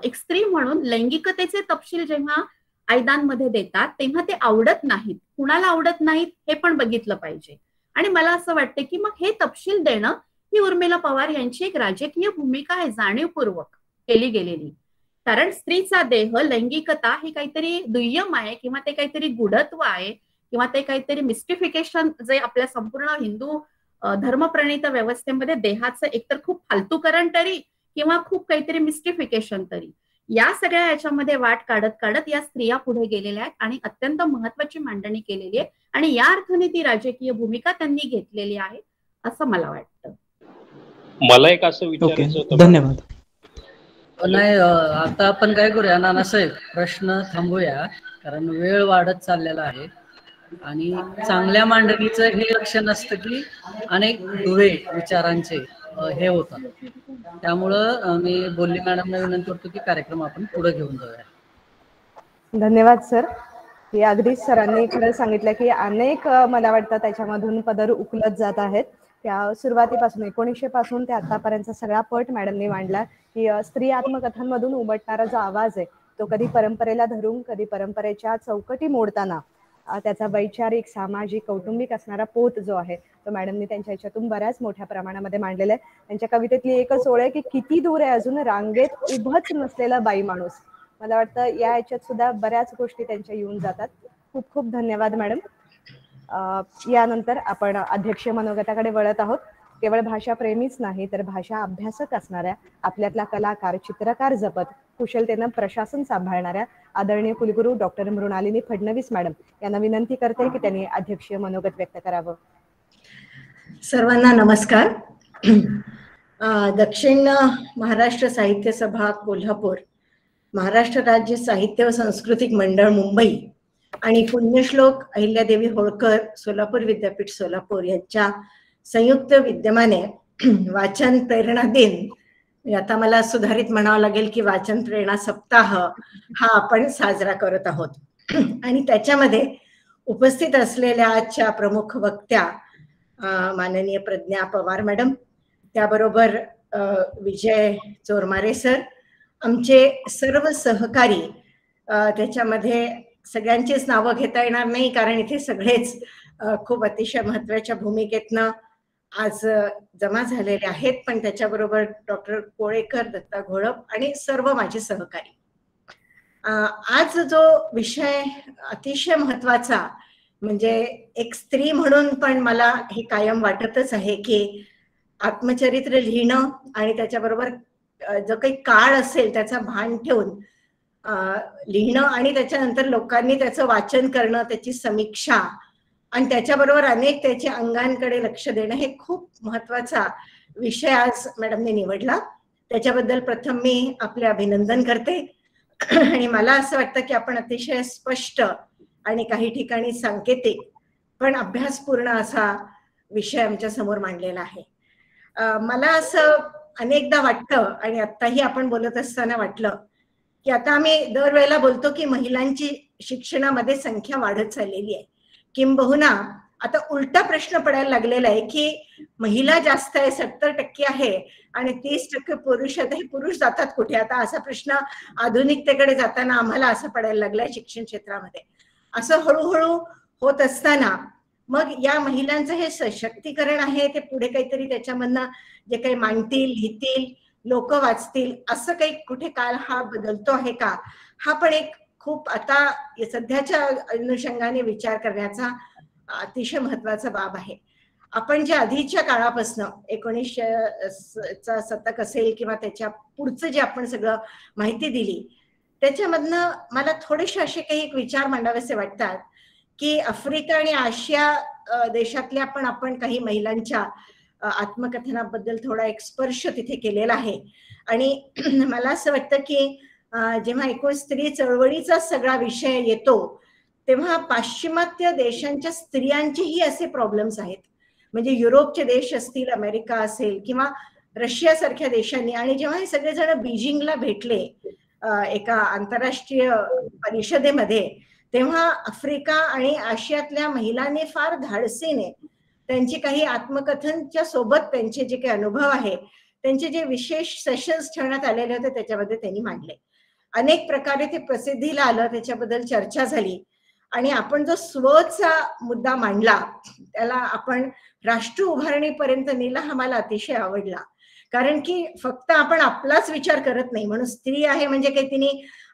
एक स्त्री म्हणून लैंगिकतेचे तपशील जेव्हा आयदांमध्ये देतात तेव्हा ते आवडत नाहीत. कुणाला आवडत नाहीत हे पण बघितलं पाहिजे. आणि मला असं वाटतं की मग हे तपशील देणं ही उर्मिला पवार यांची एक राजकीय भूमिका आहे, जाणीवपूर्वक केली गेलेली. कारण स्त्रीचा देह, लैंगिकता हे काहीतरी दुय्यम आहे किंवा ते काहीतरी गुढत्व आहे किंवा ते काहीतरी मिस्टिफिकेशन जे आपल्या संपूर्ण हिंदू धर्मप्रणीत व्यवस्थेमध्ये देहाचं एकतर खूप फालतूकरण तरी किंवा खूप काहीतरी मिस्टिफिकेशन तरी, या सगळ्या याच्यामध्ये वाट काढत काढत या स्त्रिया पुढे गेलेल्या आहेत आणि अत्यंत महत्वाची मांडणी केलेली आहे आणि या अर्थाने ती राजकीय भूमिका त्यांनी घेतलेली आहे असं मला वाटतं. मला एक असं विचारायचं होतं. धन्यवाद. नाही, आता आपण काय करूया नानासाहेब, प्रश्न थांबूया कारण वेळ वाढत चाललेला आहे आणि चांगल्या मांडणीचं हे लक्षण असतं की अनेक दुवे विचारांचे हे होतात. त्यामुळं मी बोलली मॅडमला विनंती करतो की कार्यक्रम आपण पुढे घेऊन जाऊया. धन्यवाद सर. हे अगदीच सरांनी खरं सांगितलं की अनेक मला वाटतं त्याच्यामधून पदर उकलत जात आहेत त्या सुरुवातीपासून 1900 पासून ते आतापर्यंत सगळा पट मॅडमने मांडला की स्त्री आत्मकथांमधून उमटणारा जो आवाज आहे तो कधी परंपरेला धरून कधी परंपरेच्या चौकटी मोडताना त्याचा वैचारिक, सामाजिक, कौटुंबिक असणारा पोत जो आहे तो मॅडमनी त्यांच्या ह्याच्यातून बऱ्याच मोठ्या प्रमाणामध्ये मांडलेला आहे. त्यांच्या कवितेतली एकच ओळ आहे की किती दूर आहे अजून रांगेत उभंच नसलेला बाई माणूस. मला वाटतं या ह्याच्यात सुद्धा बऱ्याच गोष्टी त्यांच्या येऊन जातात. खूप खूप धन्यवाद मॅडम. यानंतर आपण अध्यक्षीय मनोगताकडे वळत आहोत. केवळ भाषा प्रेमीच नाही तर भाषा अभ्यासक असणाऱ्या, आपल्यातला कलाकार, चित्रकार जपत कुशलतेनं प्रशासन सांभाळणाऱ्या आदरणीय कुलगुरू डॉक्टर मृणालिनी फडणवीस मॅडम यांना विनंती करते की त्यांनी अध्यक्षीय मनोगत व्यक्त करावं. सर्वांना नमस्कार. दक्षिण महाराष्ट्र साहित्य सभा कोल्हापूर, महाराष्ट्र राज्य साहित्य व सांस्कृतिक मंडळ मुंबई आणि पुण्यश्लोक अहिल्यादेवी होळकर सोलापूर विद्यापीठ सोलापूर यांच्या संयुक्त विद्यमाने वाचन प्रेरणा दिन, आता मला सुधारित म्हणावं लागेल की वाचन प्रेरणा सप्ताह हा आपण साजरा करत आहोत. आणि त्याच्यामध्ये उपस्थित असलेल्या आजच्या प्रमुख वक्त्या माननीय प्रज्ञा पवार मॅडम, त्याबरोबर विजय चोरमारे सर, आमचे सर्व सहकारी, त्याच्यामध्ये सगळ्यांचीच नावं घेता येणार नाही कारण इथे सगळेच खूप अतिशय महत्त्वाच्या भूमिकेतनं आज जमा झालेले आहेत, पण त्याच्याबरोबर डॉक्टर कोळेकर, दत्ता घोळप आणि सर्व माझे सहकारी. आज जो विषय अतिशय महत्त्वाचा म्हणजे एक स्त्री म्हणून पण मला हे कायम वाटतच आहे की आत्मचरित्र लिहिणं आणि त्याच्याबरोबर जो काही काळ असेल त्याचा भान ठेवून लिहिणं आणि त्याच्यानंतर लोकांनी त्याचं वाचन करणं, त्याची समीक्षा आणि त्याच्याबरोबर अनेक त्याच्या अंगांकडे लक्ष देणं हे खूप महत्त्वाचा विषय आज मॅडमने निवडला. त्याच्याबद्दल प्रथम मी आपले अभिनंदन करते. आणि मला असं वाटतं की आपण अतिशय स्पष्ट आणि काही ठिकाणी सांकेतिक पण अभ्यासपूर्ण असा विषय आमच्या समोर मांडलेला आहे. मला असं अनेकदा वाटतं आणि आत्ताही आपण बोलत असताना वाटलं की आता आम्ही दरवेळेला बोलतो की महिलांची शिक्षणामध्ये संख्या वाढत चाललेली आहे, किंबहुना आता उलटा प्रश्न पडायला लागलेला आहे की महिला जास्त आहे, 70% आहे आणि 30% पुरुष आहेत, हे पुरुष जातात कुठे आता, असा प्रश्न आधुनिकतेकडे जाताना आम्हाला असं पडायला लागलाय शिक्षण क्षेत्रामध्ये. असं हळूहळू होत असताना मग या महिलांचं हे सशक्तीकरण आहे ते पुढे काहीतरी त्याच्यामधनं जे काही मांडतील, लिहितील, लोक वाचतील, असं काही कुठे काल हा बदलतो आहे का, हा पण एक खूप आता सध्याच्या अनुषंगाने विचार करण्याचा अतिशय महत्वाचा बाब आहे. आपण जे आधीच्या काळापासून 1900चा शतक असेल किंवा त्याच्या पुढचं जे आपण सगळं माहिती दिली त्याच्यामधनं मला थोडेसे असे काही एक विचार मांडावेसे वाटतात की आफ्रिका आणि आशिया देशातल्या पण आपण काही महिलांच्या आत्मकथनाबद्दल थोडा एक स्पर्श तिथे केलेला आहे. आणि मला असं वाटतं की जेव्हा एकूण स्त्री चळवळीचा सगळा विषय येतो तेव्हा पाश्चिमात्य देशांच्या स्त्रियांचेही असे प्रॉब्लेम्स आहेत. म्हणजे युरोपचे देश असतील, अमेरिका असेल किंवा रशियासारख्या देशांनी, आणि जेव्हा हे सगळेजण बीजिंगला भेटले एका आंतरराष्ट्रीय परिषदेमध्ये, तेव्हा आफ्रिका आणि आशियातल्या महिलांनी फार धाडसीने त्यांची काही आत्मकथनच्या सोबत त्यांचे जे काही अनुभव आहे, त्यांचे जे विशेष सेशन्स ठेवण्यात आलेले होते त्याच्यामध्ये त्यांनी मांडले. अनेक प्रकारे ते प्रसिद्धीला आलं, त्याच्याबद्दल चर्चा झाली. आणि आपण जो स्वचा मुद्दा मांडला त्याला आपण राष्ट्र उभारणीपर्यंत नेला, हा मला अतिशय आवडला. कारण की फक्त आपण आपलाच विचार करत नाही, म्हणून स्त्री आहे म्हणजे काही तिने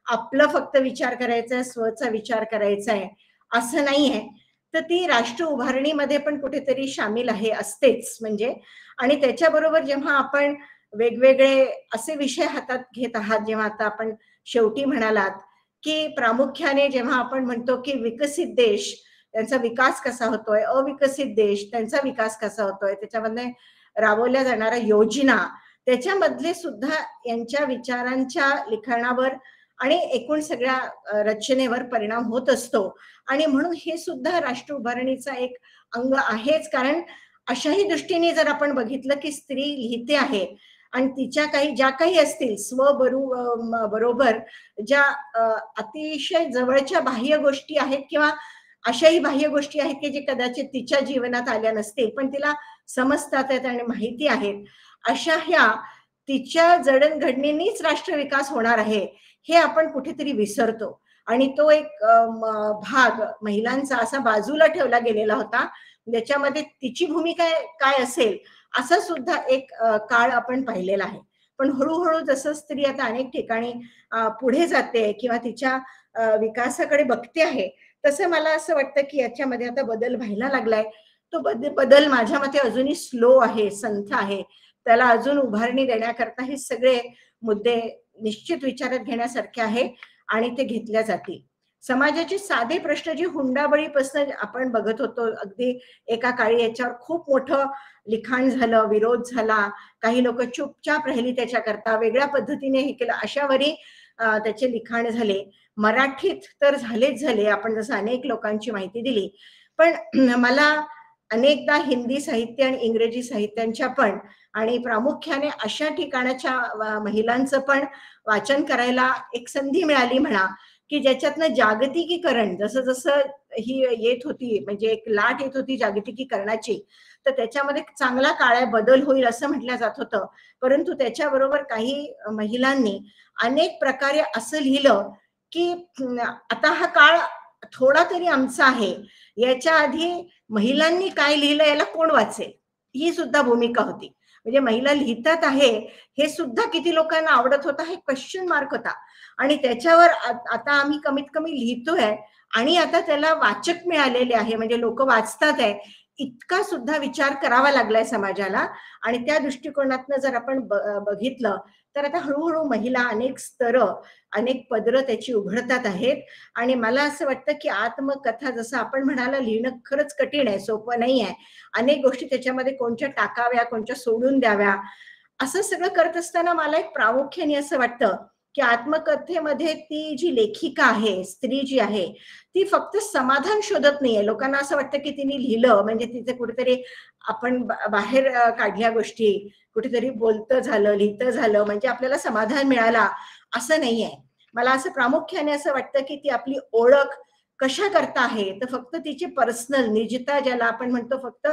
आपलं फक्त विचार करायचा आहे, स्वचा विचार करायचा आहे असं नाही आहे. तर ती राष्ट्र उभारणीमध्ये पण कुठेतरी सामील आहे, असतेच म्हणजे. आणि त्याच्याबरोबर जेव्हा आपण वेगवेगळे असे विषय हातात घेत आहात, जेव्हा आता आपण शेवटी म्हणालात की प्रामुख्याने जेव्हा आपण म्हणतो की विकसित देश त्यांचा विकास कसा होतोय, अविकसित देश त्यांचा विकास कसा होतोय, त्याच्यामध्ये राबवल्या जाणाऱ्या योजना, त्याच्यामधले सुद्धा यांच्या विचारांच्या लिखाणावर आणि एकूण सगळ्या रचनेवर परिणाम होत असतो. आणि म्हणून हे सुद्धा राष्ट्र उभारणीचा एक अंग आहेच. कारण अशाही दृष्टीने जर आपण बघितलं की स्त्री लिहिते आहे आणि तिच्या काही ज्या काही असतील बरोबर ज्या अतिशय जवळच्या बाह्य गोष्टी आहेत किंवा अशाही बाह्य गोष्टी आहेत की जे कदाचित तिच्या जीवनात आल्या नसतील पण तिला समजतात आहेत आणि माहिती आहेत. अशा ह्या तिच्या जडणघडणींनीच राष्ट्र विकास होणार आहे हे आपण कुठेतरी विसरतो आणि तो एक भाग महिलांचा असा बाजूला ठेवला गेलेला होता ज्याच्यामध्ये तिची भूमिका काय असेल असा सुद्धा एक काळ आपण पाहिलेला आहे. पण हळूहळू जसं स्त्री आता अनेक ठिकाणी पुढे जाते किंवा तिच्या विकासाकडे बघते आहे तसं मला असं वाटतं की याच्यामध्ये आता बदल व्हायला लागलाय. तो बदल माझ्या मते अजूनही स्लो आहे, संथ आहे. त्याला अजून उभारणी देण्याकरता हे सगळे मुद्दे निश्चित विचारात घेण्यासारखे आहे आणि ते घेतल्या जातील. समाजाचे साधे प्रश्न जे हुंडाबळीपासून आपण बघत होतो, अगदी एका काळी याच्यावर खूप मोठं लिखाण झालं, विरोध झाला, काही लोक चुपचाप राहिली त्याच्याकरता, वेगळ्या पद्धतीने हे केलं, अशावरी त्याचे लिखाण झाले. मराठीत तर झालेच झाले, आपण जसं अनेक लोकांची माहिती दिली. पण मला अनेकदा हिंदी साहित्य आणि इंग्रजी साहित्यांच्या पण आणि प्रामुख्याने अशा ठिकाणाच्या महिलांचं पण वाचन करायला एक संधी मिळाली म्हणा की ज्याच्यातनं जागतिकीकरण जसं जसं ही येत होती, म्हणजे एक लाट येत होती जागतिकीकरणाची, तर त्याच्यामध्ये चांगला काळा बदल होईल असं म्हटलं जात होतं. परंतु त्याच्याबरोबर काही महिलांनी अनेक प्रकारे असं लिहिलं की आता हा काळ थोडा तरी आमचा आहे, याच्या आधी महिलांनी काय लिहिलं याला कोण वाचेल, ही सुद्धा भूमिका होती. म्हणजे महिला लिहितात आहे हे सुद्धा किती लोकांना आवडत होता हे क्वेश्चन मार्क होता. आणि त्याच्यावर आता आम्ही कमीत कमी लिहितोय आणि आता त्याला वाचक मिळालेले आहे, म्हणजे लोक वाचतात आहे, इतका सुद्धा विचार करावा लागलाय समाजाला. आणि त्या दृष्टिकोनातनं जर आपण बघितलं तर आता हळूहळू महिला अनेक स्तर, अनेक पदरं त्याची उघडतात आहेत. आणि मला असं वाटतं की आत्मकथा जसं आपण म्हणाला लिहिणं खरंच कठीण आहे, सोपं नाही आहे. अनेक गोष्टी त्याच्यामध्ये कोणत्या टाकाव्या, कोणत्या सोडून द्याव्या, असं सगळं करत असताना मला एक प्रामुख्याने असं वाटतं की आत्मकथेमध्ये ती जी लेखिका आहे, स्त्री जी आहे, ती फक्त समाधान शोधत नाहीये. लोकांना असं वाटतं की तिने लिहिलं म्हणजे तिचे कुठेतरी आपण बाहेर काढल्या गोष्टी, कुठेतरी बोलतं झालं, लिहितं झालं म्हणजे आपल्याला समाधान मिळाला, असं नाहीये. मला असं प्रामुख्याने असं वाटतं की ती आपली ओळख कशा करता आहे तर फक्त तिची पर्सनल निजता ज्याला आपण म्हणतो फक्त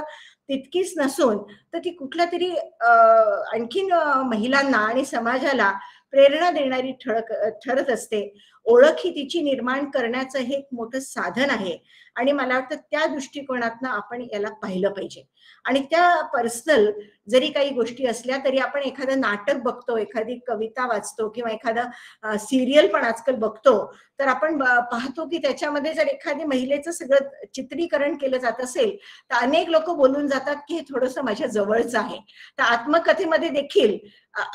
तितकीच नसून तर ती कुठल्या तरी आणखीन महिलांना आणि समाजाला प्रेरणा देणारी ठरत असते. ओळख ही तिची निर्माण करण्याचं हे एक मोठं साधन आहे आणि मला वाटतं त्या दृष्टिकोनातनं आपण याला पाहिलं पाहिजे. आणि त्या पर्सनल जरी काही गोष्टी असल्या तरी आपण एखादं नाटक बघतो, एखादी कविता वाचतो किंवा एखादं सिरियल पण आजकाल बघतो तर आपण पाहतो की त्याच्यामध्ये जर एखादी महिलेचं सगळं चित्रीकरण केलं जात असेल तर अनेक लोक बोलून जातात की हे थोडंसं माझ्या जवळचं आहे. तर आत्मकथेमध्ये देखील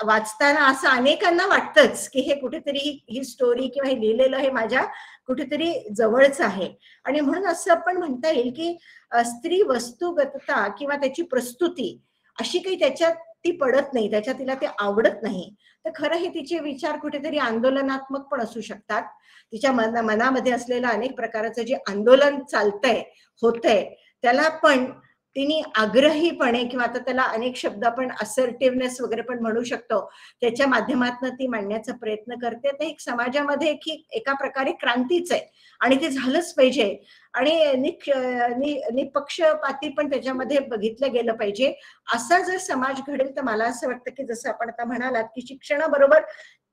वाचताना असं अनेकांना वाटतंच की हे कुठेतरी ही स्टोरी किंवा हे लिहिलेलं हे माझ्या कुठेतरी जवळचं आहे. आणि म्हणून असं आपण म्हणता येईल की स्त्री वस्तुगतता किंवा त्याची प्रस्तुती अशी काही त्याच्यात ती पडत नाही, त्याच्यात तिला ते आवडत नाही. तर खरं हे तिचे विचार कुठेतरी आंदोलनात्मक पण असू शकतात. तिच्या मनामध्ये असलेलं अनेक प्रकारचं जे आंदोलन चालतंय होतंय त्याला पण तिने आग्रहीपणे किंवा आता त्याला अनेक शब्द आपण असर्टिव्हनेस वगैरे पण म्हणू शकतो त्याच्या माध्यमातून ती मांडण्याचा प्रयत्न करते. तर एक समाजामध्ये एका प्रकारे क्रांतीच आहे आणि ते झालंच पाहिजे आणि निपक्षपाती पण त्याच्यामध्ये बघितलं गेलं पाहिजे. असा जर समाज घडेल तर मला असं वाटतं की जसं आपण आता म्हणालात की शिक्षणाबरोबर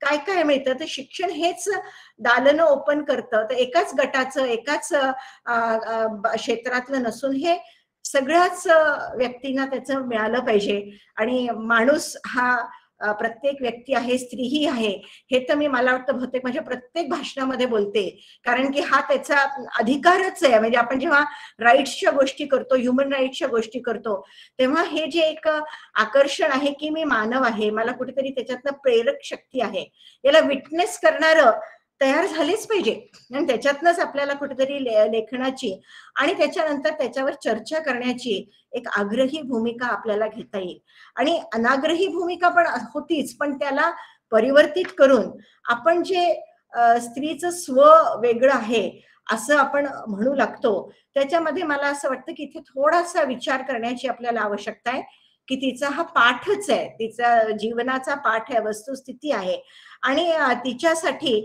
काय काय मिळतं तर शिक्षण हेच दालनं ओपन करतं. तर एकाच गटाचं एकाच क्षेत्रातलं नसून हे सगळ्याच व्यक्तींना त्याचं मिळालं पाहिजे. आणि माणूस हा प्रत्येक व्यक्ती आहे, स्त्रीही आहे, हे तर मी मला वाटतं बहुतेक माझ्या प्रत्येक भाषणामध्ये बोलते, कारण की हा त्याचा अधिकारच आहे. म्हणजे आपण जेव्हा राईट्सच्या गोष्टी करतो, ह्युमन राईट्सच्या गोष्टी करतो, तेव्हा हे जे एक आकर्षण आहे की मी मानव आहे, मला कुठेतरी त्याच्यातनं प्रेरक शक्ती आहे, याला विटनेस करणारं तयार झालेच पाहिजे. आणि त्याच्यातनंच आपल्याला कुठेतरी लेखनाची आणि त्याच्यानंतर त्याच्यावर चर्चा करण्याची एक आग्रही भूमिका आपल्याला घेता येईल. आणि अनाग्रही भूमिका पण होतीच, पण त्याला परिवर्तित करून आपण जे स्त्रीचं स्व वेगळं आहे असं आपण म्हणू लागतो त्याच्यामध्ये मला असं वाटतं की इथे थोडासा विचार करण्याची आपल्याला आवश्यकता आहे की तिचा हा पाठच आहे, तिचा जीवनाचा पाठ आहे, वस्तुस्थिती आहे. आणि तिच्यासाठी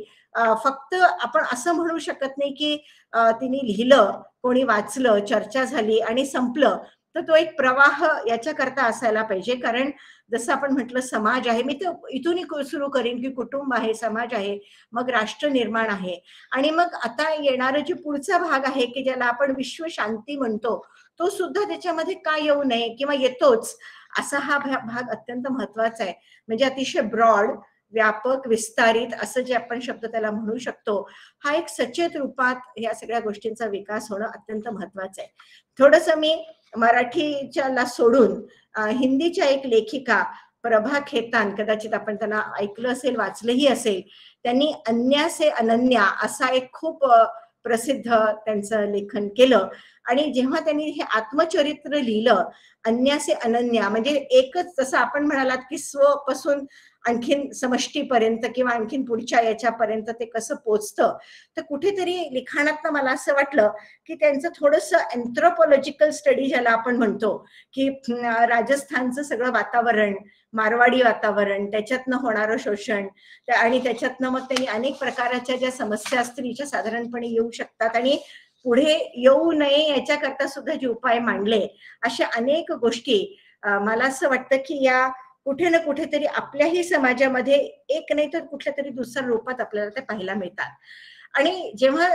फक्त आपण असं म्हणू शकत नाही की तिने लिहिलं, कोणी वाचलं, चर्चा झाली आणि संपलं. तर तो एक प्रवाह याच्याकरता असायला पाहिजे. कारण जसं आपण म्हटलं समाज आहे, मी तर इथूनही सुरू करीन की कुटुंब आहे, समाज आहे, मग राष्ट्र निर्माण आहे, आणि मग आता येणारा जे पुढचा भाग आहे की ज्याला आपण विश्व शांती म्हणतो, तो सुद्धा त्याच्यामध्ये का येऊ नये किंवा येतोच, असा हा भाग अत्यंत महत्वाचा आहे. म्हणजे अतिशय ब्रॉड, व्यापक, विस्तारित असं जे आपण शब्द त्याला म्हणू शकतो, हा एक सचेत रूपात या सगळ्या गोष्टींचा विकास होणं अत्यंत महत्वाचं आहे. थोडस मी मराठीच्याला सोडून हिंदीच्या एक लेखिका प्रभा खेतान, कदाचित आपण त्यांना ऐकलं असेल, वाचलंही असेल, त्यांनी अन्या से अनन्या असा एक खूप प्रसिद्ध त्यांचं लेखन केलं. आणि जेव्हा त्यांनी हे आत्मचरित्र लिहिलं, अन्या से अनन्या म्हणजे एकच, जसं आपण म्हणालात की स्वपासून आणखीन समष्टीपर्यंत किंवा आणखीन पुढच्या याच्यापर्यंत ते कसं पोचतं, तर कुठेतरी लिखाणात मला असं वाटलं की त्यांचं थोडंसं एन्थ्रोपॉलॉजिकल स्टडी ज्याला आपण म्हणतो, की राजस्थानचं सगळं वातावरण, मारवाडी वातावरण, त्याच्यातनं होणारं शोषण, आणि त्याच्यातनं मग त्यांनी अनेक प्रकारच्या ज्या समस्या स्त्रीच्या साधारणपणे येऊ शकतात आणि पुढे येऊ नये याच्याकरता सुद्धा जे उपाय मांडले, अशा अनेक गोष्टी मला असं वाटतं की या कुठे ना कुठेतरी आपल्याही समाजामध्ये एक नाही तर कुठल्या तरी दुसऱ्या रूपात आपल्याला ते पाहायला मिळतात. आणि जेव्हा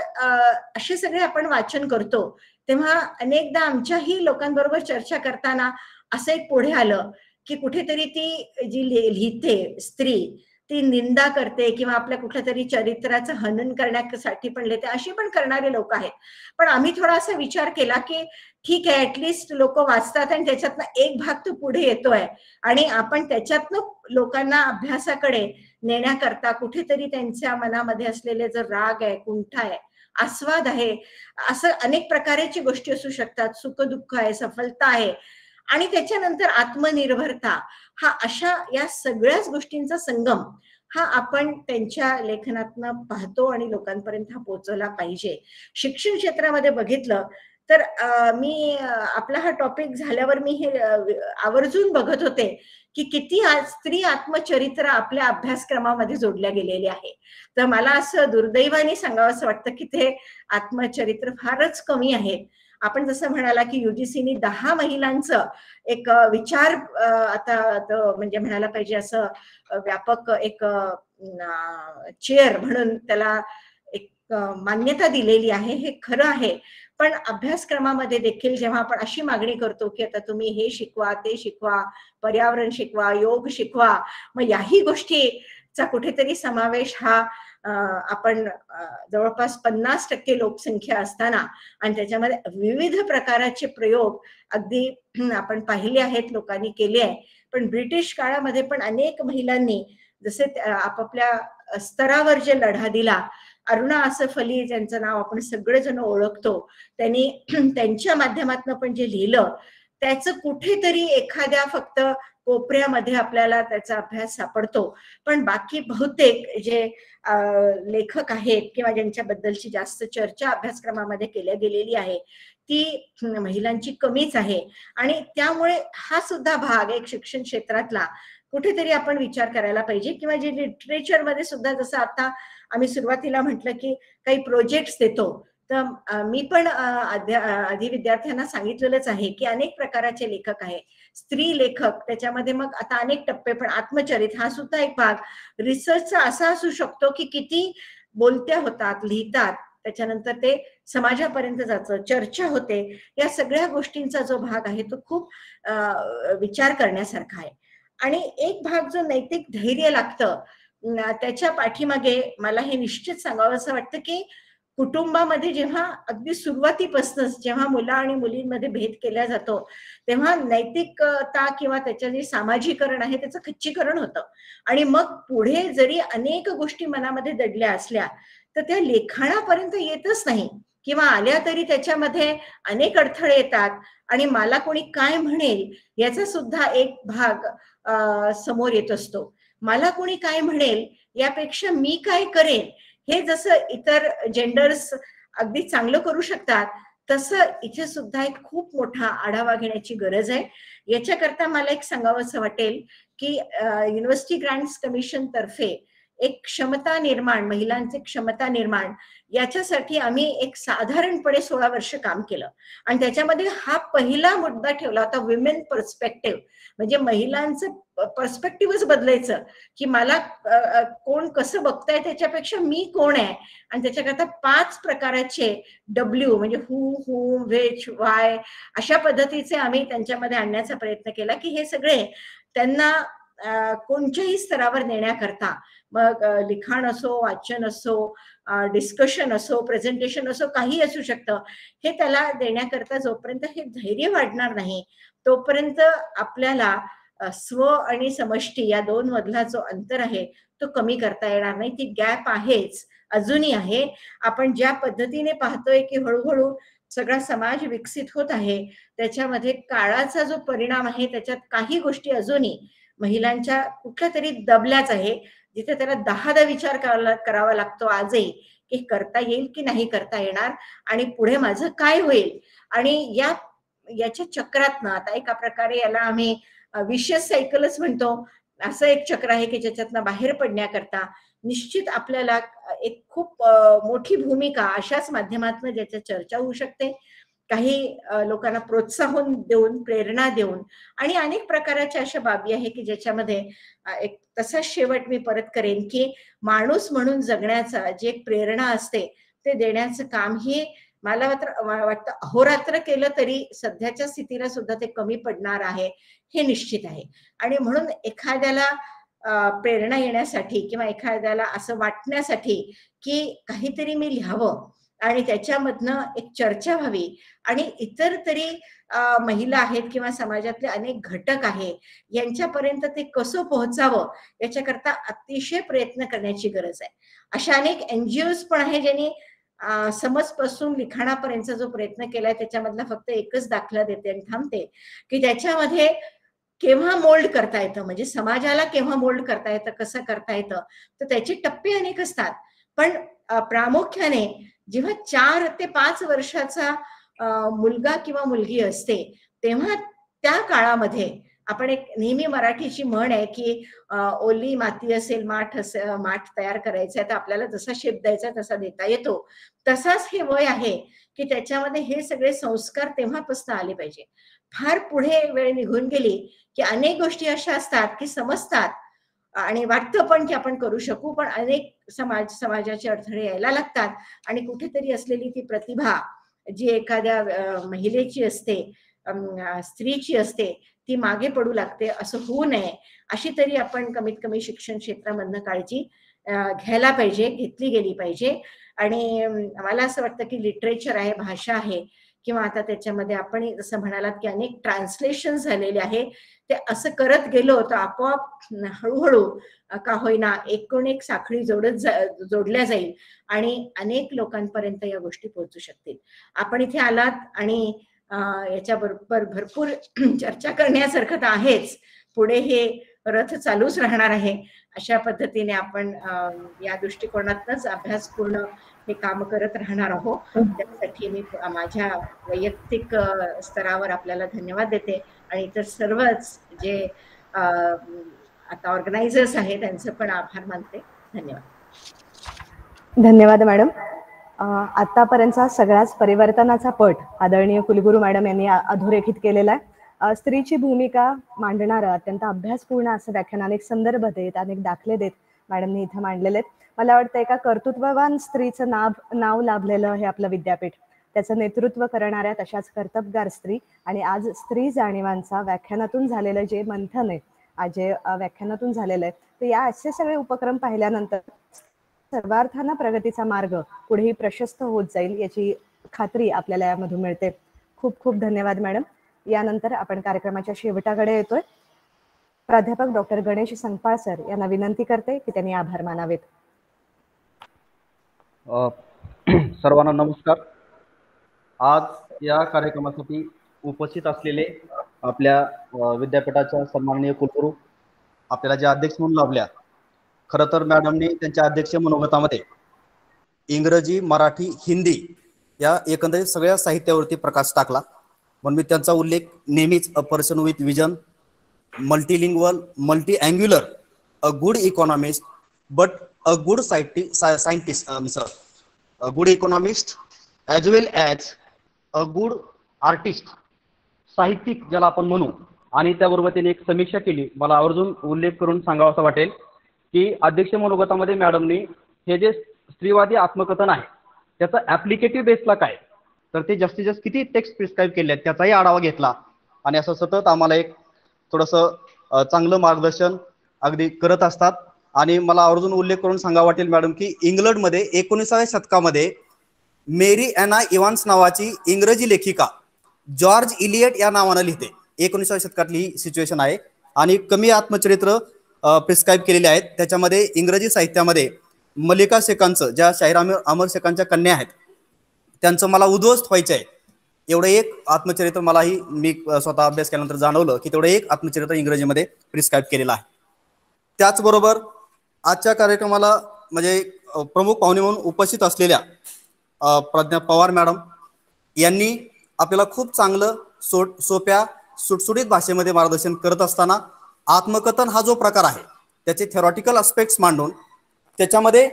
असे सगळे आपण वाचन करतो, तेव्हा अनेकदा आमच्याही लोकांबरोबर चर्चा करताना असं एक पुढे आलं की कुठेतरी ती जी लिहिते स्त्री, ती निंदा करते किंवा आपल्या कुठल्या तरी चरित्राचं हनन करण्यासाठी पण लिहिते, अशी पण करणारे लोक आहेत. पण आम्ही थोडा असा विचार केला की ठीक आहे, ऍटलिस्ट लोक वाचतात आणि त्याच्यातनं एक भाग तो पुढे येतोय, आणि आपण त्याच्यातनं लोकांना अभ्यासाकडे नेण्याकरता कुठेतरी त्यांच्या मनामध्ये असलेले जर राग आहे, कुंठा आहे, आस्वाद आहे, असं अनेक प्रकारची गोष्टी असू शकतात, सुखदुःख आहे, सफलता आहे, आणि त्याच्यानंतर आत्मनिर्भरता, हा अशा या सगळ्याच गोष्टींचा संगम हा आपण त्यांच्या लेखनातनं पाहतो आणि लोकांपर्यंत हा पोहोचवला पाहिजे. शिक्षण क्षेत्रामध्ये बघितलं तर मी आपला हा टॉपिक झाल्यावर मी हे आवर्जून बघत होते की किती स्त्री आत्मचरित्र आपल्या अभ्यासक्रमामध्ये जोडल्या गेलेले आहे. तर मला असं दुर्दैवाने सांगावं असं वाटतं की ते आत्मचरित्र फारच कमी आहेत. आपण जसं म्हणाला की युजीसीनी 10 महिलांचं एक विचार आता म्हणजे म्हणायला पाहिजे असं व्यापक एक चेअर म्हणून त्याला एक मान्यता दिलेली आहे, हे खरं आहे. पण अभ्यासक्रमामध्ये देखील जेव्हा आपण अशी मागणी करतो की आता तुम्ही हे शिकवा, ते शिकवा, पर्यावरण शिकवा, योग शिकवा, मग याही गोष्टीचा कुठेतरी समावेश हा आपण जवळपास 50% लोकसंख्या असताना आणि त्याच्यामध्ये विविध प्रकारचे प्रयोग अगदी आपण पाहिले आहेत, लोकांनी केले आहे. पण ब्रिटिश काळामध्ये पण अनेक महिलांनी जसे आपापल्या स्तरावर जे लढा दिला, अरुणा आसफ अली ज्यांचं नाव आपण सगळेजण ओळखतो, त्यांनी त्यांच्या माध्यमातून पण जे लिहिलं त्याचं कुठेतरी एखाद्या फक्त कोपऱ्यामध्ये आपल्याला त्याचा अभ्यास सापडतो. पण बाकी बहुतेक जे लेखक आहेत किंवा ज्यांच्याबद्दलची जास्त चर्चा अभ्यासक्रमामध्ये केल्या गेलेली आहे ती महिलांची कमीच आहे. आणि त्यामुळे हा सुद्धा भाग एक शिक्षण क्षेत्रातला कुठेतरी आपण विचार करायला पाहिजे. किंवा जे लिटरेचर मध्ये सुद्धा जसं आता आम्ही सुरुवातीला म्हटलं की काही प्रोजेक्ट्स देतो, तर मी पण आधी विद्यार्थ्यांना सांगितलेलंच आहे की अनेक प्रकारचे लेखक आहेत, स्त्री लेखक, त्याच्यामध्ये मग आता अनेक टप्पे, पण आत्मचरित्र हा सुद्धा एक भाग रिसर्चचा असा असू शकतो की किती बोलत्या होतात, लिहितात, त्याच्यानंतर ते समाजापर्यंत जातं, चर्चा होते. या सगळ्या गोष्टींचा जो भाग आहे तो खूप विचार करण्यासारखा आहे. आणि एक भाग जो नैतिक धैर्य लागतं त्याच्या पाठीमागे मला हे निश्चित सांगावं असं वाटतं की कुटुंबामध्ये जेव्हा अगदी सुरुवातीपासूनच जेव्हा मुला आणि मुलींमध्ये भेद केला जातो तेव्हा नैतिकता किंवा त्याचं जे सामाजिकरण आहे त्याचं खच्चीकरण होतं. आणि मग पुढे जरी अनेक गोष्टी मनामध्ये दडल्या असल्या तर त्या लेखनापर्यंत येतच नाही, किंवा आल्या तरी त्याच्यामध्ये अनेक अडथळे येतात आणि मला कोणी काय म्हणेल याचा सुद्धा एक भाग समोर येत असतो. मला कोणी काय म्हणेल यापेक्षा मी काय करेन, हे जसं इतर जेंडर्स अगदी चांगलं करू शकतात तसं इथे सुद्धा एक खूप मोठा आढावा घेण्याची गरज आहे. याच्याकरता मला एक सांगावं असं वाटेल की युनिव्हर्सिटी ग्रँट्स कमिशन तर्फे एक क्षमता निर्माण, महिलांचे क्षमता निर्माण याच्यासाठी आम्ही एक साधारणपणे 16 वर्ष काम केलं आणि त्याच्यामध्ये हा पहिला मुद्दा ठेवला होता विमेन पर्स्पेक्टिव्ह, म्हणजे महिलांचं पर्स्पेक्टिव्हच बदलायचं की मला कोण कसं बघताय त्याच्यापेक्षा मी कोण आहे, आणि त्याच्याकरता 5 प्रकाराचे W म्हणजे हू, हू, व्हिच, वाय अशा पद्धतीचे आम्ही त्यांच्यामध्ये आणण्याचा प्रयत्न केला की हे सगळे त्यांना कोणत्याही स्तरावर नेण्याकरता, मग लिखाण असो, वाचन असो, डिस्कशन असो, प्रेझेंटेशन असो, काही असू शकतं, हे त्याला देण्याकरता जोपर्यंत हे धैर्य वाढणार नाही तोपर्यंत आपल्याला स्व आणि समष्टी या 2 मधला जो अंतर आहे तो कमी करता येणार नाही. ती गॅप आहेच, अजूनही आहे. आपण ज्या पद्धतीने पाहतोय की हळूहळू सगळा समाज विकसित होत आहे त्याच्यामध्ये काळाचा जो परिणाम आहे त्याच्यात काही गोष्टी अजूनही महिलांच्या कुठल्या तरी दबल्याच आहे, जिथे त्याला 10दा विचार करावा लागतो आजही की करता येईल की नाही करता येणार आणि पुढे माझं काय होईल. आणि याच्या चक्रातनं आता एका प्रकारे याला आम्ही विशियस सायकलच म्हणतो, असं एक चक्र आहे की ज्याच्यातनं बाहेर पडण्याकरता निश्चित आपल्याला एक खूप मोठी भूमिका अशाच माध्यमातून ज्याच्या चर्चा होऊ शकते, काही लोकांना प्रोत्साहन देऊन, प्रेरणा देऊन, आणि अनेक प्रकारच्या अशा बाबी आहे की ज्याच्यामध्ये एक तसाच शेवट मी परत करेन की माणूस म्हणून जगण्याचा जी एक प्रेरणा असते ते देण्याचं काम ही मला वाटतं अहोरात्र केलं तरी सध्याच्या स्थितीला सुद्धा ते कमी पडणार आहे हे निश्चित आहे. आणि म्हणून एखाद्याला प्रेरणा येण्यासाठी किंवा एखाद्याला असं वाटण्यासाठी की काहीतरी मी लिहावं आणि त्याच्यामधनं एक चर्चा व्हावी आणि इतर तरी महिला आहेत किंवा समाजातले अनेक घटक आहेत यांच्यापर्यंत ते कसं पोहोचावं याच्याकरता अतिशय प्रयत्न करण्याची गरज आहे. अशा अनेक NGOs पण आहे ज्यांनी समजपासून लिखाणापर्यंतचा जो प्रयत्न केलाय त्याच्यामधला फक्त एकच दाखला देते आणि थांबते की त्याच्यामध्ये केव्हा मोल्ड करता येतं, म्हणजे समाजाला केव्हा मोल्ड करता येतं, कसं करता येतं, तर त्याचे टप्पे अनेक असतात. पण प्रामुख्याने जेव्हा 4 ते 5 वर्षाचा मुलगा किंवा मुलगी असते तेव्हा त्या काळामध्ये आपण एक नेहमी मराठीची म्हण आहे की ओली माती असेल, माठ तयार करायचा आहे तर आपल्याला जसा शेप द्यायचा तसा देता येतो, तसाच हे वय आहे की त्याच्यामध्ये हे सगळे संस्कार तेव्हापासून आले पाहिजे. फार पुढे वेळ निघून गेली की अनेक गोष्टी अशा असतात की समजतात आणि वाटतं पण की आपण करू शकू, पण अनेक समाजाचे अडथळे यायला लागतात आणि कुठेतरी असलेली ती प्रतिभा जी एखाद्या महिलेची असते, स्त्रीची असते, ती मागे पडू लागते. असं होऊ नये अशी तरी आपण कमीत कमी शिक्षण क्षेत्रामधनं काळजी घ्यायला पाहिजे, घेतली गेली पाहिजे. आणि मला असं वाटतं की लिटरेचर आहे, भाषा आहे, किंवा आता त्याच्यामध्ये आपण जसं म्हणालात की अनेक ट्रान्सलेशन झालेले आहे, ते असं करत गेलो तर आपोआप हळूहळू का होईना एकूण एक साखळी जोडल्या जाईल आणि अनेक लोकांपर्यंत या गोष्टी पोहोचू शकतील. आपण इथे आलात आणि याच्याबरोबर भरपूर चर्चा करण्यासारखं तर आहेच, पुढे हे रथ चालूच राहणार आहे. अशा पद्धतीने आपण या दृष्टिकोनातूनच अभ्यासपूर्ण हे काम करत राहणार आहोत. त्यासाठी मी माझ्या वैयक्तिक स्तरावर आपल्याला धन्यवाद देते आणि इतर सर्वच जे आता ऑर्गनायझर्स आहेत त्यांचं पण आभार मानते. धन्यवाद. धन्यवाद मॅडम. आतापर्यंतचा सगळ्याच परिवर्तनाचा पट आदरणीय कुलगुरू मॅडम यांनी अधोरेखित केलेला आहे. स्त्रीची भूमिका मांडणारं अत्यंत अभ्यासपूर्ण असं व्याख्यान अनेक संदर्भ देत, अनेक दाखले देत मॅडमनी इथं मांडलेले आहेत. मला वाटतं एका कर्तृत्ववान स्त्रीचं नाव लाभलेलं हे आपलं विद्यापीठ, त्याचं नेतृत्व करणाऱ्या तशाच कर्तबगार स्त्री आणि आज स्त्री जाणीवांचा व्याख्यानातून झालेलं जे मंथन आहे, आज जे व्याख्यानातून झालेलं आहे, तर या असे सगळे उपक्रम पाहिल्यानंतर सर्वार्थानं प्रगतीचा मार्ग पुढेही प्रशस्त होत जाईल याची खात्री आपल्याला यामधून मिळते. खूप खूप धन्यवाद मॅडम. यानंतर आपण कार्यक्रमाच्या शेवटाकडे येतोय. प्राध्यापक डॉक्टर गणेश संगपाळ सर यांना विनंती करते की त्यांनी आभार मानावेत. सर्वांना नमस्कार. आज या कार्यक्रमासाठी उपस्थित असलेले आपल्या विद्यापीठाच्या सन्माननीय कुलगुरू आपल्याला जे अध्यक्ष म्हणून लाभल्या, खरं तर मॅडमने त्यांच्या अध्यक्ष मनोगतामध्ये इंग्रजी, मराठी, हिंदी या एकंदरीत सगळ्या साहित्यावरती प्रकाश टाकला. म्हणून मी त्यांचा उल्लेख नेहमीच a person with vision, multilingual, multi angular, a good economist, but a good scientist, a good economist, as well as a good artist, साहित्यिक ज्याला आपण म्हणू. आणि त्याबरोबर त्यांनी एक समीक्षा केली. मला आवर्जून उल्लेख करून सांगावा असं वाटेल की अध्यक्ष मनोगतामध्ये मॅडमनी हे जे स्त्रीवादी आत्मकथन आहे त्याचा ऍप्लिकेटिव्ह बेसला काय, तर ते जास्तीत जास्त किती टेक्स्ट प्रिस्क्राईब केले आहेत त्याचाही आढावा घेतला. आणि असं सतत आम्हाला एक थोडंसं चांगलं मार्गदर्शन अगदी करत असतात. आणि मला आवर्जून उल्लेख करून सांगावा वाटेल मॅडम की इंग्लंडमध्ये 19व्या शतकामध्ये मेरी ॲना इव्हान्स नावाची इंग्रजी लेखिका जॉर्ज इलियट या नावानं लिहिते. 19व्या शतकातली सिच्युएशन आहे. आणि कमी आत्मचरित्र प्रिस्क्राईब केलेले आहेत. त्याच्यामध्ये इंग्रजी साहित्यामध्ये मलिका शेखांचं, ज्या शाहीर अमर शेखांच्या कन्या आहेत, त्यांचं मला उद्ध्वस्त व्हायचं आहे एवढं एक आत्मचरित्र मलाही मी स्वतः अभ्यास केल्यानंतर जाणवलं की तेवढं एक आत्मचरित्र इंग्रजीमध्ये प्रिस्क्राईब केलेलं आहे. त्याचबरोबर आजच्या कार्यक्रमाला म्हणजे प्रमुख पाहुणे म्हणून उपस्थित असलेल्या प्रज्ञा पवार मॅडम यांनी आपल्याला खूप चांगलं सोप्या सुटसुटीत भाषेमध्ये मार्गदर्शन करत असताना आत्मकथन हा जो प्रकार आहे त्याचे थेरॉटिकल अस्पेक्ट्स मांडून त्याच्यामध्ये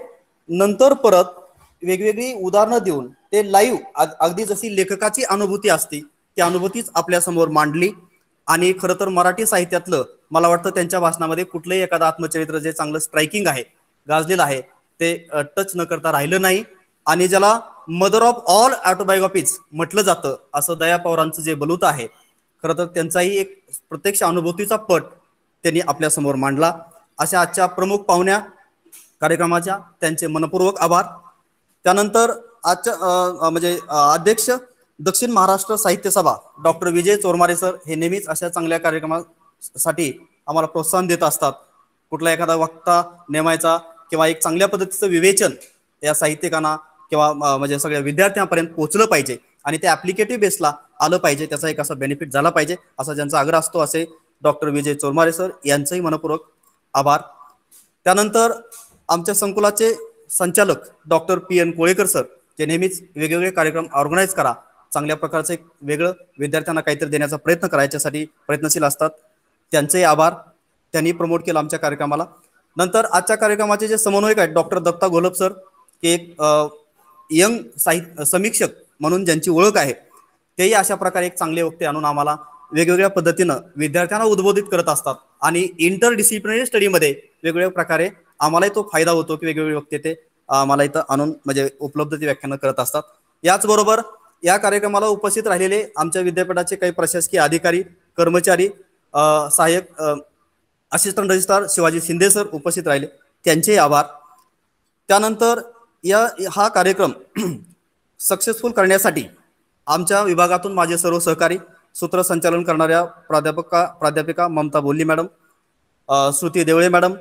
नंतर परत वेगवेगळी उदाहरणं देऊन ते लाईव्ह अगदी जशी लेखकाची अनुभूती असते ती अनुभूतीच आपल्यासमोर मांडली. आणि खरं तर मराठी साहित्यातलं मला वाटतं त्यांच्या भाषणामध्ये कुठलंही एखादं आत्मचरित्र जे चांगलं स्ट्रायकिंग आहे, गाजलेलं आहे, ते टच न करता राहिलं नाही. आणि ज्याला मदर ऑफ ऑल ऑटोबायोग्राफीज म्हटलं जातं असं दया पवारांचं जे बलूत आहे, खरं तर त्यांचाही एक प्रत्यक्ष अनुभूतीचा पट त्यांनी आपल्यासमोर मांडला. अशा आजच्या प्रमुख पाहुण्या कार्यक्रमाच्या त्यांचे मनपूर्वक आभार. त्यानंतर आजच्या म्हणजे अध्यक्ष दक्षिण महाराष्ट्र साहित्य सभा डॉक्टर विजय चोरमारे सर हे नेहमीच अशा चांगल्या कार्यक्रमासाठी आम्हाला प्रोत्साहन देत असतात. कुठला एखादा वक्ता नेमायचा किंवा एक चांगल्या पद्धतीचं विवेचन या साहित्यिकांना किंवा म्हणजे सगळ्या विद्यार्थ्यांपर्यंत पोहोचलं पाहिजे आणि ते ऍप्लिकेटिव्ह बेसला आलं पाहिजे, त्याचा एक असा बेनिफिट झाला पाहिजे असा ज्यांचा आग्रह असतो असे डॉक्टर विजय चोरमारे सर यांचंही मनपूर्वक आभार. त्यानंतर आमच्या संकुलाचे संचालक डॉक्टर PN कोळेकर सर जे नेहमीच वेगवेगळे कार्यक्रम ऑर्गनाईज करा, चांगल्या प्रकारचं एक वेगळं विद्यार्थ्यांना काहीतरी देण्याचा प्रयत्न करायच्यासाठी प्रयत्नशील असतात, त्यांचेही आभार. त्यांनी प्रमोट केलं आमच्या कार्यक्रमाला. नंतर आजच्या कार्यक्रमाचे जे समन्वयक आहेत डॉक्टर दत्ता घोलप सर, की एक यंग साहित्य समीक्षक म्हणून ज्यांची ओळख आहे, तेही अशा प्रकारे एक चांगले वक्ते आणून आम्हाला वेगवेगळ्या पद्धतीनं विद्यार्थ्यांना उद्बोधित करत असतात. आणि इंटरडिसिप्लिनरी स्टडीमध्ये वेगवेगळ्या प्रकारे आम्हालाही तो फायदा होतो की वेगवेगळे वक्ते ते आम्हाला इथं आणून म्हणजे उपलब्ध ती व्याख्यानं करत असतात. याचबरोबर या कार्यक्रमाला उपस्थित राहिलेले आमच्या विद्यापीठाचे काही प्रशासकीय अधिकारी, कर्मचारी, सहाय्यक assistant registrar Shivaji Shinde sir उपस्थित राहिले, त्यांचेही आभार. त्यानंतर हा कार्यक्रम सक्सेसफुल करण्यासाठी आमच्या विभागातून माझे सर्व सहकारी, सूत्रसंचालन करणाऱ्या प्राध्यापिका ममता बोल्ली मॅडम, श्रुती देवळे मॅडम,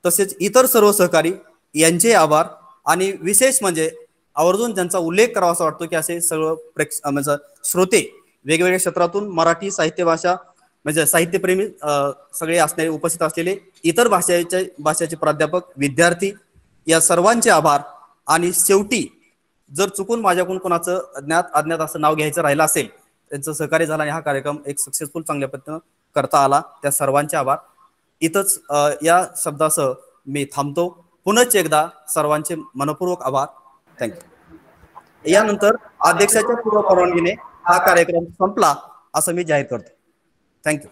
तसेच इतर सर्व सहकारी यांचे आभार. आणि विशेष म्हणजे आवर्जून ज्यांचा उल्लेख करावा असा वाटतो की असे सर्व म्हणजे श्रोते वेगवेगळ्या क्षेत्रातून मराठी साहित्य भाषा म्हणजे साहित्यप्रेमी सगळे असणारे उपस्थित असलेले इतर भाषेचे प्राध्यापक, विद्यार्थी, या सर्वांचे आभार. आणि शेवटी जर चुकून माझ्याकडून कोणाचं अज्ञात असं नाव घ्यायचं राहिलं असेल, त्यांचं सहकार्य झालं आणि हा कार्यक्रम एक सक्सेसफुल चांगल्या पद्धतीनं करता आला, त्या सर्वांचे आभार. इथंच या शब्दासह मी थांबतो. पुनश्च एकदा सर्वांचे मनपूर्वक आभार. थँक्यू. यानंतर अध्यक्षाच्या पूर्व परवानगीने हा कार्यक्रम संपला असं मी जाहीर करतो. थँक्यू.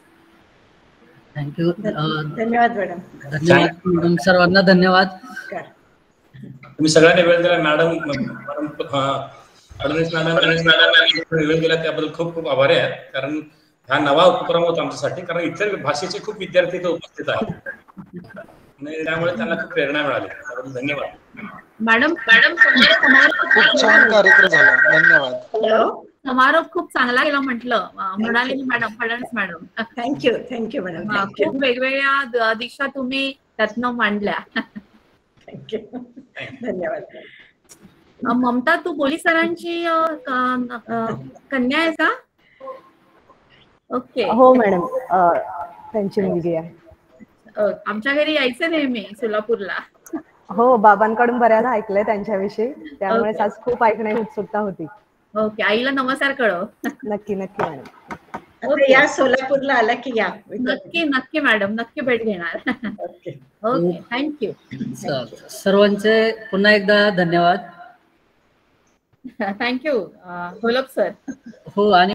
थँक्यू. धन्यवाद मॅडम. धन्यवाद मॅडम, सर्वांना धन्यवाद. तुम्ही सगळ्यांनी वेळ दिला. मॅडम फडणवीस मॅडम वेळ दिला त्याबद्दल खूप खूप आभारी आहे. कारण हा नवा उपक्रम होता आमच्यासाठी, कारण इतर भाषेचे खूप विद्यार्थी इथे उपस्थित आहेत आणि त्यामुळे त्यांना खूप प्रेरणा मिळाली. धन्यवाद मॅडम. खूप छान कार्यक्रम झाला. धन्यवाद. समारोप खूप चांगला केला म्हटलं म्हणाले madam, Fadnavis madam. Thank you madam. खूप वेगवेगळ्या दिशा तुम्ही त्यातनं मांडल्या. थँक्यू. धन्यवाद. ममता, तू बोली सरांची कन्या आहे का? ओके. हो मॅडम, त्यांची मुलगी आहे. आमच्या घरी यायचं नेहमी सोलापूरला. हो, बाबांकडून बऱ्याच ऐकलंय त्यांच्याविषयी, त्यामुळे आज खूप ऐकण्याची उत्सुकता होती. ओके. आईला नमस्कार कळव. नक्की मॅडम. आता या सोलापूरला आला की या. नक्की नक्की मॅडम, नक्की भेट घेणार. ओके. Okay, thank you. सर्वांचे पुन्हा एकदा धन्यवाद. Thank you Gholap sir. हो, आणि